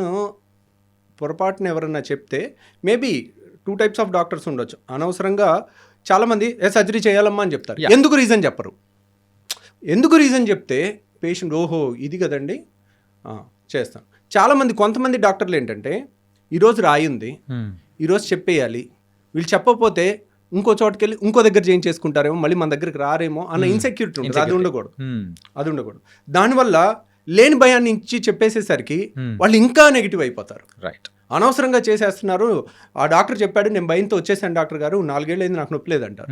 పొరపాటున ఎవరన్నా చెప్తే మేబీ 2 types ఆఫ్ డాక్టర్స్ ఉండొచ్చు. అనవసరంగా చాలామంది సర్జరీ చేయాలమ్మా అని చెప్తారు. ఎందుకు రీజన్ చెప్పరు. ఎందుకు రీజన్ చెప్తే పేషెంట్ ఓహో ఇది కదండి చేస్తాను. చాలామంది కొంతమంది డాక్టర్లు ఏంటంటే ఈరోజు రాయి ఉంది, ఈరోజు చెప్పేయాలి, వీళ్ళు చెప్పకపోతే ఇంకో చోటుకి వెళ్ళి ఇంకో దగ్గర చేయించేసుకుంటారేమో, మళ్ళీ మన దగ్గరికి రారేమో అన్న ఇన్సెక్యూరిటీ ఉంటుంది. అది ఉండకూడదు. దానివల్ల లేని భయాన్ని ఇచ్చి చెప్పేసేసరికి వాళ్ళు ఇంకా నెగిటివ్ అయిపోతారు. రైట్, అనవసరంగా చేసేస్తున్నారు. ఆ డాక్టర్ చెప్పాడు, నేను భయంతో వచ్చేసాను డాక్టర్ గారు, 4 ఏళ్ళు అయింది నాకు నొప్పి లేదంటారు.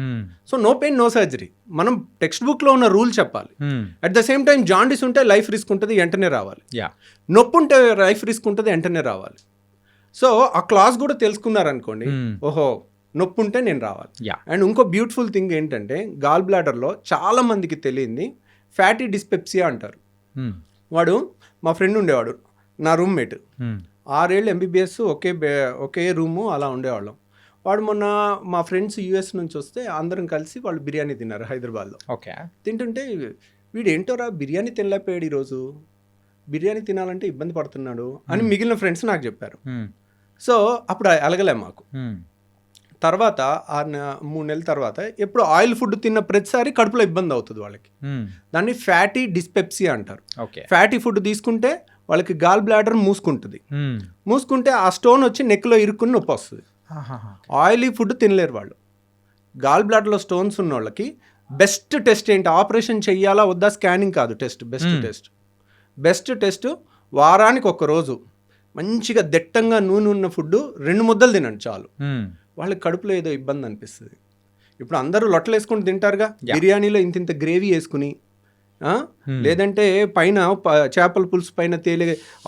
So no pain no surgery. మనం టెక్స్ట్ బుక్లో ఉన్న రూల్ చెప్పాలి. At the same time jaundice ఉంటే లైఫ్ రిస్క్ ఉంటుంది, వెంటనే రావాలి. నొప్పి ఉంటే లైఫ్ రిస్క్ ఉంటుంది, వెంటనే రావాలి. సో ఆ క్లాస్ కూడా తెలుసుకున్నారనుకోండి, ఓహో నొప్పి ఉంటే నేను రావాలి. అండ్ ఇంకో బ్యూటిఫుల్ థింగ్ ఏంటంటే గాల్ బ్లాడర్లో చాలా మందికి తెలియంది ఫ్యాటీ డిస్పెప్సియా అంటారు. వాడు మా ఫ్రెండ్ ఉండేవాడు, నా రూమ్మేట్. 6 ఏళ్ళు MBBS ఒకే రూము అలా ఉండేవాళ్ళం. వాడు మొన్న మా ఫ్రెండ్స్ US నుంచి వస్తే అందరం కలిసి వాళ్ళు బిర్యానీ తిన్నారు హైదరాబాద్లో. ఓకే, తింటుంటే వీడు ఏంటోరా బిర్యానీ తినలేకపోయాడు ఈరోజు, బిర్యానీ తినాలంటే ఇబ్బంది పడుతున్నాడు అని మిగిలిన ఫ్రెండ్స్ నాకు చెప్పారు. హ్మ్. సో అప్పుడు అలగలే మాకు. హ్మ్. తర్వాత 3 నెలల తర్వాత ఎప్పుడు ఆయిల్ ఫుడ్ తిన్న ప్రతిసారి కడుపులో ఇబ్బంది అవుతుంది వాళ్ళకి. హ్మ్. దాన్ని ఫ్యాటీ డిస్పెప్సియా అంటారు. ఓకే. ఫ్యాటీ ఫుడ్ తీసుకుంటే వాళ్ళకి గాల్ బ్లాడర్ మూసుకుంటుంది. హ్మ్. మూసుకుంటే ఆ స్టోన్ వచ్చి నెక్లో ఇరుక్కుని నొప్పి వస్తుంది. ఆహాహా. ఆయిలీ ఫుడ్ తినలేరు వాళ్ళు. గాల్ బ్లాడర్లో స్టోన్స్ ఉన్న వాళ్ళకి బెస్ట్ టెస్ట్ ఏంటి, ఆపరేషన్ చెయ్యాలా వద్దా స్కానింగ్ కాదు టెస్ట్. బెస్ట్ టెస్ట్ వారానికి ఒక రోజు మంచిగా దట్టంగా నూనె ఉన్న ఫుడ్ 2 ముద్దలు తినండి చాలు. హ్మ్. వాళ్ళకి కడుపులో ఏదో ఇబ్బంది అనిపిస్తుంది. ఇప్పుడు అందరూ లొట్టలు వేసుకుని తింటారుగా, బిర్యానీలో ఇంత గ్రేవీ వేసుకుని, లేదంటే పైన చేపల పులుసు పైన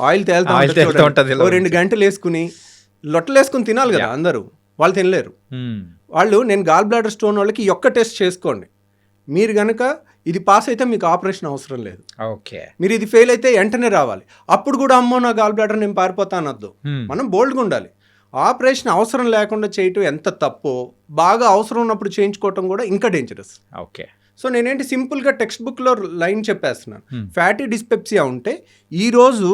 ఆయిల్ తేలుతా ఉంటుంది, 2 గంటలు వేసుకుని లొట్టలు వేసుకుని తినాలి కదా అందరూ. వాళ్ళు తినలేరు. వాళ్ళు నేను గాల్ బ్లాడర్ స్టోన్ వాళ్ళకి ఈ ఒక్క టెస్ట్ చేసుకోండి. మీరు కనుక ఇది పాస్ అయితే మీకు ఆపరేషన్ అవసరం లేదు. ఓకే. మీరు ఇది ఫెయిల్ అయితే వెంటనే రావాలి. అప్పుడు కూడా అమ్మో నా గాల్ బ్లాడర్ నేను పారిపోతా అనొద్దు. మనం బోల్డ్గా ఉండాలి. ఆపరేషన్ అవసరం లేకుండా చేయటం ఎంత తప్పో, బాగా అవసరం ఉన్నప్పుడు చేయించుకోవటం కూడా ఇంకా డేంజరస్. ఓకే. సో నేనేంటి సింపుల్గా టెక్స్ట్ బుక్లో లైన్ చెప్పేస్తున్నాను. ఫ్యాటీ డిస్పెప్సియా ఉంటే ఈరోజు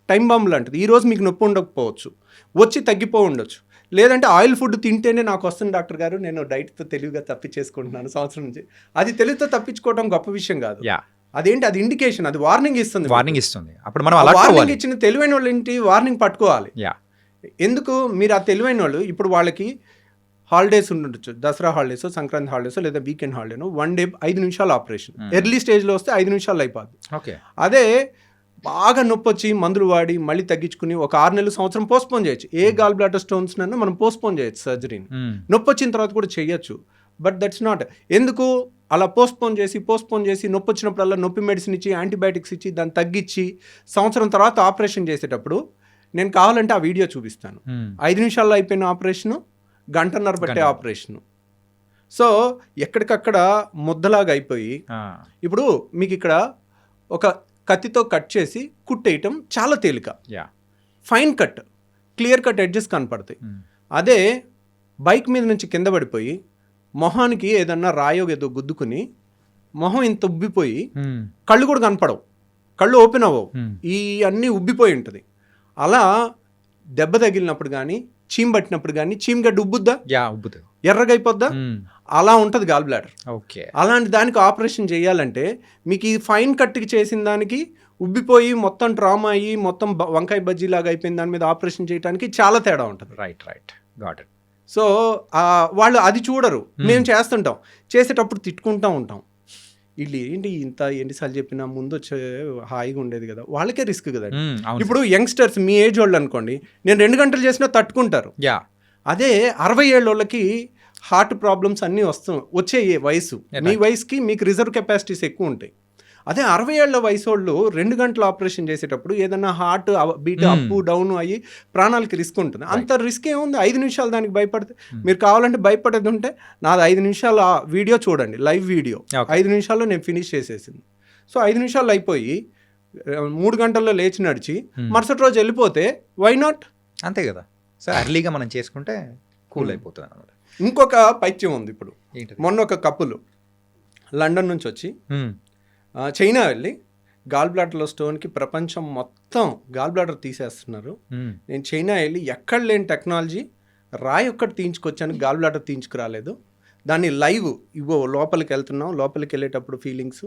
టైం బాంబు లాంటిది. ఈరోజు మీకు నొప్పి ఉండకపోవచ్చు, వచ్చి తగ్గిపో ఉండొచ్చు. లేదంటే ఆయిల్ ఫుడ్ తింటేనే నాకు వస్తుంది డాక్టర్ గారు, నేను డైట్తో తెలివిగా తప్పించేసుకుంటున్నాను సంవత్సరం నుంచి. అది తెలివితో తప్పించుకోవడం గొప్ప విషయం కాదు. అదేంటి, అది ఇండికేషన్, అది వార్నింగ్ ఇస్తుంది. అప్పుడు మనం వార్నింగ్ ఇచ్చిన తెలివైన వాళ్ళు ఏంటి, వార్నింగ్ పట్టుకోవాలి. ఎందుకు మీరు ఆ తెలివైన వాళ్ళు ఇప్పుడు వాళ్ళకి హాలిడేస్ ఉండొచ్చు, దసరా హాలిడేస్, సంక్రాంతి హాలిడేస్, లేదా వీకెండ్ హాలిడేను, 1 డే 5 నిమిషాలు ఆపరేషన్. ఎర్లీ స్టేజ్లో వస్తే 5 నిమిషాలు అయిపోద్ది. ఓకే. అదే బాగా నొప్పి వచ్చి మందులు వాడి మళ్ళీ తగ్గించుకుని ఒక 6 నెలలు సంవత్సరం పోస్ట్పోన్ చేయొచ్చు. ఏ గాల్ బ్లాడర్ స్టోన్స్ నన్ను మనం పోస్ట్పోన్ చేయొచ్చు సర్జరీని. నొప్పి వచ్చిన తర్వాత కూడా చేయొచ్చు. But that's not. ఎందుకు అలా పోస్ట్పోన్ చేసి నొప్పి వచ్చినప్పుడల్లా నొప్పి మెడిసిన్ ఇచ్చి యాంటీబయాటిక్స్ ఇచ్చి దాన్ని తగ్గించి సంవత్సరం తర్వాత ఆపరేషన్ చేసేటప్పుడు నేను కావాలంటే ఆ వీడియో చూపిస్తాను. 5 నిమిషాల్లో అయిపోయిన ఆపరేషను, 1.5 గంటన్నర పట్టే ఆపరేషను. సో ఎక్కడికక్కడ ముద్దలాగా అయిపోయి, ఇప్పుడు మీకు ఇక్కడ ఒక కత్తితో కట్ చేసి కుట్టేయటం చాలా తేలిక, fine cut, clear cut edges కనపడతాయి. అదే బైక్ మీద నుంచి కింద పడిపోయి మొహానికి ఏదన్నా రాయో ఏదో గుద్దుకుని మొహం ఇంత ఉబ్బిపోయి కళ్ళు కూడా కనపడవు, కళ్ళు ఓపెన్ అవ్వవు, ఈ అన్నీ ఉబ్బిపోయి ఉంటుంది. అలా దెబ్బ తగిలినప్పుడు కానీ, చీమ్ పట్టినప్పుడు కానీ చీమగడ్డ ఉబ్బుద్దా, ఎర్రగా అయిపోద్దా, అలా ఉంటుంది గాల్ బ్లాడర్. ఓకే. అలాంటి దానికి ఆపరేషన్ చేయాలంటే మీకు ఈ ఫైన్ కట్కి చేసిన దానికి ఉబ్బిపోయి మొత్తం ట్రామా అయ్యి మొత్తం వంకాయ బజ్జీ లాగా అయిపోయిన దాని మీద ఆపరేషన్ చేయడానికి చాలా తేడా ఉంటుంది. Right got it. సో వాళ్ళు అది చూడరు. మేము చేస్తుంటాం, చేసేటప్పుడు తిట్టుకుంటూ ఉంటాం, వీళ్ళు ఏంటి ఇంత ఎన్నిసార్లు చెప్పినా ముందు వచ్చే హాయిగా ఉండేది కదా, వాళ్ళకే రిస్క్ కదా. ఇప్పుడు యంగ్స్టర్స్ మీ ఏజ్ వాళ్ళు అనుకోండి, నేను 2 గంటలు చేసినా తట్టుకుంటారు. అదే 60 ఏళ్ళ వాళ్ళకి హార్ట్ ప్రాబ్లమ్స్ అన్నీ వచ్చే వయసు, మీ వయసుకి మీకు రిజర్వ్ కెపాసిటీస్ ఎక్కువ ఉంటాయి. అదే 60 ఏళ్ల వయసు వాళ్ళు 2 గంటలు ఆపరేషన్ చేసేటప్పుడు ఏదైనా హార్ట్ బీట్ అప్ డౌన్ అయ్యి ప్రాణాలకి రిస్క్ ఉంటుంది. అంత రిస్క్ ఏముంది, 5 నిమిషాలు దానికి భయపడితే. మీరు కావాలంటే భయపడేది ఉంటే నాది 5 నిమిషాల వీడియో చూడండి, లైవ్ వీడియో 5 నిమిషాల్లో నేను ఫినిష్ చేసేసింది. సో 5 నిమిషాలు అయిపోయి 3 గంటల్లో లేచి నడిచి మరుసటి రోజు వెళ్ళిపోతే వై నాట్, అంతే కదా. సో అర్లీగా మనం చేసుకుంటే కూల్ అయిపోతుంది అన్నమాట. ఇంకొక పైత్యం ఉంది. ఇప్పుడు మొన్న ఒక కప్పులు లండన్ నుంచి వచ్చి చైనా వెళ్ళి గాల్ బ్లాడర్లో స్టోన్కి ప్రపంచం మొత్తం గాల్ బ్లాడర్ తీసేస్తున్నారు. నేను చైనా వెళ్ళి ఎక్కడ లేని టెక్నాలజీ రాయి ఒక్కటి తీయించుకొచ్చాను, గాల్ బ్లాడర్ తీయించుకురాలేదు. దాన్ని లైవ్ ఇవో లోపలికి వెళ్తున్నాం, లోపలికి వెళ్ళేటప్పుడు ఫీలింగ్స్,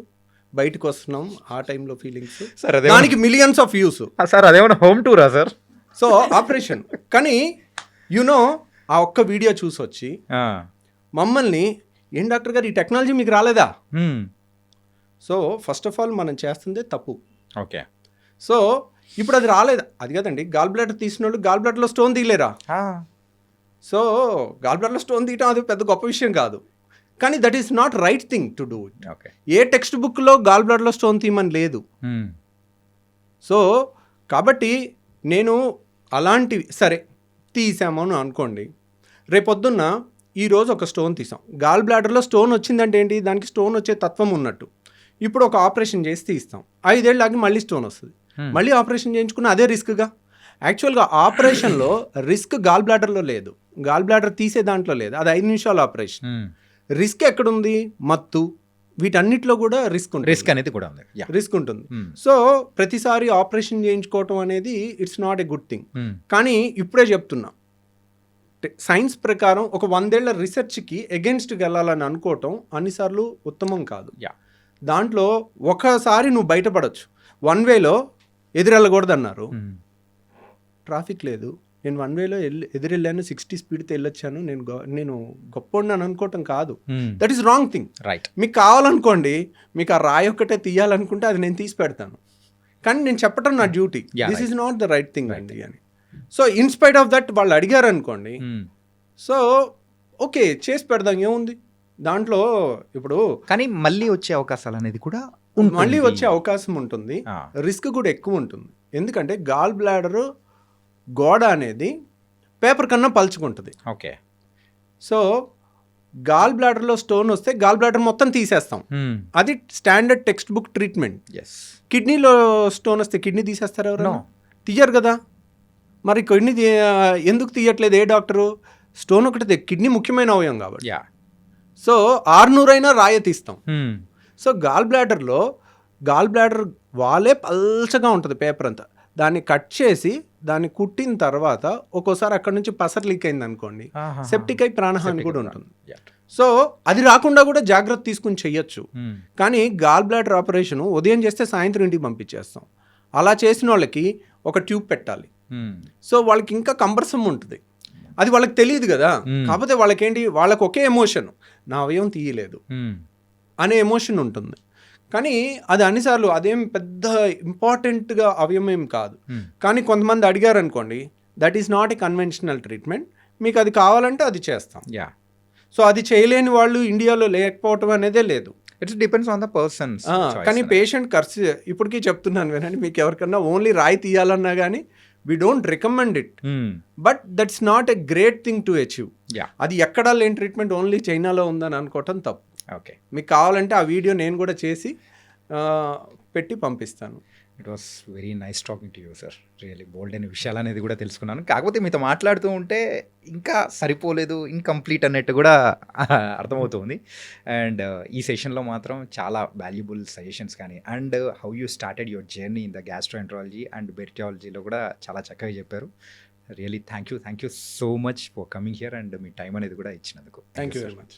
బయటకు వస్తున్నాం ఆ టైంలో ఫీలింగ్స్, దానికి మిలియన్స్ ఆఫ్ వ్యూస్. సార్ అదేమన్నా హోమ్ టూరా సార్? సో ఆపరేషన్ కానీ యునో ఆ ఒక్క వీడియో చూసి వచ్చి మమ్మల్ని, ఏం డాక్టర్ గారు ఈ టెక్నాలజీ మీకు రాలేదా? సో ఫస్ట్ ఆఫ్ ఆల్ మనం చేస్తుందే తప్పు. ఓకే. సో ఇప్పుడు అది రాలేదు, అది కదండి గాల్ బ్లాడర్ తీసిన వాళ్ళు గాల్ బ్లాడర్లో స్టోన్ తీయలేరా? సో గాల్ బ్లాడర్లో స్టోన్ తీయటం అది పెద్ద గొప్ప విషయం కాదు, కానీ that is not right thing to do it. ఏ టెక్స్ట్ బుక్లో గాల్ బ్లాడర్లో స్టోన్ తీయమని లేదు. సో కాబట్టి నేను అలాంటివి సరే తీసాము అని అనుకోండి, రేపొద్దున్న ఈరోజు ఒక స్టోన్ తీసాం, గాల్ బ్లాడర్లో స్టోన్ వచ్చిందంటే ఏంటి, దానికి స్టోన్ వచ్చే తత్వం ఉన్నట్టు. ఇప్పుడు ఒక ఆపరేషన్ చేసి తీస్తాం, 5 ఏళ్ళు ఆగి మళ్ళీ స్టోన్ వస్తుంది, మళ్ళీ ఆపరేషన్ చేయించుకున్న అదే రిస్క్గా. యాక్చువల్గా ఆపరేషన్లో రిస్క్ గాల్ బ్లాడర్లో లేదు, గాల్ బ్లాడర్ తీసే దాంట్లో లేదు, అది 5 నిమిషాల ఆపరేషన్. రిస్క్ ఎక్కడుంది? మత్తు, వీటన్నిటిలో కూడా రిస్క్ రిస్క్ అనేది కూడా ఉంది. యా. రిస్క్ ఉంటుంది. సో ప్రతిసారి ఆపరేషన్ చేయించుకోవటం అనేది it's not a good thing. కానీ ఇప్పుడే చెప్తున్నా, సైన్స్ ప్రకారం ఒక 100 ఏళ్ల రీసెర్చ్కి ఎగెన్స్ట్కి వెళ్ళాలని అనుకోవటం అన్నిసార్లు ఉత్తమం కాదు. యా. దాంట్లో ఒకసారి నువ్వు బయటపడవచ్చు. 1 వేలో ఎదురెళ్ళకూడదు అన్నారు, ట్రాఫిక్ లేదు, నేను 1 వేలో ఎదురెళ్ళాను, 60 స్పీడ్తో వెళ్ళొచ్చాను, నేను గొప్ప అనుకోవటం కాదు. That is wrong thing. Right. మీకు కావాలనుకోండి, మీకు ఆ రాయి ఒక్కటే తీయాలనుకుంటే అది నేను తీసి పెడతాను, కానీ నేను చెప్పటం నా duty. This is not the right thing అండి అని. సో ఇన్స్పైట్ ఆఫ్ దట్ వాళ్ళు అడిగారు అనుకోండి, సో ఓకే చేసి పెడదాం, ఏముంది దాంట్లో. ఇప్పుడు కానీ మళ్ళీ వచ్చే అవకాశాలు అనేది కూడా మళ్ళీ వచ్చే అవకాశం ఉంటుంది, రిస్క్ కూడా ఎక్కువ ఉంటుంది. ఎందుకంటే గాల్ బ్లాడర్ గోడ అనేది పేపర్ కన్నా పలుచుకుంటుంది. ఓకే. సో గాల్ బ్లాడర్లో స్టోన్ వస్తే గాల్ బ్లాడర్ మొత్తం తీసేస్తాం, అది స్టాండర్డ్ టెక్స్ట్ బుక్ ట్రీట్మెంట్. కిడ్నీలో స్టోన్ వస్తే కిడ్నీ తీసేస్తారు ఎవరు? తీయరు కదా. మరి కిడ్నీ ఎందుకు తీయట్లేదు ఏ డాక్టరు? స్టోన్ ఒకటి, కిడ్నీ ముఖ్యమైన అవయవం కాబట్టి. సో 600 అయినా రాయ తీస్తాం. సో గాల్ బ్లాడర్ వాలే పల్చగా ఉంటుంది పేపర్ అంతా, దాన్ని కట్ చేసి దాన్ని కుట్టిన తర్వాత ఒక్కోసారి అక్కడ నుంచి పసర్ లీక్ అయింది అనుకోండి, సెప్టిక్ అయి ప్రాణహాని కూడా ఉంటుంది. సో అది రాకుండా కూడా జాగ్రత్త తీసుకుని చెయ్యొచ్చు. కానీ గాల్ బ్లాడర్ ఆపరేషన్ ఉదయం చేస్తే సాయంత్రం ఇంటికి పంపించేస్తాం. అలా చేసిన వాళ్ళకి ఒక ట్యూబ్ పెట్టాలి. సో వాళ్ళకి ఇంకా కంబర్సం ఉంటుంది, అది వాళ్ళకి తెలియదు కదా. కాకపోతే వాళ్ళకేంటి, వాళ్ళకి ఒకే ఎమోషన్, నా అవయవం తీయలేదు అనే ఎమోషన్ ఉంటుంది. కానీ అది అన్నిసార్లు అదేం పెద్ద ఇంపార్టెంట్గా అవయవం ఏం కాదు. కానీ కొంతమంది అడిగారు అనుకోండి, that is not a conventional treatment, మీకు అది కావాలంటే అది చేస్తాం. సో అది చేయలేని వాళ్ళు ఇండియాలో లేకపోవటం అనేదే లేదు. It's depends on the persons. కానీ పేషెంట్ ఖర్చు ఇప్పటికీ చెప్తున్నాను వినండి, మీకు ఎవరికన్నా ఓన్లీ రాయి తీయాలన్నా కానీ we don't recommend it, but that's not a great thing to achieve. అది ఎక్కడా లేని ట్రీట్మెంట్ ఓన్లీ చైనాలో ఉందని అనుకోవటం తప్పు. ఓకే. మీకు కావాలంటే ఆ వీడియో నేను కూడా చేసి పెట్టి పంపిస్తాను. It was very nice talking to you sir. Really bold అనే విషయాలు అనేది కూడా తెలుసుకున్నాను. కాకపోతే మీతో మాట్లాడుతూ ఉంటే ఇంకా సరిపోలేదు, ఇన్కంప్లీట్ అన్నట్టు కూడా అర్థమవుతుంది. అండ్ ఈ సెషన్లో మాత్రం చాలా వాల్యుబుల్ సజెషన్స్ కానీ, and how you started your journey in the gastroenterology and బెర్టియాలజీలో కూడా చాలా చక్కగా చెప్పారు. Really thank you so much for coming here and మీ టైం అనేది కూడా ఇచ్చినందుకు. Thank you very much.